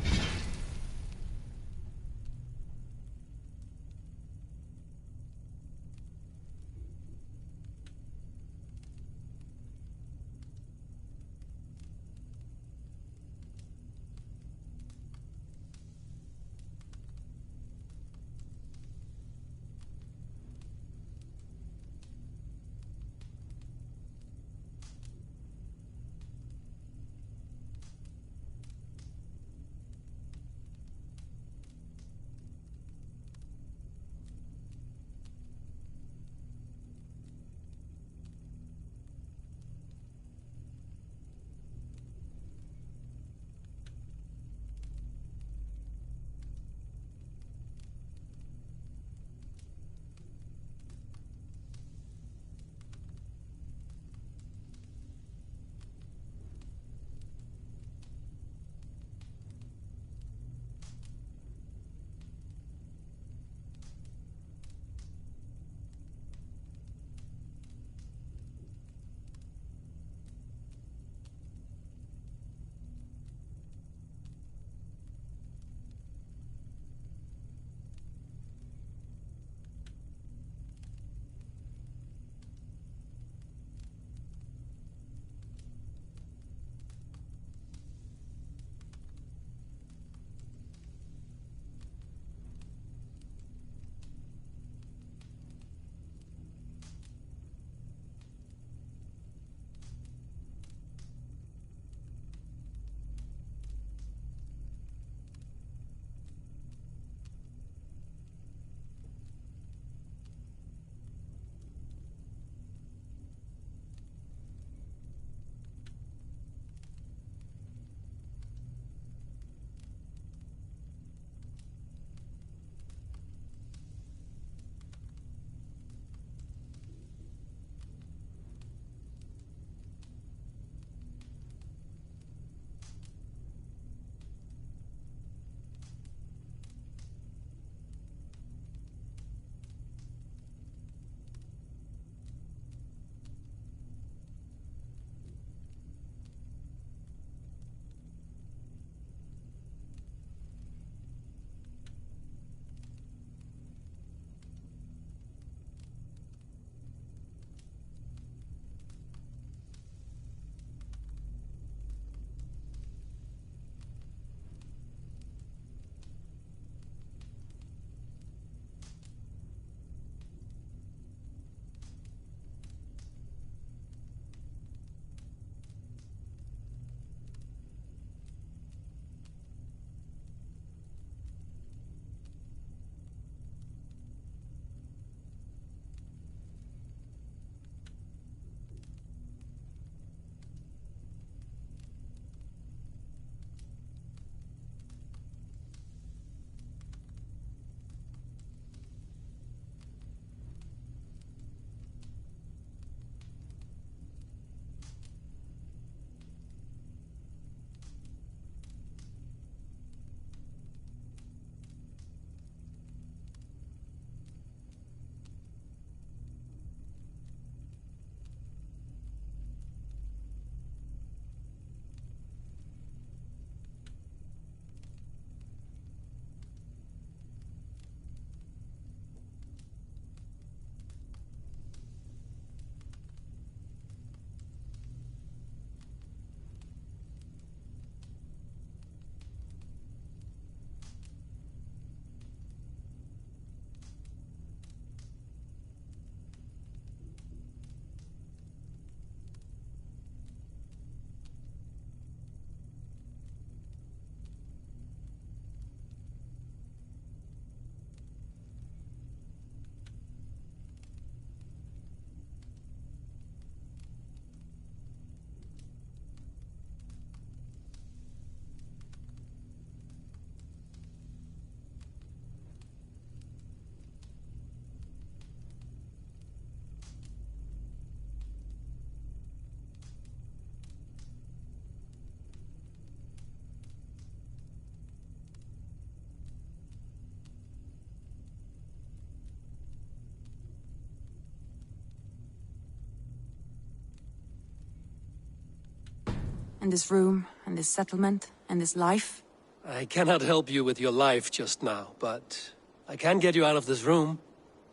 and this room, and this settlement, and this life. I cannot help you with your life just now, but I can get you out of this room.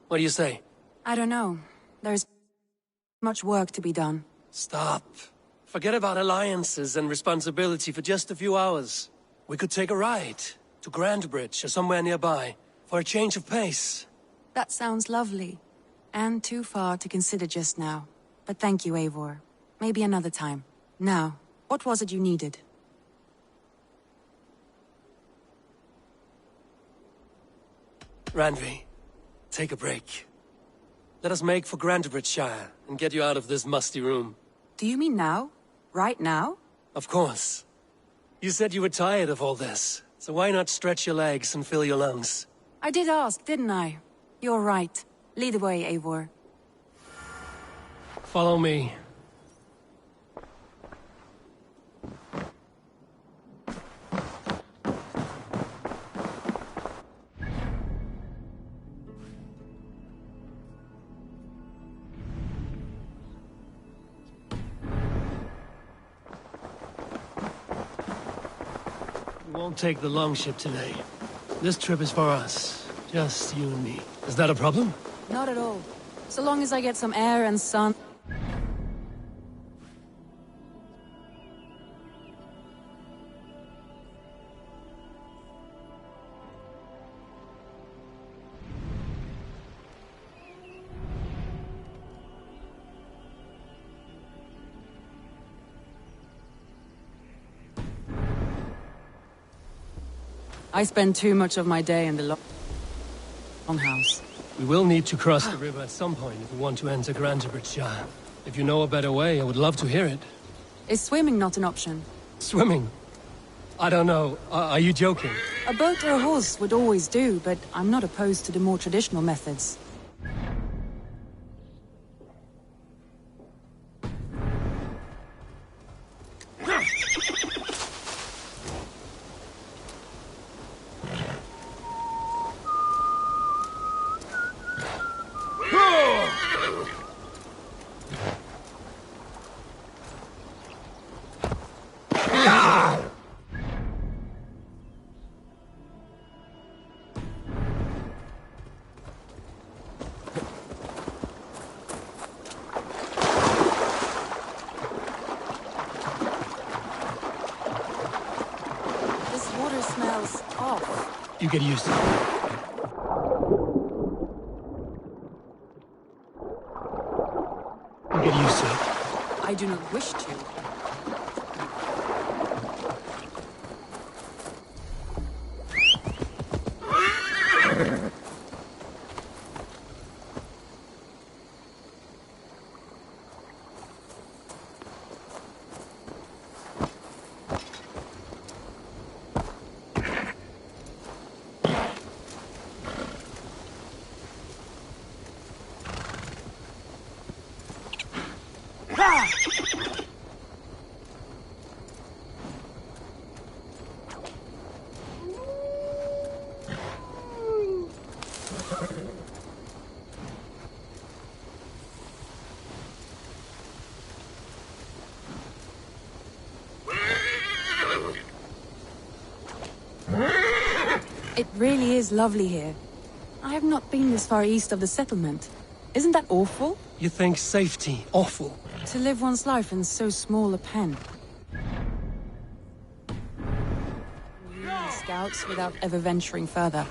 What do you say? I don't know. There's much work to be done. Stop. Forget about alliances and responsibility for just a few hours. We could take a ride to Grantebridge or somewhere nearby for a change of pace. That sounds lovely. And too far to consider just now. But thank you, Eivor. Maybe another time. Now, what was it you needed? Randvi, take a break. Let us make for Grantebridgeshire and get you out of this musty room. Do you mean now? Right now? Of course. You said you were tired of all this, so why not stretch your legs and fill your lungs? I did ask, didn't I? You're right. Lead the way, Eivor. Follow me. We won't take the longship today. This trip is for us. Just you and me. Is that a problem? Not at all. So long as I get some air and sun. I spend too much of my day in the longhouse. We will need to cross the river at some point if we want to enter Grantebridgeshire. If you know a better way, I would love to hear it. Is swimming not an option? Swimming? I don't know. Are you joking? A boat or a horse would always do, but I'm not opposed to the more traditional methods. You get used to it. You get used to it. I do not wish to. It really is lovely here. I have not been this far east of the settlement. Isn't that awful? You think safety awful? To live one's life in so small a pen. Scouts without ever venturing further.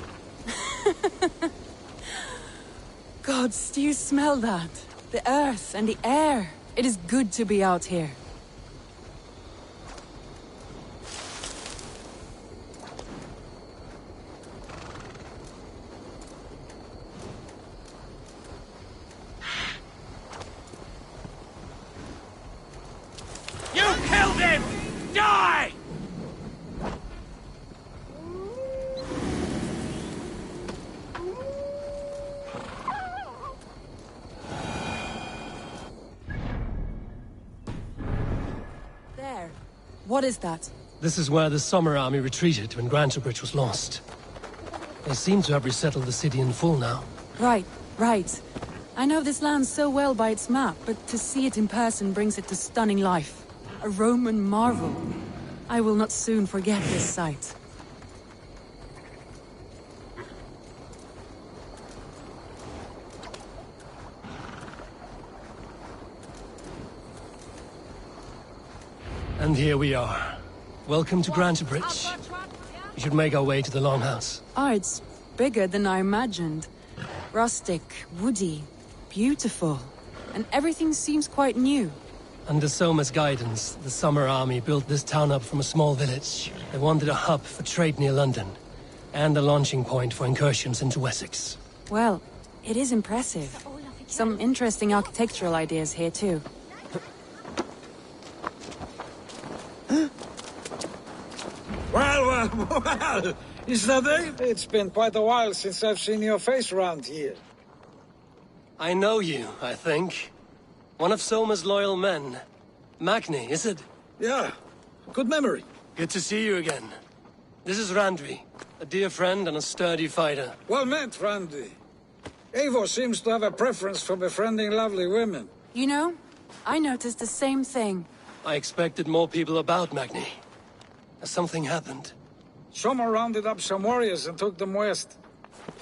Gods, do you smell that? The earth and the air. It is good to be out here. You killed him! Die! There. What is that? This is where the Summer Army retreated when Grantebridge was lost. They seem to have resettled the city in full now. Right, right. I know this land so well by its map, but to see it in person brings it to stunning life. A Roman marvel. I will not soon forget this sight. And here we are. Welcome to Grantebridge. We should make our way to the Longhouse. Ah, it's bigger than I imagined. Rustic, woody, beautiful. And everything seems quite new. Under Soma's guidance, the Summer Army built this town up from a small village. They wanted a hub for trade near London, and a launching point for incursions into Wessex. Well, it is impressive. Some interesting architectural ideas here too. Well, is that it? It's been quite a while since I've seen your face around here. I know you, I think. One of Soma's loyal men. Magni, is it? Yeah, good memory. Good to see you again. This is Randvi, a dear friend and a sturdy fighter. Well met, Randvi. Eivor seems to have a preference for befriending lovely women. You know, I noticed the same thing. I expected more people about Magni. Has something happened? Soma rounded up some warriors and took them west.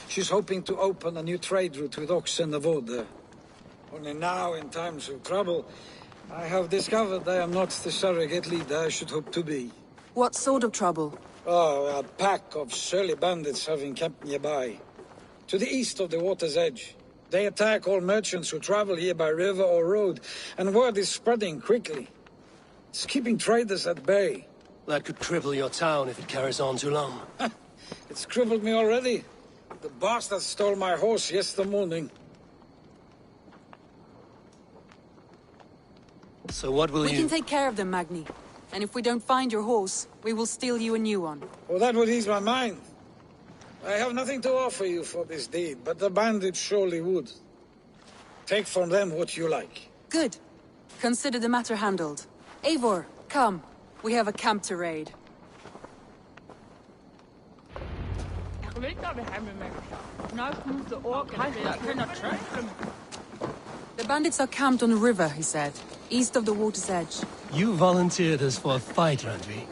She's hoping to open a new trade route with oxen and wood there. Only now, in times of trouble, I have discovered I am not the surrogate leader I should hope to be. What sort of trouble? Oh, a pack of surly bandits have encamped nearby. To the east of the water's edge. They attack all merchants who travel here by river or road, and word is spreading quickly. It's keeping traders at bay. That could cripple your town if it carries on too long. It's crippled me already. The bastard stole my horse yesterday morning. So what will We can take care of them, Magni. And if we don't find your horse, we will steal you a new one. Well, that would ease my mind. I have nothing to offer you for this deed, but the bandits surely would. Take from them what you like. Good. Consider the matter handled. Eivor, come. We have a camp to raid. The bandits are camped on the river, he said. East of the water's edge. You volunteered us for a fight, Randvi.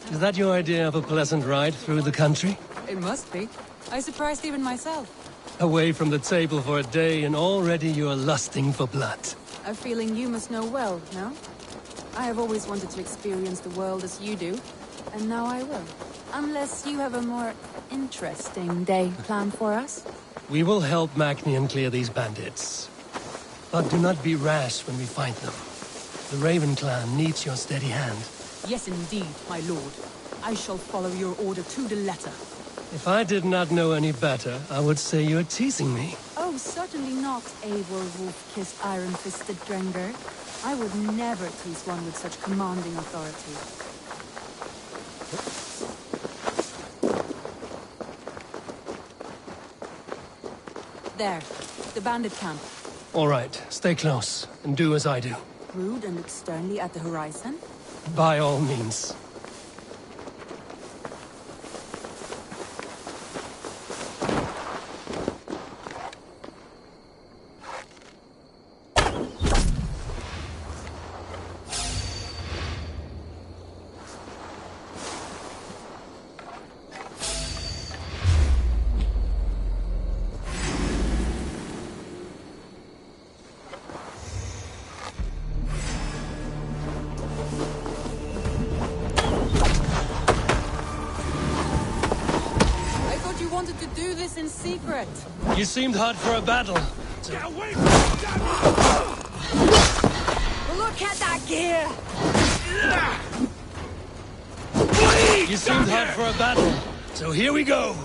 Is that your idea of a pleasant ride through the country? It must be. I surprised even myself. Away from the table for a day and already you are lusting for blood. A feeling you must know well, no? I have always wanted to experience the world as you do, and now I will. Unless you have a more interesting day planned for us? We will help Magnian clear these bandits. But do not be rash when we find them. The Raven clan needs your steady hand. Yes, indeed, my lord. I shall follow your order to the letter. If I did not know any better, I would say you're teasing me. Oh, certainly not, Eivor wolf-kissed iron-fisted Drenger. I would never tease one with such commanding authority. There, the bandit camp. All right, stay close, and do as I do. Brood and look sternly at the horizon? By all means. In secret. You seemed hot for a battle. Get away from Look at that gear! You seemed hot for a battle, so here we go.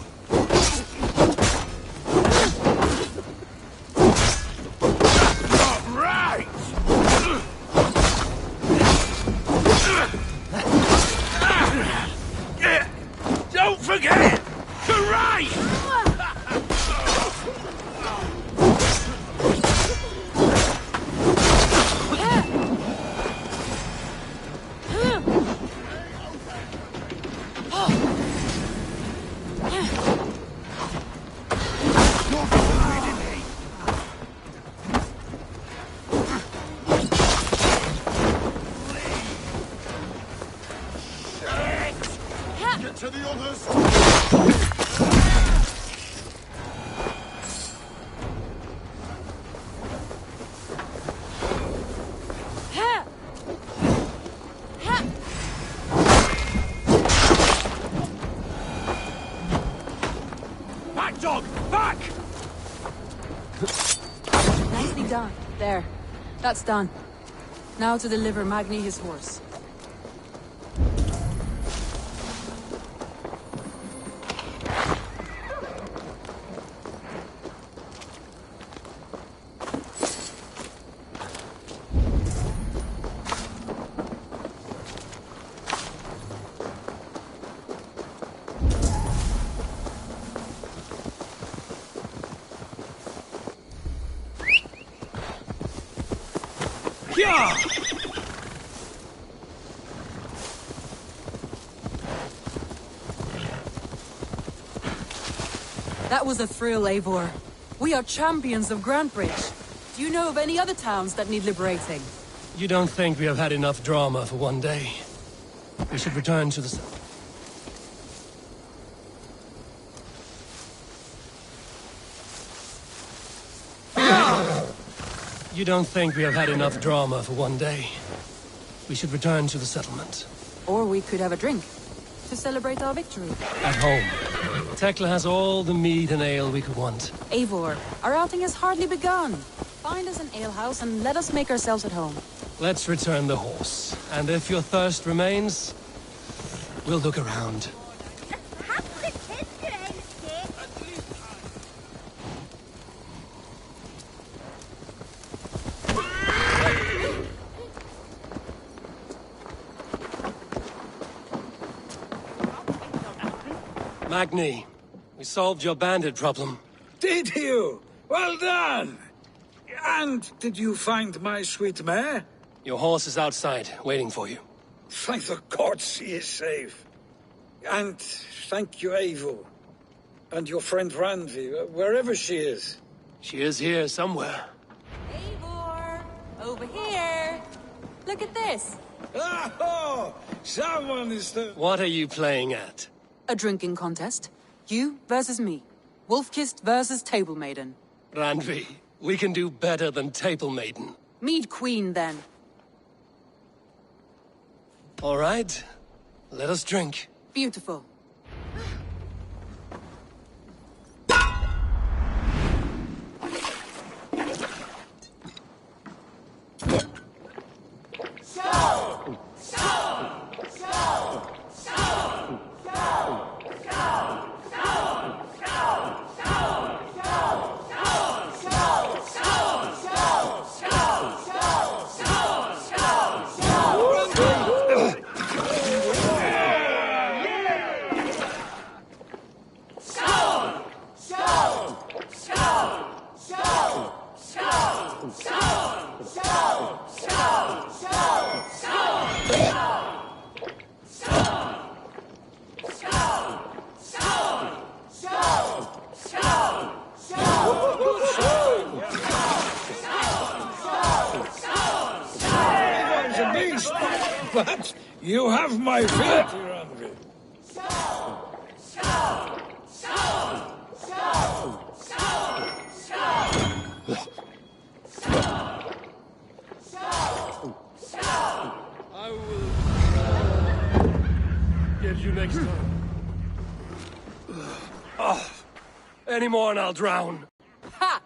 All right. Don't forget to ride. done. There. That's done. Now to deliver Magni his horse. Yeah! That was a thrill, Eivor. We are champions of Grantbridge. Do you know of any other towns that need liberating? You don't think we have had enough drama for one day? We should return to the... You don't think we have had enough drama for one day? We should return to the settlement. Or we could have a drink, to celebrate our victory. At home. Tekla has all the mead and ale we could want. Eivor, our outing has hardly begun. Find us an alehouse and let us make ourselves at home. Let's return the horse. And if your thirst remains, we'll look around. Magni, we solved your bandit problem. Did you? Well done! And did you find my sweet mare? Your horse is outside, waiting for you. Thank the gods he is safe. And thank you, Eivor. And your friend Randvi, wherever she is. She is here somewhere. Eivor! Over here! Look at this! Oh! Someone is the... What are you playing at? A drinking contest. You versus me. Wolf-kissed versus Table Maiden. Randvi, we can do better than Table Maiden. Mead Queen, then. All right. Let us drink. Beautiful. But you have my victory, Randvi. I will get you next time. Any more and I'll drown. Ha!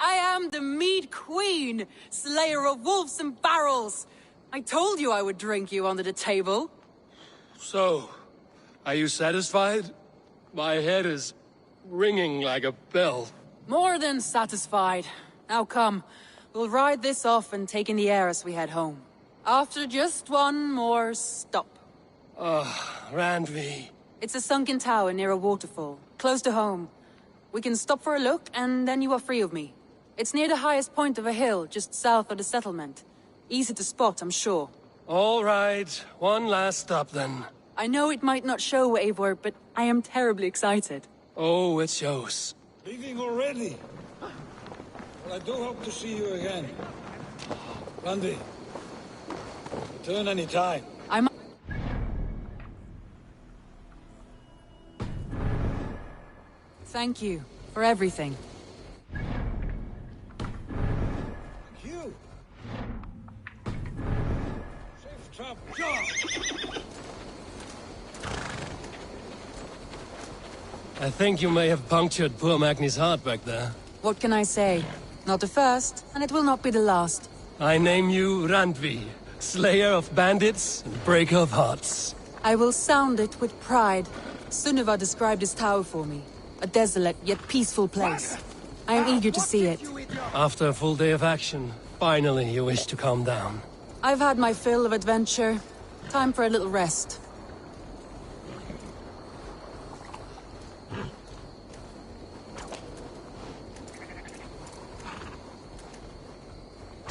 I am the Mead Queen, slayer of wolves and barrels. I told you I would drink you under the table. So, are you satisfied? My head is ringing like a bell. More than satisfied. Now come, we'll ride this off and take in the air as we head home. After just one more stop. Randvi. It's a sunken tower near a waterfall, close to home. We can stop for a look, and then you are free of me. It's near the highest point of a hill, just south of the settlement. Easy to spot, I'm sure. All right, one last stop then. I know it might not show, Eivor, but I am terribly excited. Oh, it shows. Leaving already? Well, I do hope to see you again. Randy, return any time. Thank you for everything. You. Safe travel. I think you may have punctured poor Magni's heart back there. What can I say? Not the first, and it will not be the last. I name you Randvi, slayer of bandits and breaker of hearts. I will sound it with pride. Sunniva described this tower for me. A desolate yet peaceful place. I am eager to see it. After a full day of action, finally you wish to calm down. I've had my fill of adventure. Time for a little rest.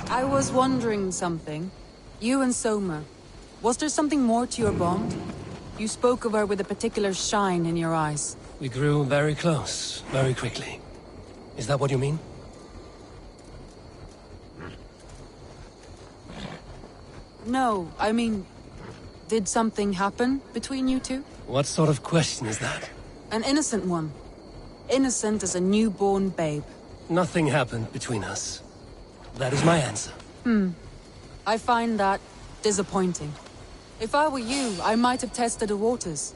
I was wondering something. You and Soma. Was there something more to your bond? You spoke of her with a particular shine in your eyes. We grew very close, very quickly. Is that what you mean? No, I mean... Did something happen between you two? What sort of question is that? An innocent one. Innocent as a newborn babe. Nothing happened between us. That is my answer. I find that disappointing. If I were you, I might have tested the waters.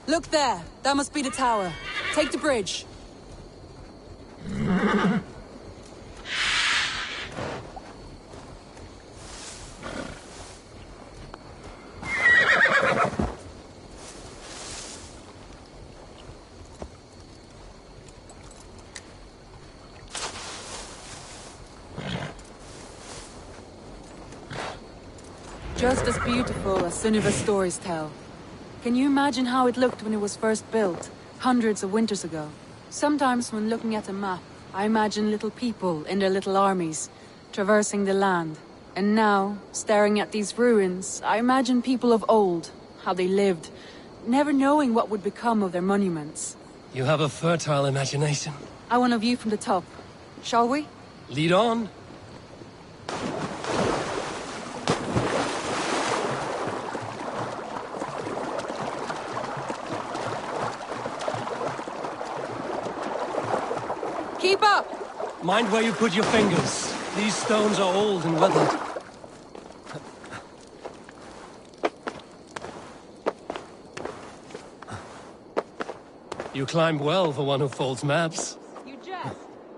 Look there! That must be the tower. Take the bridge. Just as beautiful as Sunniva's stories tell. Can you imagine how it looked when it was first built, hundreds of winters ago? Sometimes when looking at a map, I imagine little people in their little armies, traversing the land. And now, staring at these ruins, I imagine people of old, how they lived, never knowing what would become of their monuments. You have a fertile imagination. I want a view from the top. Shall we? Lead on. Keep up! Mind where you put your fingers. These stones are old and weathered. You climb well for one who folds maps. You jest,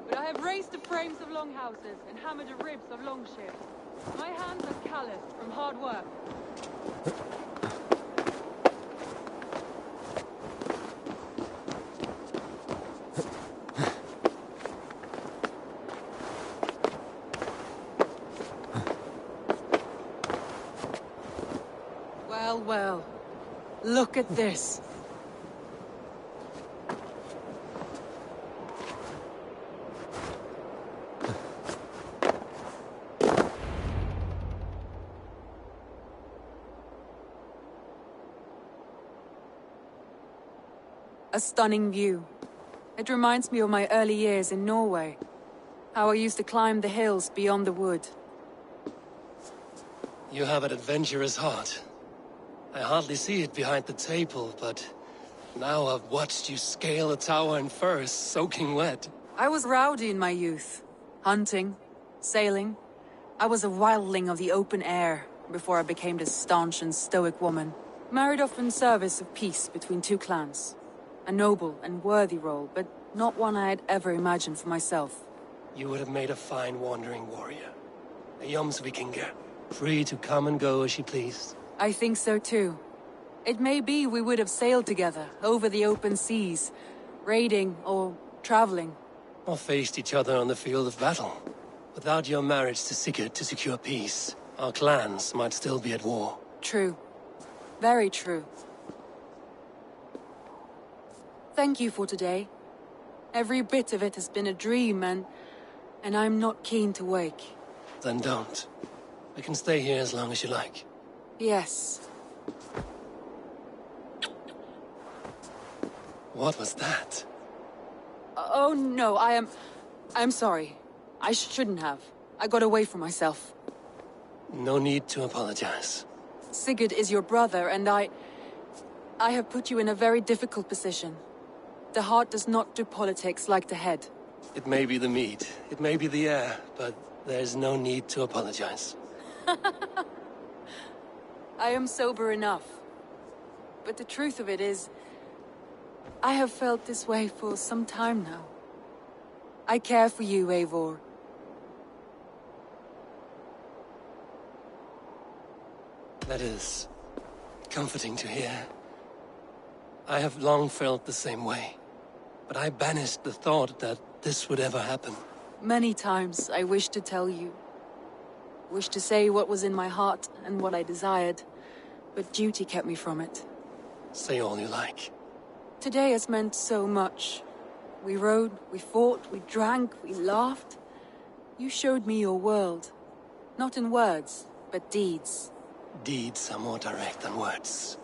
but I have raised the frames of longhouses and hammered the ribs of longships. My hands are calloused from hard work. Well, well. Look at this. A stunning view. It reminds me of my early years in Norway. How I used to climb the hills beyond the wood. You have an adventurous heart. I hardly see it behind the table, but now I've watched you scale a tower in furs, soaking wet. I was rowdy in my youth. Hunting, sailing. I was a wildling of the open air before I became this staunch and stoic woman. Married off in service of peace between two clans. A noble and worthy role, but not one I had ever imagined for myself. You would have made a fine wandering warrior. A Jomsvikinger, free to come and go as she pleased. I think so too. It may be we would have sailed together, over the open seas, raiding or traveling. Or faced each other on the field of battle. Without your marriage to Sigurd to secure peace, our clans might still be at war. True. Very true. Thank you for today. Every bit of it has been a dream, and I'm not keen to wake. Then don't. We can stay here as long as you like. Yes. What was that? Oh no, I'm sorry. I shouldn't have. I got away from myself. No need to apologize. Sigurd is your brother, and I have put you in a very difficult position. The heart does not do politics like the head. It may be the meat, it may be the air, but there's no need to apologize. I am sober enough. But the truth of it is, I have felt this way for some time now. I care for you, Eivor. That is comforting to hear. I have long felt the same way, but I banished the thought that this would ever happen. Many times I wished to tell you. Wished to say what was in my heart and what I desired, but duty kept me from it. Say all you like. Today has meant so much. We rode, we fought, we drank, we laughed. You showed me your world. Not in words, but deeds. Deeds are more direct than words.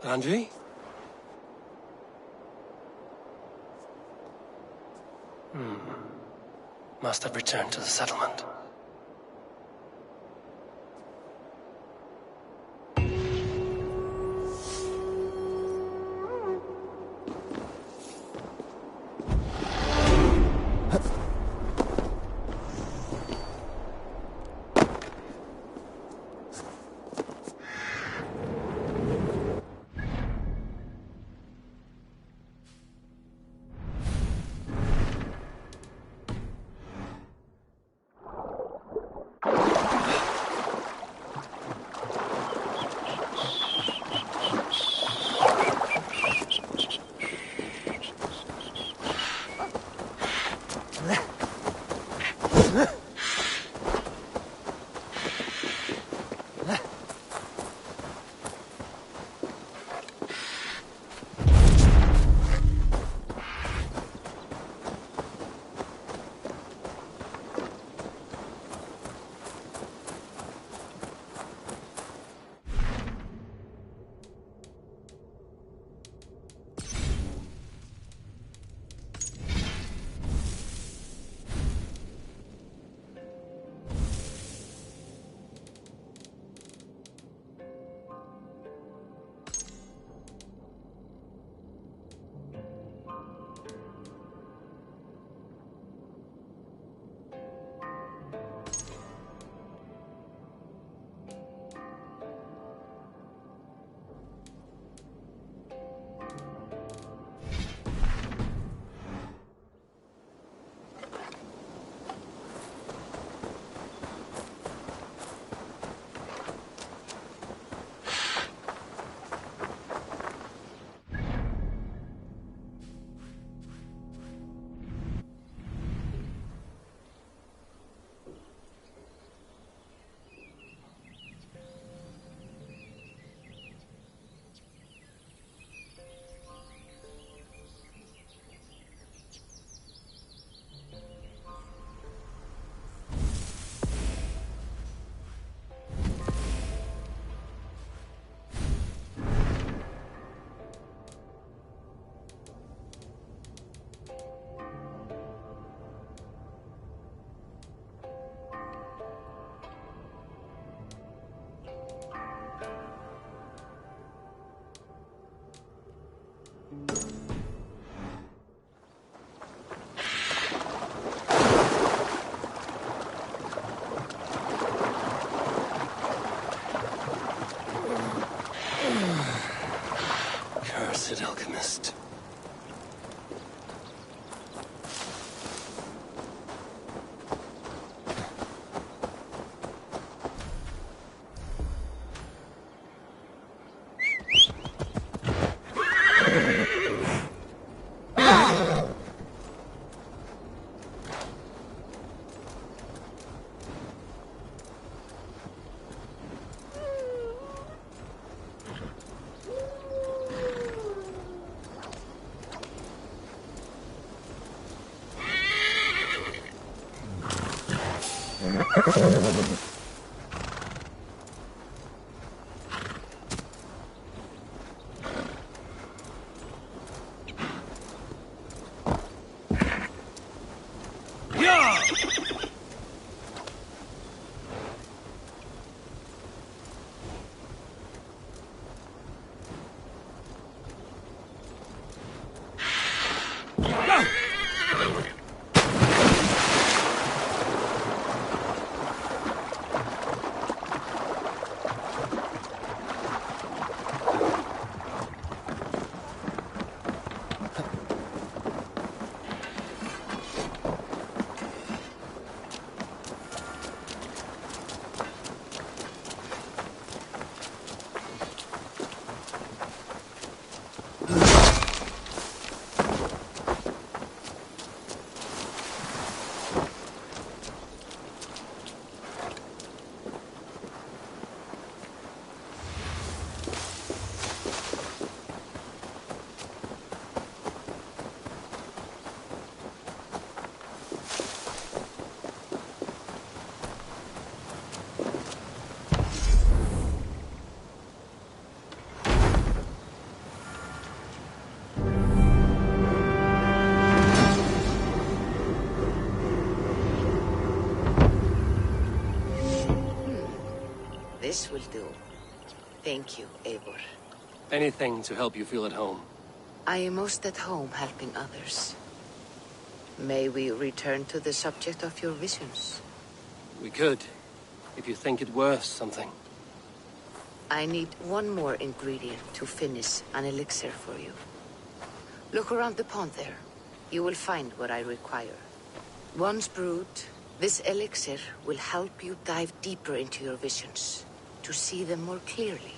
Andri? Must have returned to the settlement. Cursed alchemist. This will do. Thank you, Eivor. Anything to help you feel at home. I am most at home helping others. May we return to the subject of your visions? We could, if you think it worth something. I need one more ingredient to finish an elixir for you. Look around the pond there. You will find what I require. Once brewed, this elixir will help you dive deeper into your visions, to see them more clearly.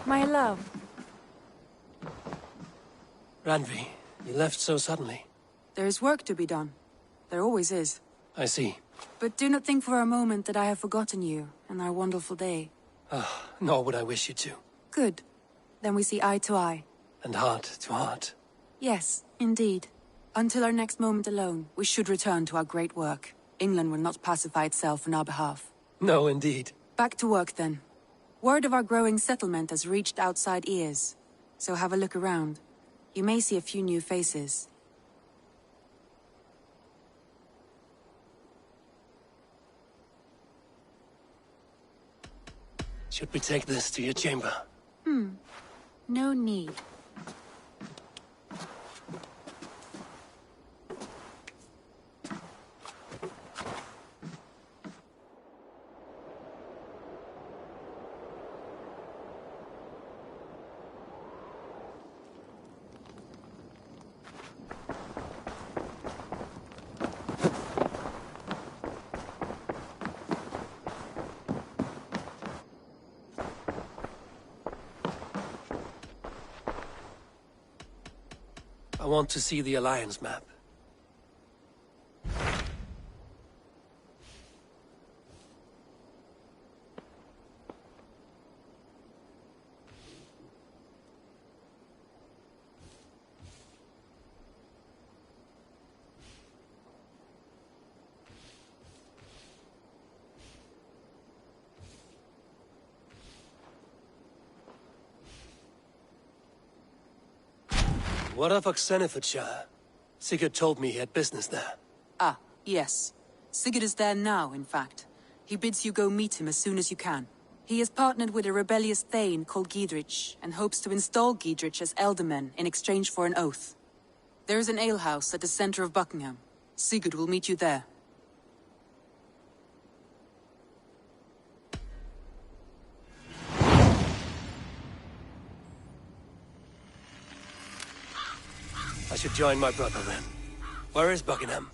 My love. Randvi, you left so suddenly. There is work to be done. There always is. I see. But do not think for a moment that I have forgotten you and our wonderful day. Nor would I wish you to. Good. Then we see eye to eye. And heart to heart. Yes, indeed. Until our next moment alone, we should return to our great work. England will not pacify itself on our behalf. No, indeed. Back to work, then. Word of our growing settlement has reached outside ears. So have a look around. You may see a few new faces. Should we take this to your chamber? No need. I want to see the Alliance map. What of Oxenfordshire? Sigurd told me he had business there. Ah, yes. Sigurd is there now, in fact. He bids you go meet him as soon as you can. He has partnered with a rebellious thane called Giedrich, and hopes to install Giedrich as Elderman in exchange for an oath. There is an alehouse at the center of Buckingham. Sigurd will meet you there. I should join my brother then. Where is Buckingham?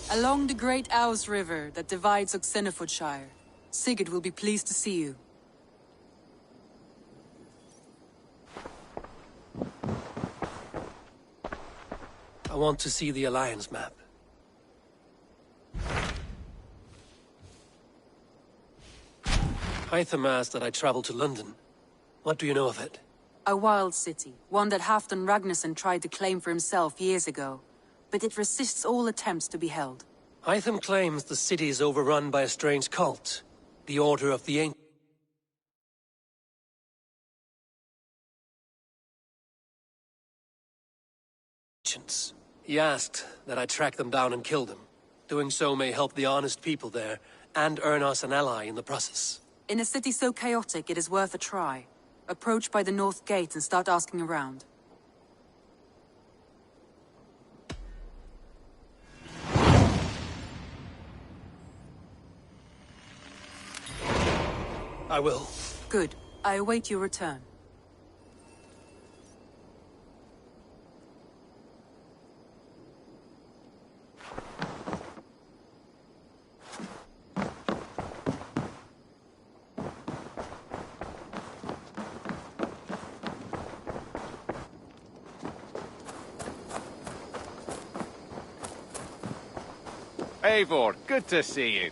Along the great Ouse River that divides Oxenfordshire. Sigurd will be pleased to see you. I want to see the Alliance map. Hytham asked that I travel to London. What do you know of it? A wild city, one that Halfdan Ragnarsson tried to claim for himself years ago. But it resists all attempts to be held. Hytham claims the city is overrun by a strange cult. The Order of the Ancients. He asked that I track them down and kill them. Doing so may help the honest people there, and earn us an ally in the process. In a city so chaotic, it is worth a try. Approach by the North Gate and start asking around. I will. Good. I await your return. Eivor, good to see you.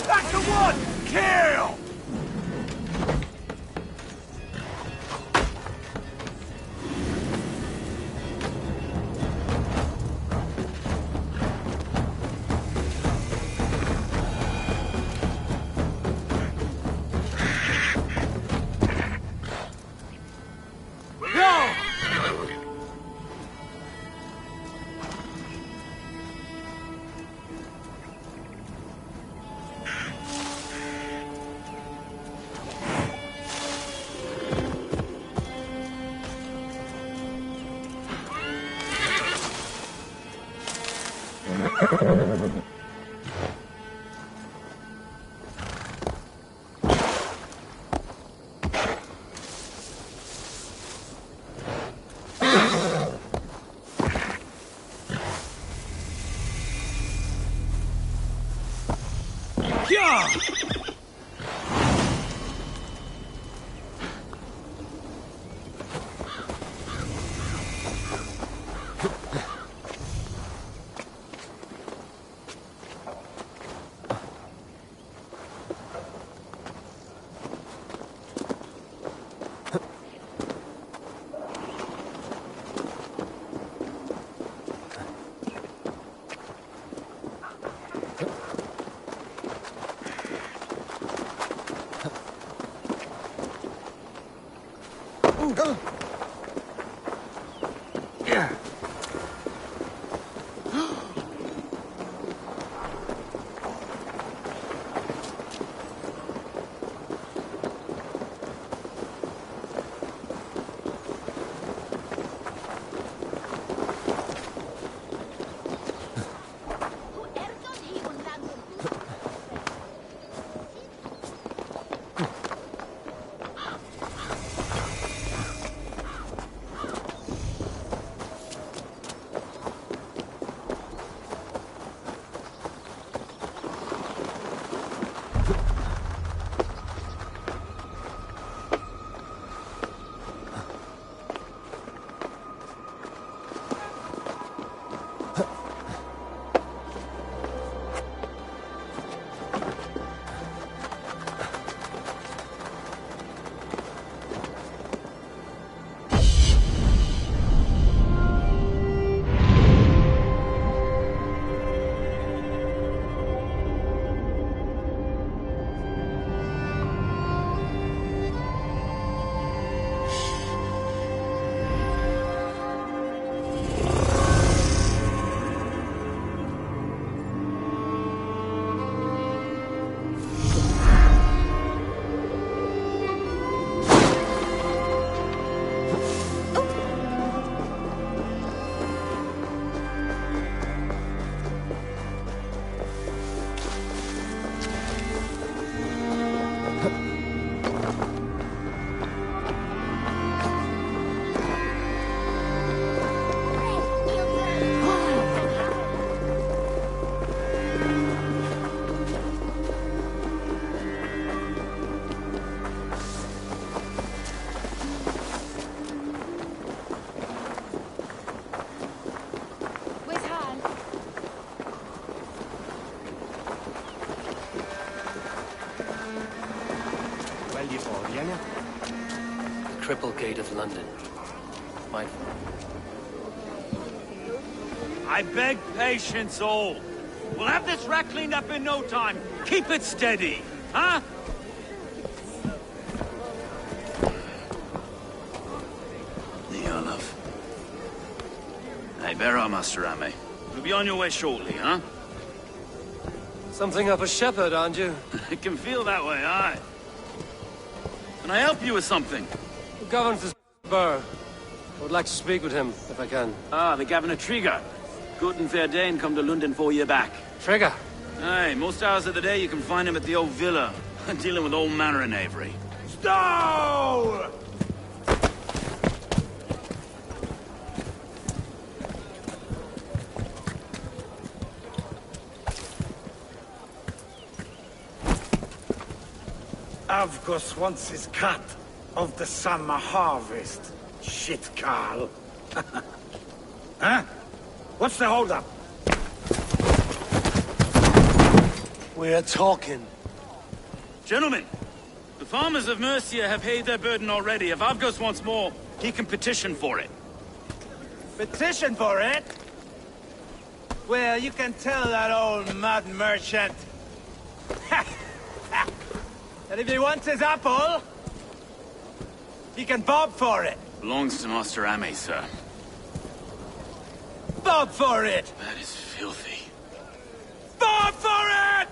That's the one! Kill! Triple Gate of London. My... I beg patience, all. We'll have this wreck cleaned up in no time. Keep it steady, huh? Neolov. Hey, bear up, Master Ame. You'll be on your way shortly, huh? Something of a shepherd, aren't you? It can feel that way, aye. Can I help you with something? The governor's Burr. I would like to speak with him, if I can. Ah, the Governor Trigger. Good and fair Dane come to London for you back. Trigger? Aye, most hours of the day you can find him at the old villa, dealing with all manner of knavery. Stow! Avgos wants his cut of the summer harvest. Shit, Carl. Huh? What's the holdup? We're talking. Gentlemen, the farmers of Mercia have paid their burden already. If Avgos wants more, he can petition for it. Petition for it? Well, you can tell that old mud merchant that if he wants his apple, he can bob for it. Belongs to Master Ame, sir. Bob for it! That is filthy. Bob for it!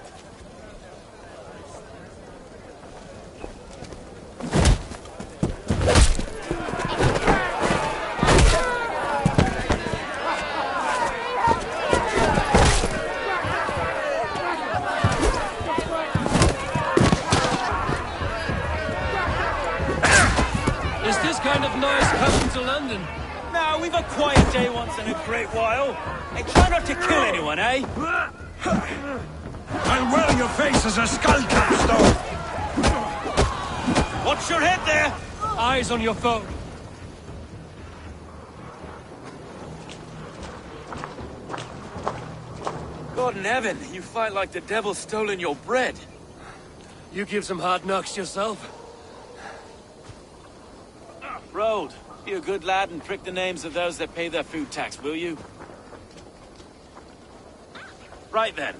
Is this kind of noise coming to London? Now, we've a quiet day once in a great while. And try not to kill anyone, eh? I'll wear your face as a skull capstone! Watch your head there! Eyes on your foe. God in heaven, you fight like the devil's stolen your bread. You give some hard knocks yourself. Road, be a good lad and prick the names of those that pay their food tax, will you? Right then.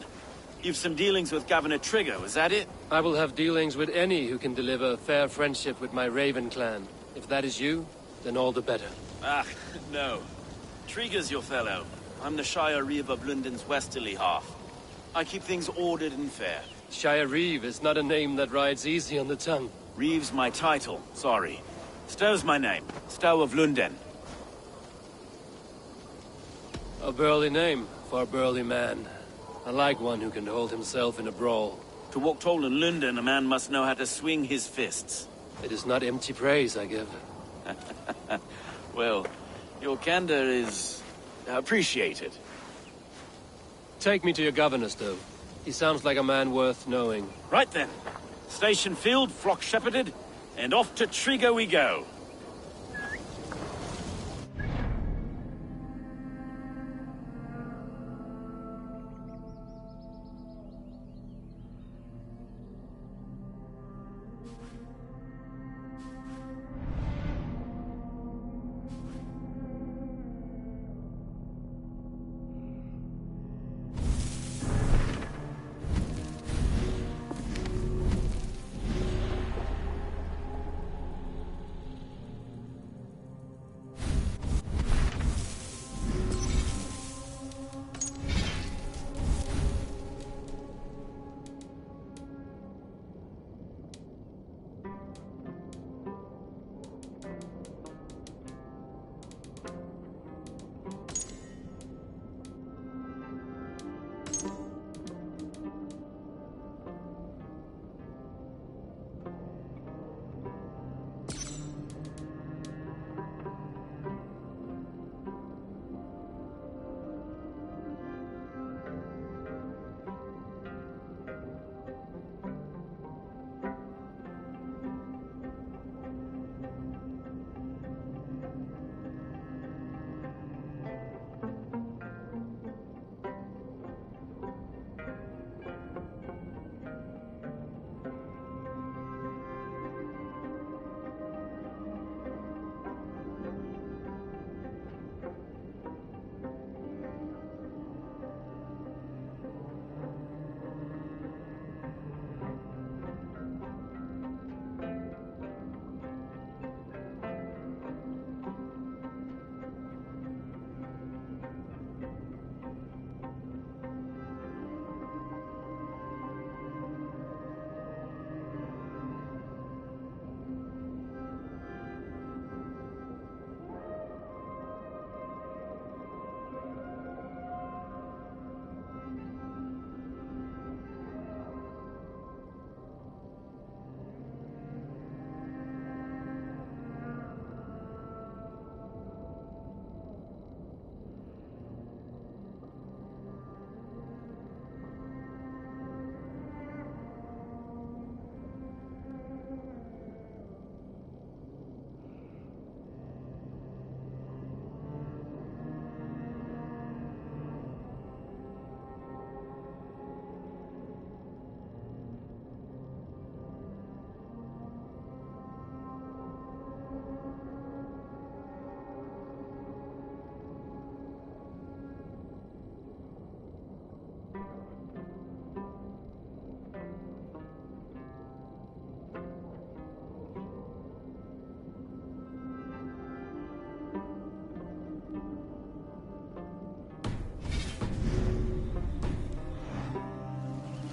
You've some dealings with Governor Trigger, was that it? I will have dealings with any who can deliver a fair friendship with my Raven clan. If that is you, then all the better. Ah, no. Trigger's your fellow. I'm the Shire Reeve of London's westerly half. I keep things ordered and fair. Shire Reeve is not a name that rides easy on the tongue. Reeve's my title, sorry. Stow's my name. Stow of London. A burly name for a burly man. I like one who can hold himself in a brawl. To walk tall in London, a man must know how to swing his fists. It is not empty praise I give. Well, your candor is appreciated. Take me to your governor, Stow. He sounds like a man worth knowing. Right then. Station filled, flock shepherded, and off to Trigger we go.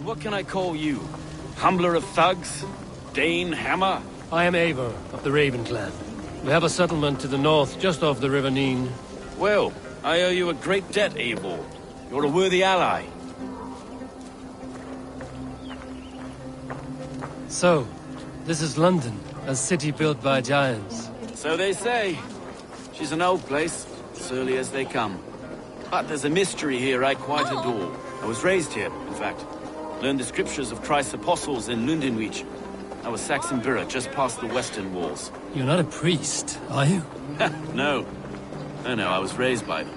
What can I call you? Humbler of thugs? Dane Hammer? I am Eivor of the Raven clan. We have a settlement to the north, just off the River Neen. Well, I owe you a great debt, Eivor. You're a worthy ally. So, this is London, a city built by giants. So they say. She's an old place, surly as they come. But there's a mystery here I quite adore. I was raised here, in fact. Learned the scriptures of Christ's apostles in Lundenwich. I was Saxon Borough, just past the western walls. You're not a priest, are you? No. No, I was raised by them.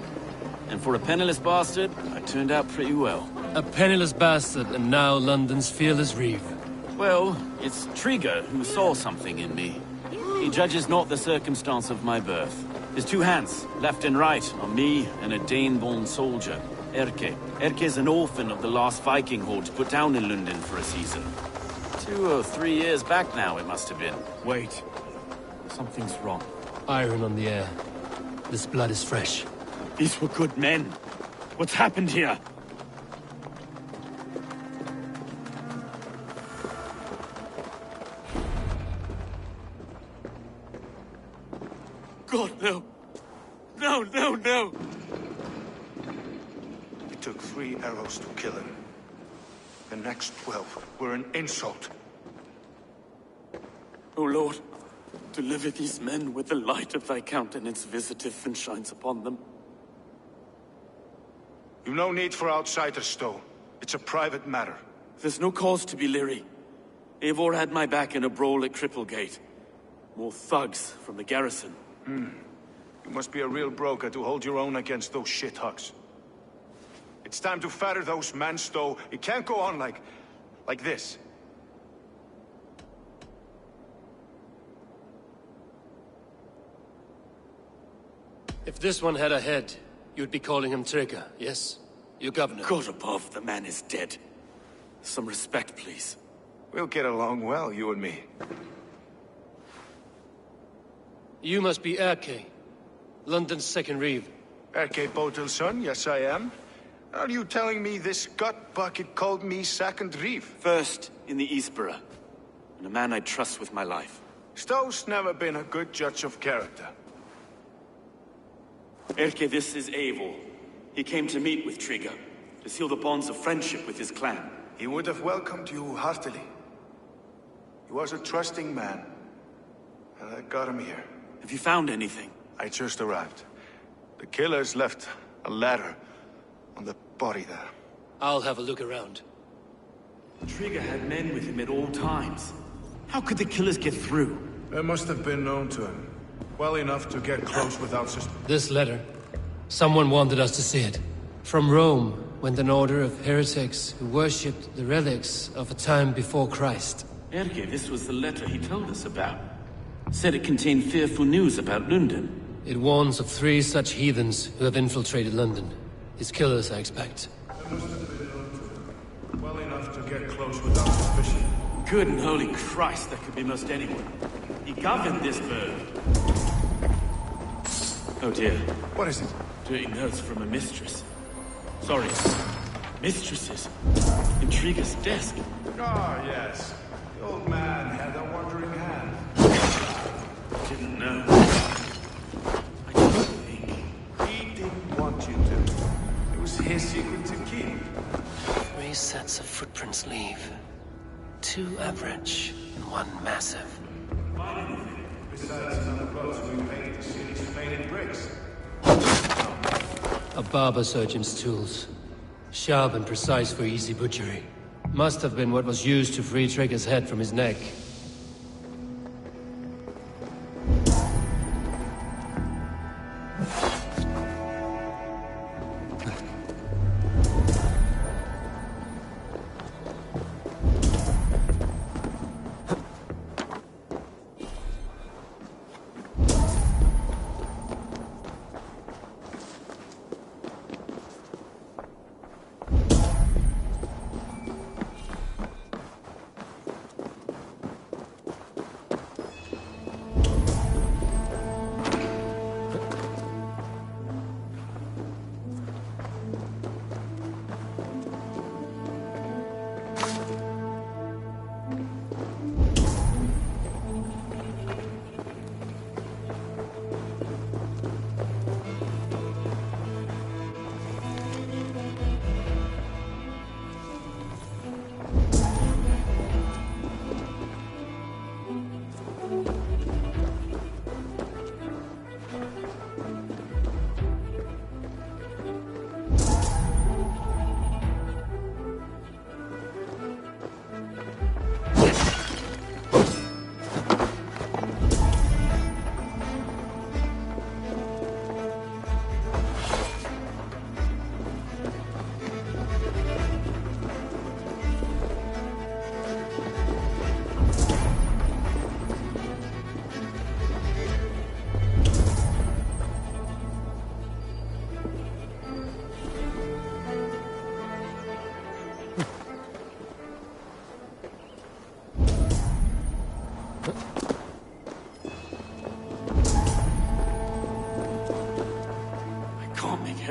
And for a penniless bastard, I turned out pretty well. A penniless bastard, and now London's fearless reeve. Well, it's Trigger who saw something in me. He judges not the circumstance of my birth. His two hands, left and right, on me and a Dane-born soldier, Erke. Erke's an orphan of the last Viking horde put down in London for a season. 2 or 3 years back now, it must have been. Wait. Something's wrong. Iron on the air. This blood is fresh. These were good men. What's happened here? God, no. No. It took 3 arrows to kill him. The next 12 were an insult. O Lord, deliver these men with the light of thy countenance visiteth and shines upon them. You've no need for outsiders, though. It's a private matter. There's no cause to be leery. Eivor had my back in a brawl at Cripplegate. More thugs from the garrison. You must be a real broker to hold your own against those shithugs. It's time to fetter those men, Stowe. It can't go on like this. If this one had a head, you'd be calling him Trigger, yes? Your governor. God above, the man is dead. Some respect, please. We'll get along well, you and me. You must be Erke, London's second reeve. Erke Bodil's son, yes I am. Are you telling me this gut bucket called me second reeve? First in the Eastborough, and a man I trust with my life. Stowe's never been a good judge of character. Erke, this is Eivor. He came to meet with Trigger, to seal the bonds of friendship with his clan. He would have welcomed you heartily. He was a trusting man, and I got him here. Have you found anything? I just arrived. The killers left a ladder on the body there. I'll have a look around. Trigger had men with him at all times. How could the killers get through? They must have been known to him. Well enough to get close without suspicion. This letter. Someone wanted us to see it. From Rome went an order of heretics who worshipped the relics of a time before Christ. Erke, this was the letter he told us about. Said it contained fearful news about London. It warns of 3 such heathens who have infiltrated London. His killers, I expect. They must have been known to him. Well enough to get close without suspicion. Good and holy Christ, that could be most anyone. He governed this bird. Oh dear. What is it? Dirty notes from a mistress. Sorry. Mistresses. In Trigger's desk. Ah, yes. The old man had a wandering hand. Didn't know. I don't think. He didn't want you to. It was his secret to keep. 3 sets of footprints leave. 2 average, and 1 massive. Besides another boat we painted the city's faded bricks. A barber surgeon's tools. Sharp and precise for easy butchery. Must have been what was used to free Trigger's head from his neck.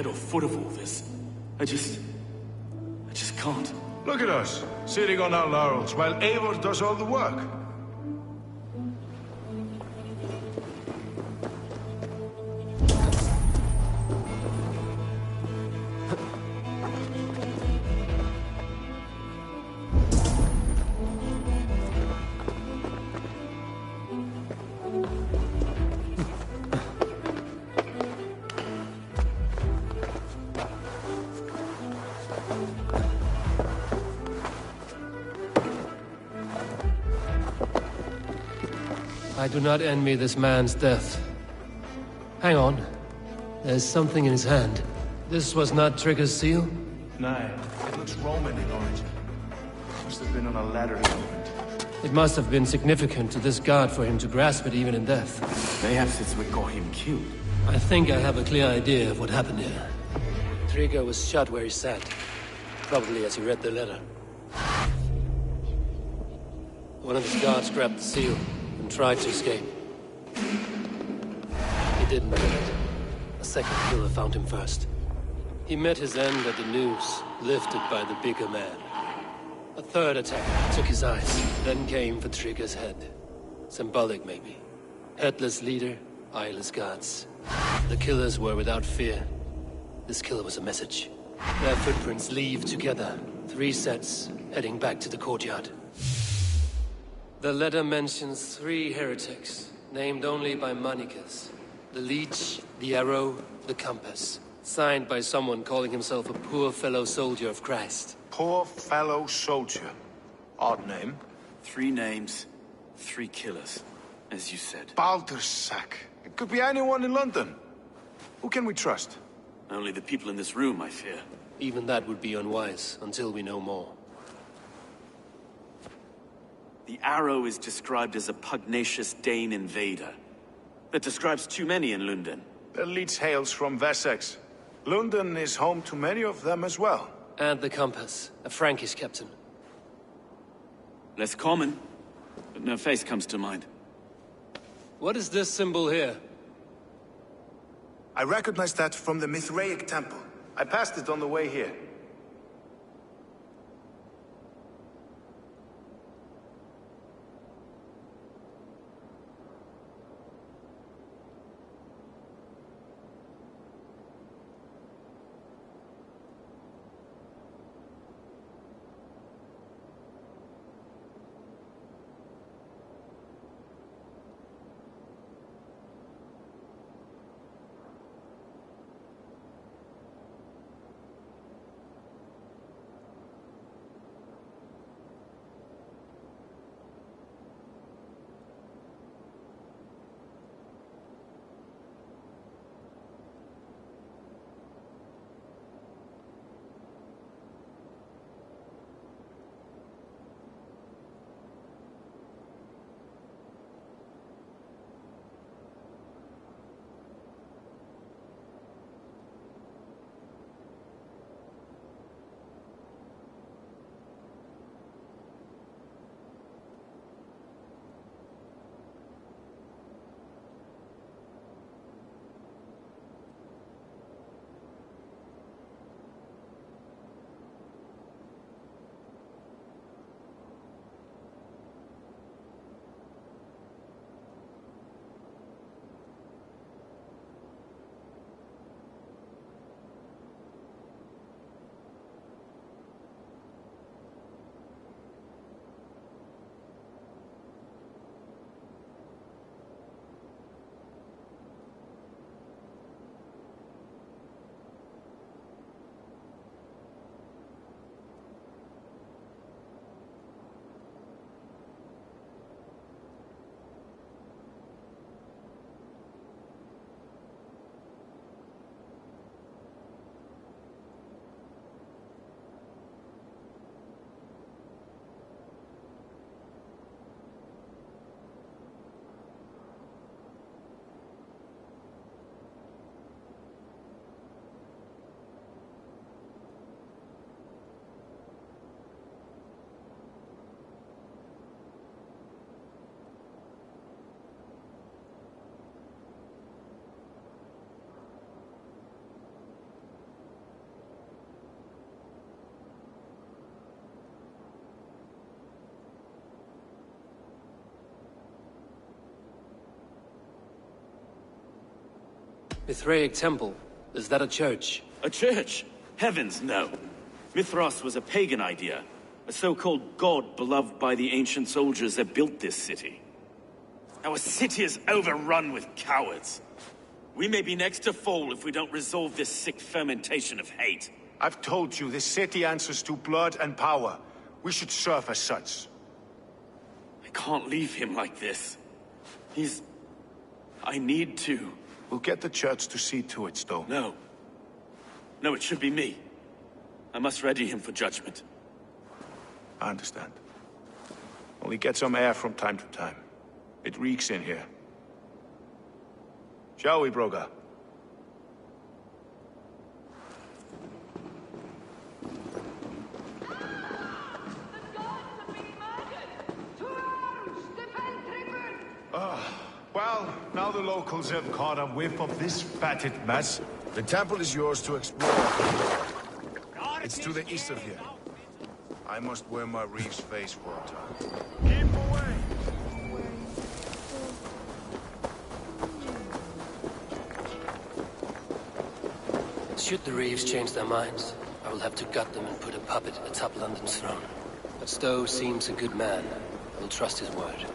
head or foot of all this. I just can't. Look at us, sitting on our laurels, while Eivor does all the work. I do not envy this man's death. Hang on. There's something in his hand. This was not Trigger's seal? No, it looks Roman in origin. Must have been on a ladder he opened. It must have been significant to this god for him to grasp it even in death. Perhaps it's what got him killed. I think I have a clear idea of what happened here. Trigger was shot where he sat. Probably as he read the letter. One of his guards grabbed the seal and tried to escape. He didn't do it. A second killer found him first. He met his end at the noose, lifted by the bigger man. A third attack took his eyes, then came for Trigger's head. Symbolic, maybe. Headless leader, eyeless guards. The killers were without fear. This killer was a message. Their footprints leave together. 3 sets, heading back to the courtyard. The letter mentions 3 heretics, named only by Manicus. The Leech, the Arrow, the Compass. Signed by someone calling himself a poor fellow soldier of Christ. Poor fellow soldier. Odd name. 3 names, 3 killers, as you said. Baldersack. It could be anyone in London. Who can we trust? Only the people in this room, I fear. Even that would be unwise, until we know more. The Arrow is described as a pugnacious Dane invader. That describes too many in London. The Leech hails from Wessex. London is home to many of them as well. And the Compass, a Frankish captain. Less common, but no face comes to mind. What is this symbol here? I recognize that from the Mithraic temple. I passed it on the way here. Mithraic Temple. Is that a church? A church? Heavens, no. Mithras was a pagan idea. A so-called god beloved by the ancient soldiers that built this city. Our city is overrun with cowards. We may be next to fall if we don't resolve this sick fermentation of hate. I've told you, this city answers to blood and power. We should serve as such. I can't leave him like this. I need to. We'll get the church to see to it, Stone. No. No, it should be me. I must ready him for judgment. I understand. Only get some air from time to time. It reeks in here. Shall we, Broga? Well, now the locals have caught a whiff of this fatted mess. The temple is yours to explore. It's to the east of here. I must wear my reef's face for a time. Keep away! Should the Reeves change their minds, I will have to gut them and put a puppet atop London's throne. But Stowe seems a good man. I will trust his word.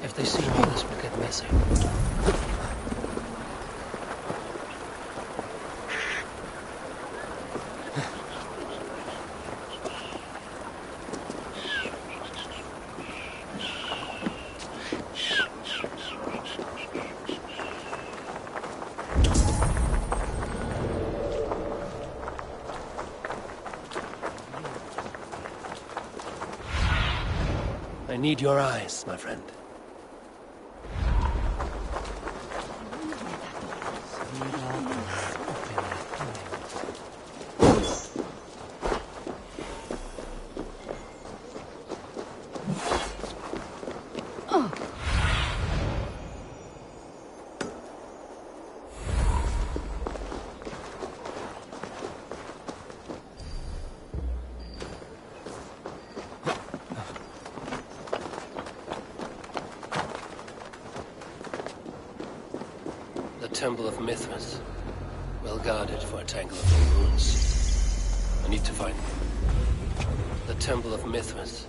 If they see me, this will get messy. I need your eyes, my friend. The Temple of Mithras. Well guarded for a tangle of old ruins. I need to find them. The Temple of Mithras.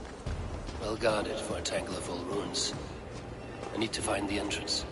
Well guarded for a tangle of old ruins. I need to find the entrance.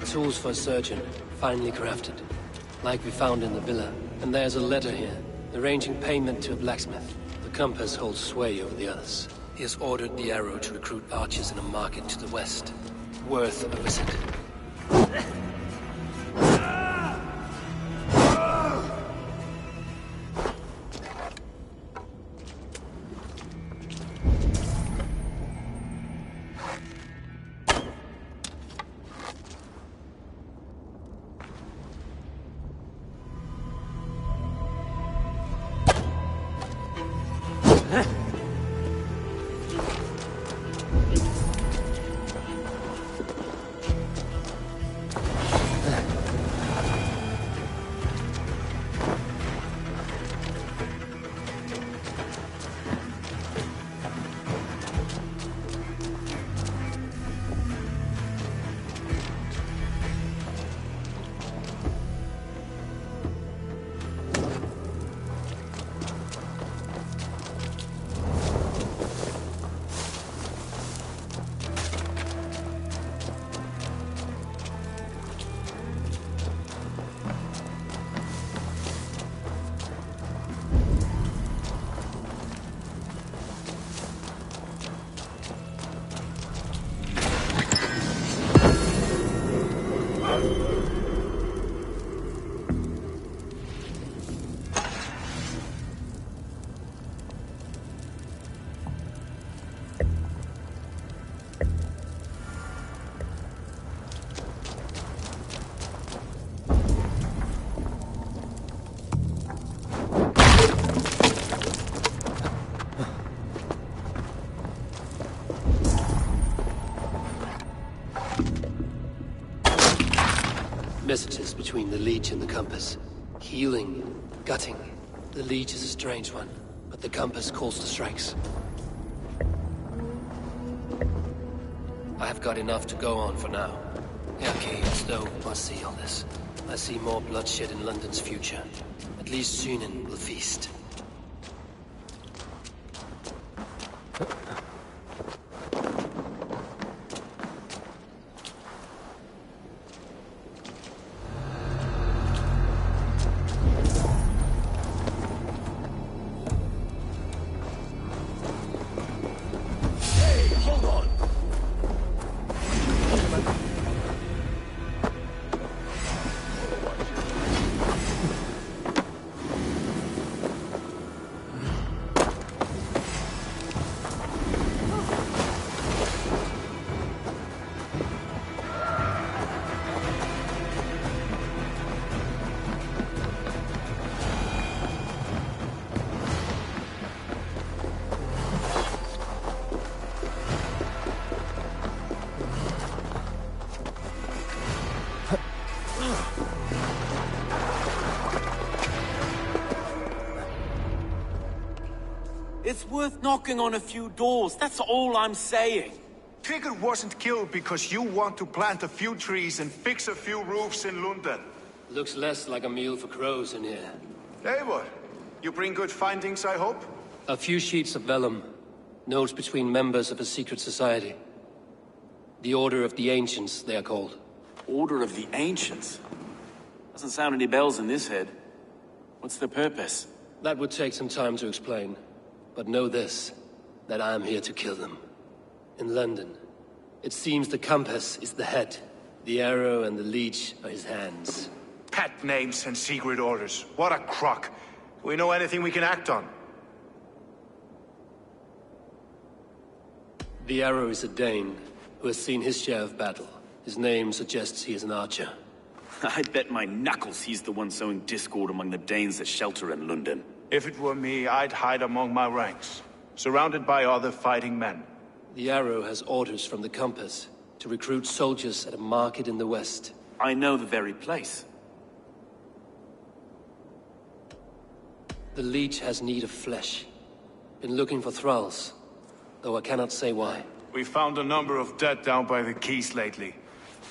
Tools for a surgeon, finely crafted. Like we found in the villa. And there's a letter here, arranging payment to a blacksmith. The compass holds sway over the others. He has ordered the arrow to recruit archers in a market to the west. Worth a visit. Messages between the Leech and the Compass. Healing, gutting. The Leech is a strange one, but the Compass calls to strikes. I have got enough to go on for now. Okay, Stowe must see all this. I see more bloodshed in London's future. At least Sunan will feast. It's worth knocking on a few doors, that's all I'm saying. Tigger wasn't killed because you want to plant a few trees and fix a few roofs in London. Looks less like a meal for crows in here. Eivor, you bring good findings, I hope? A few sheets of vellum. Notes between members of a secret society. The Order of the Ancients, they are called. Order of the Ancients? Doesn't sound any bells in this head. What's the purpose? That would take some time to explain. But know this, that I am here to kill them. In London, it seems the Compass is the head. The arrow and the leech are his hands. Pet names and secret orders. What a crock. Do we know anything we can act on? The arrow is a Dane, who has seen his share of battle. His name suggests he is an archer. I bet my knuckles he's the one sowing discord among the Danes that shelter in London. If it were me, I'd hide among my ranks, surrounded by other fighting men. The arrow has orders from the Compass to recruit soldiers at a market in the west. I know the very place. The Leech has need of flesh. Been looking for thralls, though I cannot say why. We found a number of dead down by the quays lately,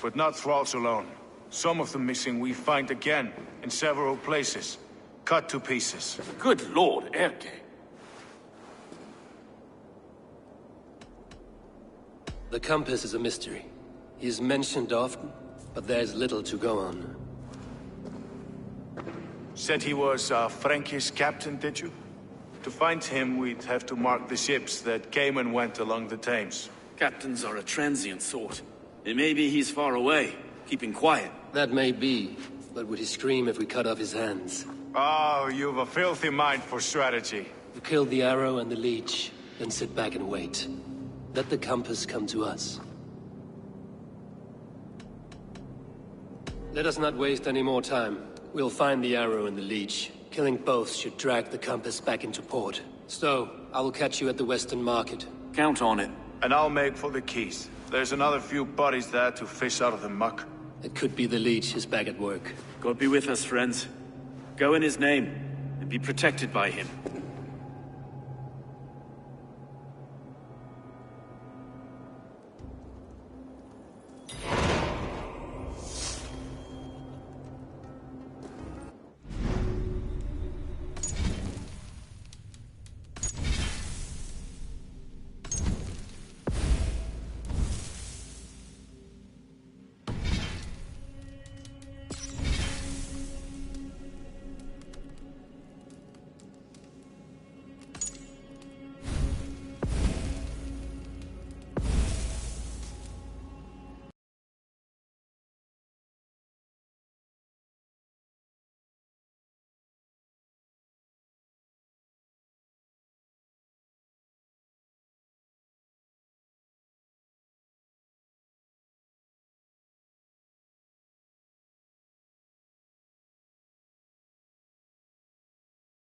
but not thralls alone. Some of the missing we find again in several places, cut to pieces. Good lord, Erke. The Compass is a mystery. He is mentioned often, but there is little to go on. Said he was a Frankish captain, did you? To find him, we'd have to mark the ships that came and went along the Thames. Captains are a transient sort. It may be he's far away, keeping quiet. That may be, but would he scream if we cut off his hands? Oh, you've a filthy mind for strategy. You kill the arrow and the leech, then sit back and wait. Let the Compass come to us. Let us not waste any more time. We'll find the arrow and the leech. Killing both should drag the Compass back into port. So, I will catch you at the Western Market. Count on it. And I'll make for the quays. There's another few bodies there to fish out of the muck. It could be the leech is back at work. God be with us, friends. Go in his name, and be protected by him.